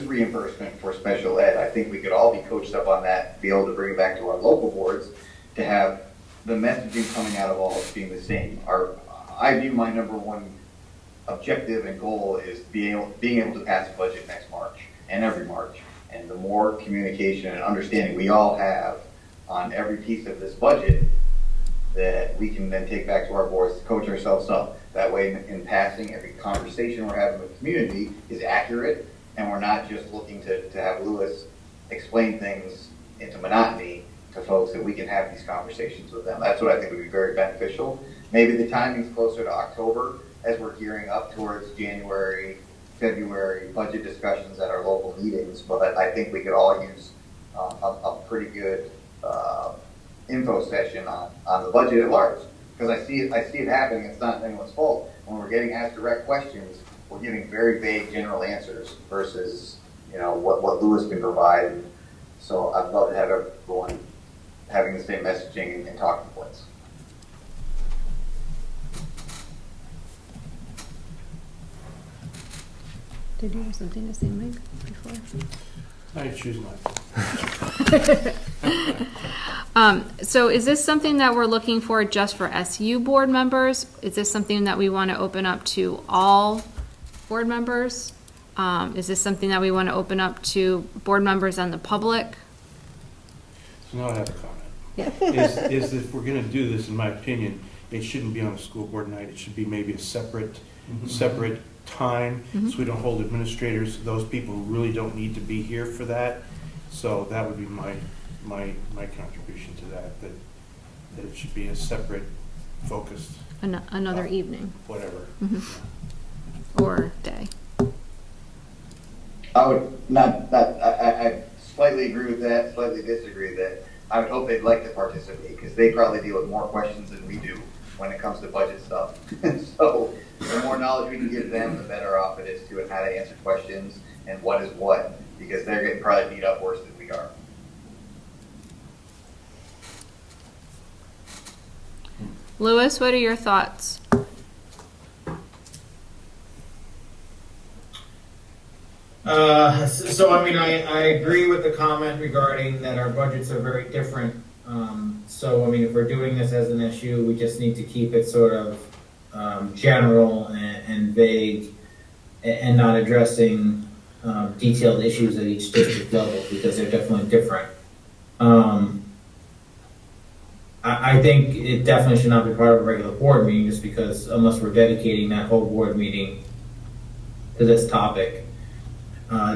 reimbursement for special ed? I think we could all be coached up on that, be able to bring it back to our local boards to have the messaging coming out of all of us being the same. I view my number one objective and goal is being able to pass a budget next March and every March. And the more communication and understanding we all have on every piece of this budget, that we can then take back to our boards to coach ourselves up. That way, in passing, every conversation we're having with the community is accurate, and we're not just looking to have Lewis explain things into monotony to folks, that we can have these conversations with them. That's what I think would be very beneficial. Maybe the timing's closer to October as we're gearing up towards January, February budget discussions at our local meetings, but I think we could all use a pretty good info session on the budget at large, because I see it happening. It's not anyone's fault. When we're getting asked direct questions, we're giving very vague general answers versus what Lewis can provide. So I'd love to have everyone having the same messaging and talking points. Did you have something to say, Mike, before? I choose mine. So is this something that we're looking for just for SU board members? Is this something that we want to open up to all board members? Is this something that we want to open up to board members and the public? So now I have a comment. Yeah. Is if we're going to do this, in my opinion, it shouldn't be on a school board night. It should be maybe a separate time, so we don't hold administrators, those people who really don't need to be here for that. So that would be my contribution to that it should be a separate, focused. Another evening. Whatever. Or day. I would I slightly agree with that, slightly disagree with that. I would hope they'd like to participate, because they probably deal with more questions than we do when it comes to budget stuff. So the more knowledge we can give them, the better off it is to, and how to answer questions and what is what, because they're getting probably beat up worse than we are. Lewis, what are your thoughts? So I mean, I agree with the comment regarding that our budgets are very different. So I mean, if we're doing this as an issue, we just need to keep it sort of general and vague, and not addressing detailed issues at each district level, because they're definitely different. I think it definitely should not be part of a regular board meeting, just because unless we're dedicating that whole board meeting to this topic.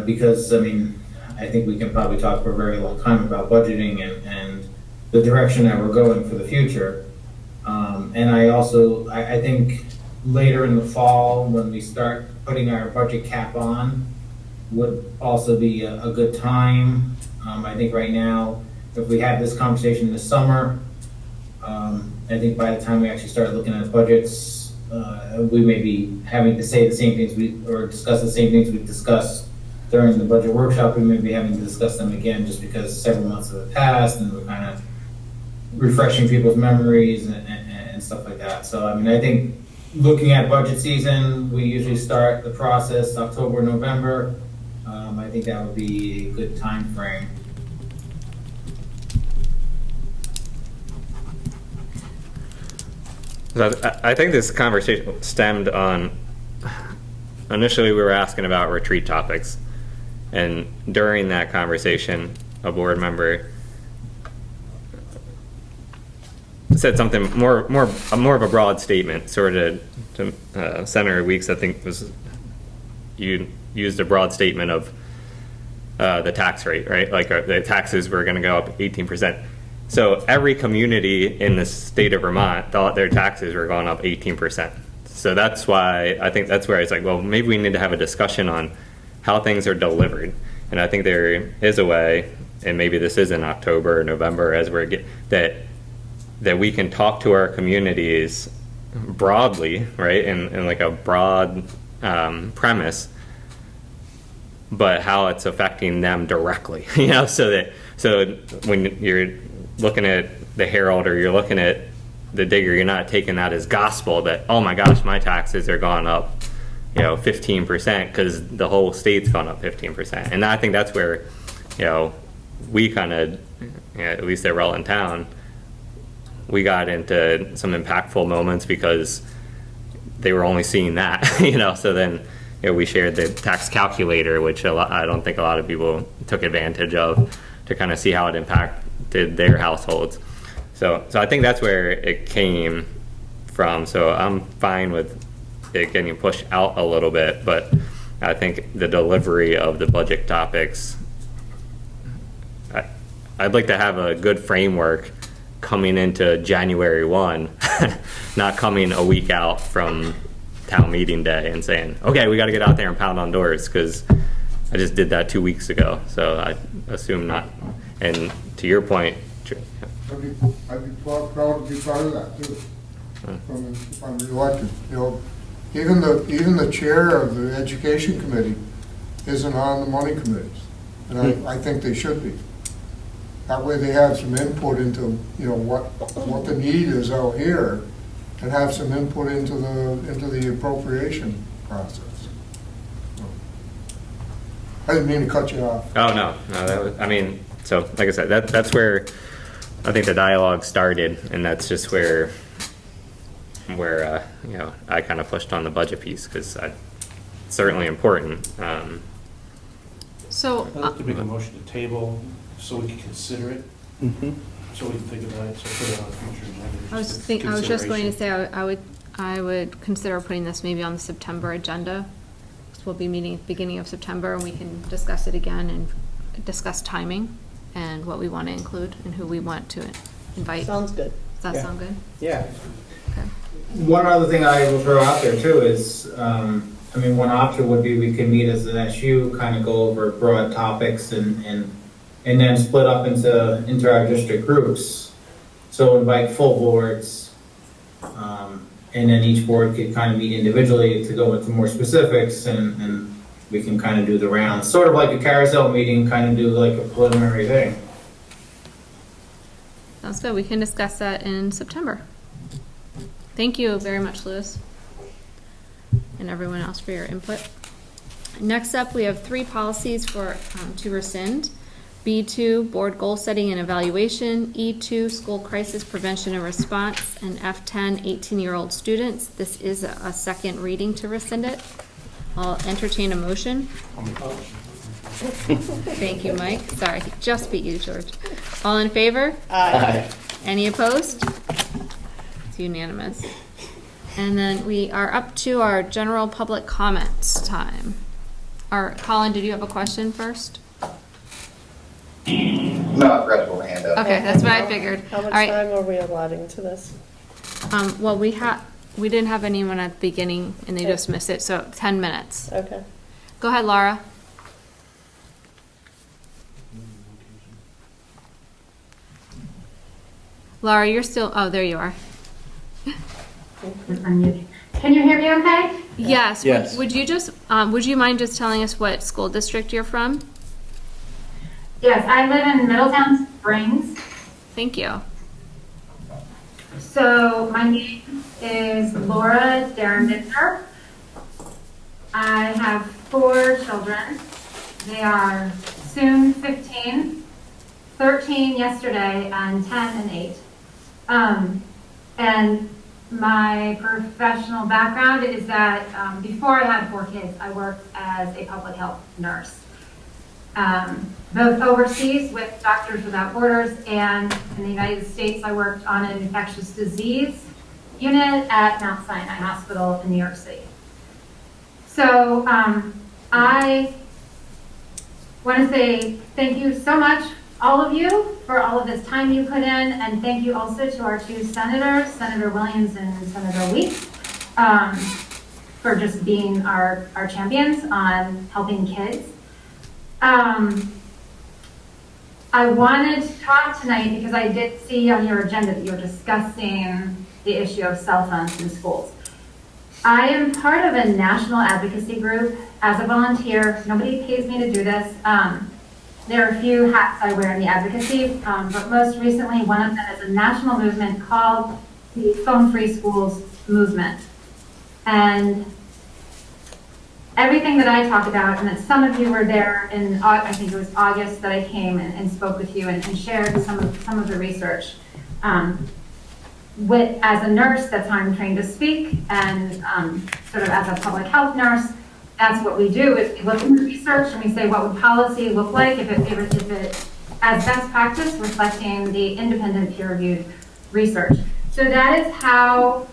Because I mean, I think we can probably talk for a very long time about budgeting and the direction that we're going for the future. And I think later in the fall, when we start putting our budget cap on, would also be a good time. I think right now, if we have this conversation this summer, I think by the time we actually start looking at budgets, we may be having to say the same things or discuss the same things we discussed during the budget workshop. We may be having to discuss them again, just because several months have passed and we're kind of refreshing people's memories and stuff like that. So I mean, I think looking at budget season, we usually start the process October, November. I think that would be a good time frame. I think this conversation stemmed on, initially we were asking about retreat topics, and during that conversation, a board member said something more of a broad statement, sort of to Senator Weeks, I think you used a broad statement of the tax rate, right? Like the taxes were going to go up 18%. So every community in the state of Vermont thought their taxes were going up 18%. So that's why I think that's where it's like, well, maybe we need to have a discussion on how things are delivered. And I think there is a way, and maybe this is in October or November, as we're that we can talk to our communities broadly, right, in like a broad premise, but how it's affecting them directly, so when you're looking at the Herald or you're looking at the Digger, you're not taking that as gospel that, oh my gosh, my taxes are going up 15% because the whole state's gone up 15%. And I think that's where we kind of, at least at Rutland Town, we got into some impactful moments because they were only seeing that, so then we shared the tax calculator, which I don't think a lot of people took advantage of, to kind of see how it impacted their households. So I think that's where it came from. So I'm fine with it getting pushed out a little bit, but I think the delivery of the budget topics, I'd like to have a good framework coming into January 1, not coming a week out from town meeting day and saying, okay, we got to get out there and pound on doors, because I just did that 2 weeks ago. So I assume not. And to your point, I'd be proud to be part of that too. If I'm reelected, you know, even the chair of the education committee isn't on the money committees, and I think they should be. That way they have some input into, you know, what the need is out here, and have some input into the appropriation process. I didn't mean to cut you off. oh no, that was, I mean, so like I said, that's where I think the dialogue started, and that's just where you know, I kind of pushed on the budget piece, because it's certainly important. So I'd like to make a motion to table so we can consider it, so we can think about it, so put it on a future agenda. I was just going to say, I would consider putting this maybe on the September agenda. So we'll be meeting at the beginning of September, and we can discuss it again and discuss timing and what we want to include and who we want to invite. Sounds good. Does that sound good? Yeah. Okay. One other thing I will throw out there too is, I mean, one option would be we could meet as an SU, kind of go over broad topics and then split up into our district groups. So invite full boards, and then each board could kind of meet individually to go into more specifics, and we can kind of do the rounds. Sort of like a carousel meeting, kind of do like a preliminary thing. Sounds good. We can discuss that in September. Thank you very much, Louis, and everyone else for your input. Next up, we have 3 policies to rescind. B2, board goal setting and evaluation. E2, school crisis prevention and response. And F10, 18-year-old students. This is a second reading to rescind it. I'll entertain a motion. Thank you, Mike. Sorry, just beat you, George. All in favor? Aye. Any opposed? It's unanimous. And then we are up to our general public comments time. Colin, did you have a question first? No, I grabbed my hand up. Okay, that's what I figured. How much All right. time are we allotting to this? Well, we didn't have anyone at the beginning, and they just missed it, so 10 minutes. Okay. Go ahead, Laura. Laura, you're still, oh, there you are. Can you hear me okay? Yes. Yes. Would you just, would you mind just telling us what school district you're from? Yes, I live in Middletown Springs. Thank you. So my name is Laura Darren-Bittner. I have 4 children. They are soon 15, 13 yesterday, and 10 and 8. And my professional background is that before I had 4 kids, I worked as a public health nurse. Both overseas with Doctors Without Borders, and in the United States, I worked on an infectious disease unit at Mount Sinai Hospital in New York City. So I want to say thank you so much, all of you, for all of this time you put in, and thank you also to our 2 senators, Senator Williams and Senator Weeks, for just being our champions on helping kids. I wanted to talk tonight because I did see on your agenda that you were discussing the issue of cell phones in schools. I am part of a national advocacy group as a volunteer. Nobody pays me to do this. There are a few hats I wear in the advocacy, but most recently one of them is a national movement called the Phone Free Schools Movement. And everything that I talk about, and that some of you were there in, I think it was August that I came and spoke with you and shared some of the research. As a nurse, that's how I'm trained to speak, and sort of as a public health nurse, that's what we do, is we look at the research and we say, what would policy look like if it as best practice, reflecting the independent peer-reviewed research. So that is how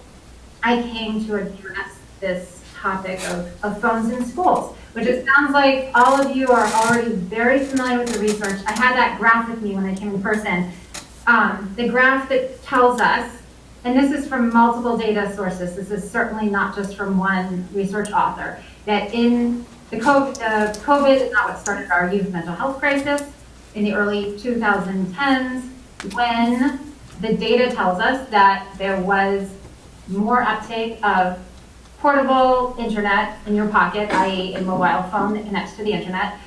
I came to address this topic of phones in schools, which it sounds like all of you are already very familiar with the research. I had that graph with me when I came in person. The graph that tells us, and this is from multiple data sources, this is certainly not just from one research author, that in the COVID is not what started our youth mental health crisis in the early 2010s, when the data tells us that there was more uptake of portable internet in your pocket, i.e. a mobile phone that connects to the internet,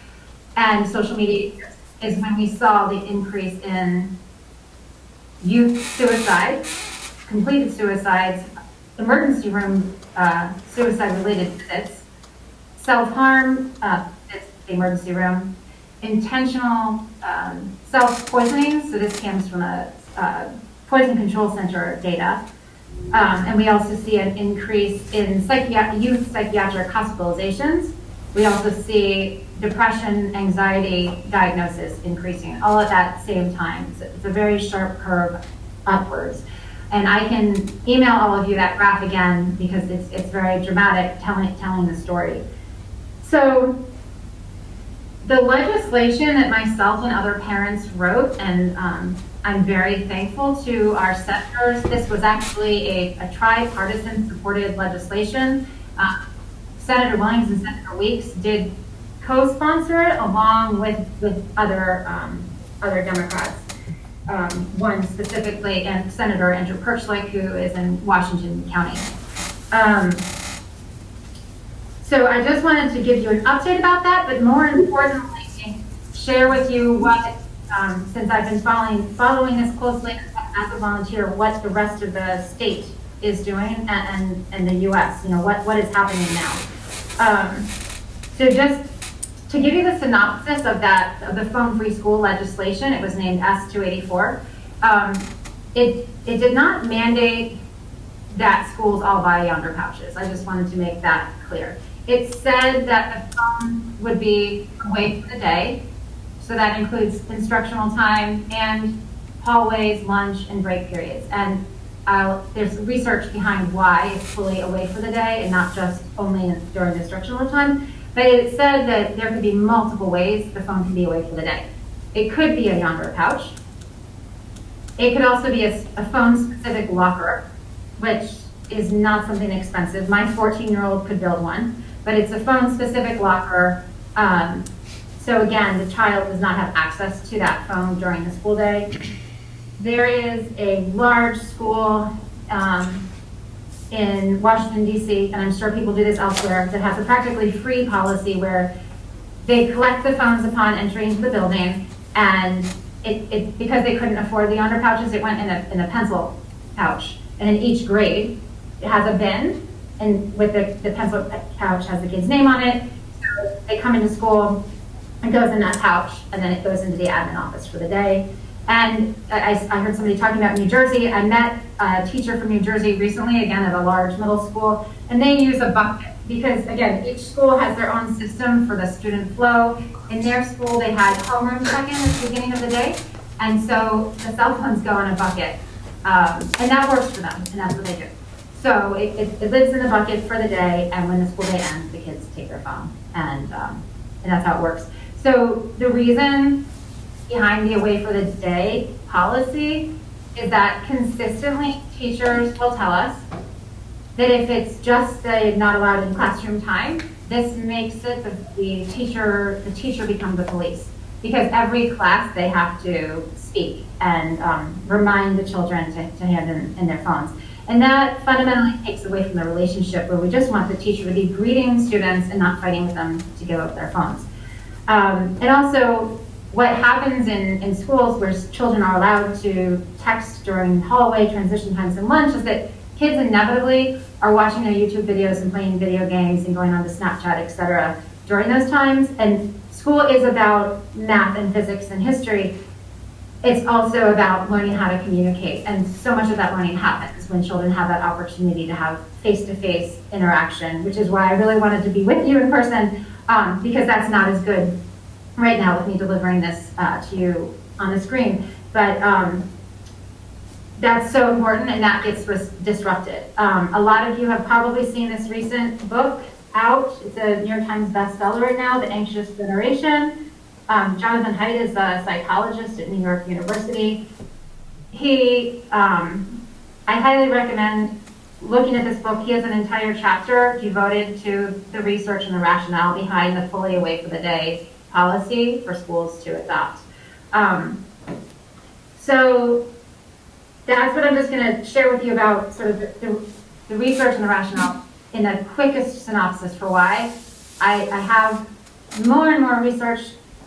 and social media is when we saw the increase in youth suicides, completed suicides, emergency room suicide-related visits, self-harm visits to the emergency room, intentional self-poisoning, so this comes from a Poison Control Center data, and we also see an increase in youth psychiatric hospitalizations. We also see depression, anxiety diagnosis increasing, all at that same time. It's a very sharp curve upwards. And I can email all of you that graph again because it's very dramatic telling the story. So the legislation that myself and other parents wrote, and I'm very thankful to our senators. This was actually a tripartisan supported legislation. Senator Williams and Senator Weeks did co-sponsor it along with other Democrats. One specifically, and Senator Andrew Perchlik, who is in Washington County. So I just wanted to give you an update about that, but more importantly, share with you what, since I've been following this closely as a volunteer, what the rest of the state is doing and the U.S. What is happening now. So just to give you the synopsis of the phone-free school legislation, it was named S-284. It did not mandate that schools all buy yonder pouches. I just wanted to make that clear. It said that the phone would be away for the day, so that includes instructional time and hallways, lunch, and break periods. And there's research behind why it's fully away for the day and not just only during the instructional time. But it said that there could be multiple ways the phone can be away for the day. It could be a yonder pouch. It could also be a phone-specific locker, which is not something expensive. My 14-year-old could build one, but it's a phone-specific locker. So again, the child does not have access to that phone during the school day. There is a large school in Washington, D.C., and I'm sure people do this elsewhere, that has a practically free policy where they collect the phones upon entry into the building, and because they couldn't afford the yonder pouches, it went in a pencil pouch. And in each grade, it has a bin, and with the pencil pouch has the kid's name on it. So they come into school, it goes in that pouch, and then it goes into the admin office for the day. And I heard somebody talking about New Jersey. I met a teacher from New Jersey recently, again at a large middle school, and they use a bucket because, again, each school has their own system for the student flow. In their school, they had homeroom check-in at the beginning of the day, and so the cell phones go in a bucket, and that works for them, and that's what they do. So it lives in the bucket for the day, and when the school day ends, the kids take their phone, and that's how it works. So the reason behind the away for the day policy is that consistently teachers will tell us that if it's just not allowed in classroom time, this makes it that the teacher becomes the police, because every class they have to speak and remind the children to hand in their phones. And that fundamentally takes away from the relationship where we just want the teacher to be greeting students and not fighting with them to give up their phones. And also, what happens in schools where children are allowed to text during hallway transition times and lunch is that kids inevitably are watching their YouTube videos and playing video games and going on to Snapchat, etc. during those times. And school is about math and physics and history. It's also about learning how to communicate. And so much of that learning happens when children have that opportunity to have face-to-face interaction, which is why I really wanted to be with you in person, because that's not as good right now with me delivering this to you on the screen. But that's so important, and that gets disrupted. A lot of you have probably seen this recent book out. It's a New York Times bestseller right now, The Anxious Generation. Jonathan Haidt is a psychologist at New York University. I highly recommend looking at this book. He has an entire chapter devoted to the research and the rationale behind the fully away for the day policy for schools to adopt. So that's what I'm just going to share with you about sort of the research and the rationale in the quickest synopsis for why. I have more and more research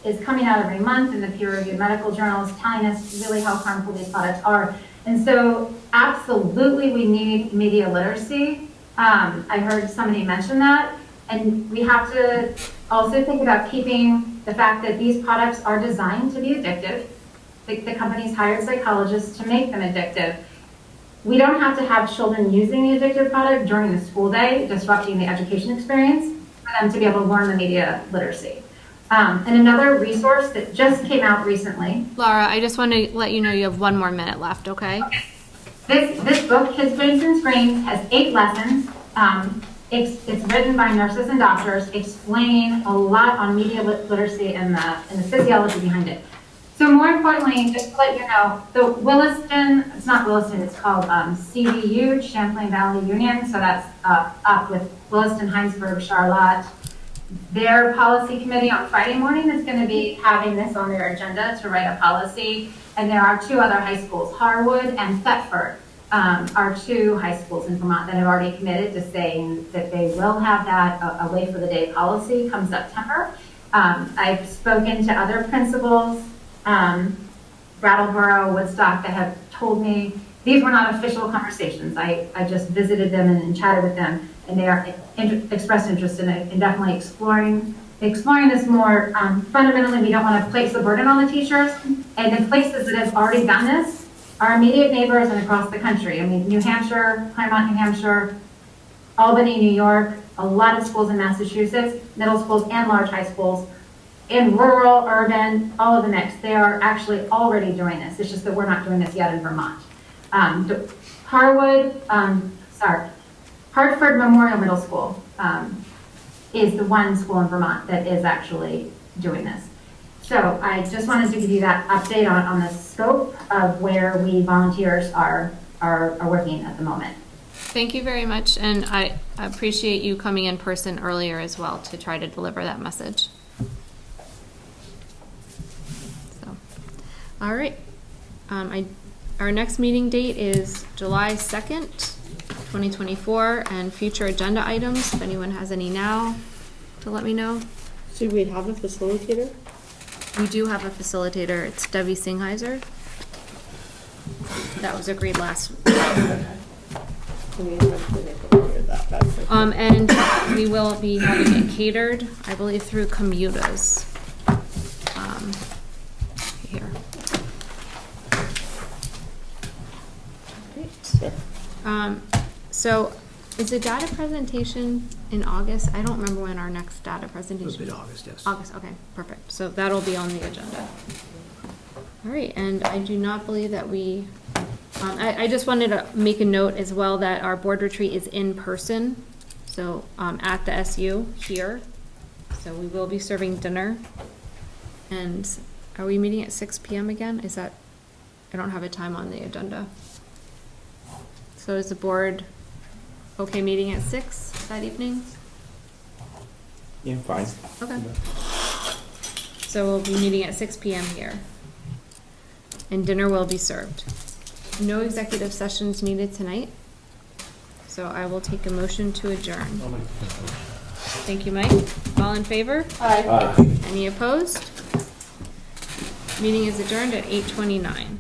is coming out every month in the peer-reviewed medical journals telling us really how harmful these products are. And so absolutely we need media literacy. I heard somebody mention that. And we have to also think about keeping the fact that these products are designed to be addictive. The companies hired psychologists to make them addictive. We don't have to have children using the addictive product during the school day, disrupting the education experience, for them to be able to learn the media literacy. And another resource that just came out recently. Laura, I just want to let you know you have 1 more minute left, okay? This book, Kids, Brains, and Screens, has 8 lessons. It's written by nurses and doctors explaining a lot on media literacy and the physiology behind it. So more importantly, just to let you know, the Williston, it's not Williston, it's called CVU, Champlain Valley Union. So that's up with Williston, Heinsberg, Charlotte. Their policy committee on Friday morning is going to be having this on their agenda to write a policy. And there are 2 other high schools, Harwood and Thetford, are 2 high schools in Vermont that have already committed to saying that they will have that away for the day policy come September. I've spoken to other principals, Brattleboro, Woodstock, that have told me these were not official conversations. I just visited them and chatted with them, and they are expressed interest in definitely exploring this more. Fundamentally, we don't want to place the burden on the teachers, and the places that have already done this are immediate neighbors and across the country. I mean, New Hampshire, Claremont, New Hampshire, Albany, New York, a lot of schools in Massachusetts, middle schools and large high schools, in rural, urban, all of the mix. They are actually already doing this. It's just that we're not doing this yet in Vermont. Hartford Memorial Middle School is the one school in Vermont that is actually doing this. So I just wanted to give you that update on the scope of where we volunteers are working at the moment. Thank you very much, and I appreciate you coming in person earlier as well to try to deliver that message. So, all right. Our next meeting date is July 2nd, 2024, and future agenda items, if anyone has any now, to let me know. Should we have a facilitator? We do have a facilitator. It's Debbie Singheiser. That was agreed last week. And we will be having it catered, I believe, through Commutas. Here. Great. So is the data presentation in August? I don't remember when our next data presentation is. It'll be in August, yes. August, okay, perfect. So that'll be on the agenda. All right, and I do not believe that we, I just wanted to make a note as well that our board retreat is in person. So at the SU here. So we will be serving dinner. And are we meeting at 6 p.m. again? Is that, I don't have a time on the agenda. So is the board okay meeting at 6 that evening? Yeah, fine. Okay. So we'll be meeting at 6 p.m. here. And dinner will be served. No executive sessions needed tonight. So I will take a motion to adjourn. Thank you, Mike. All in favor? Aye. Any opposed? Meeting is adjourned at 8:29.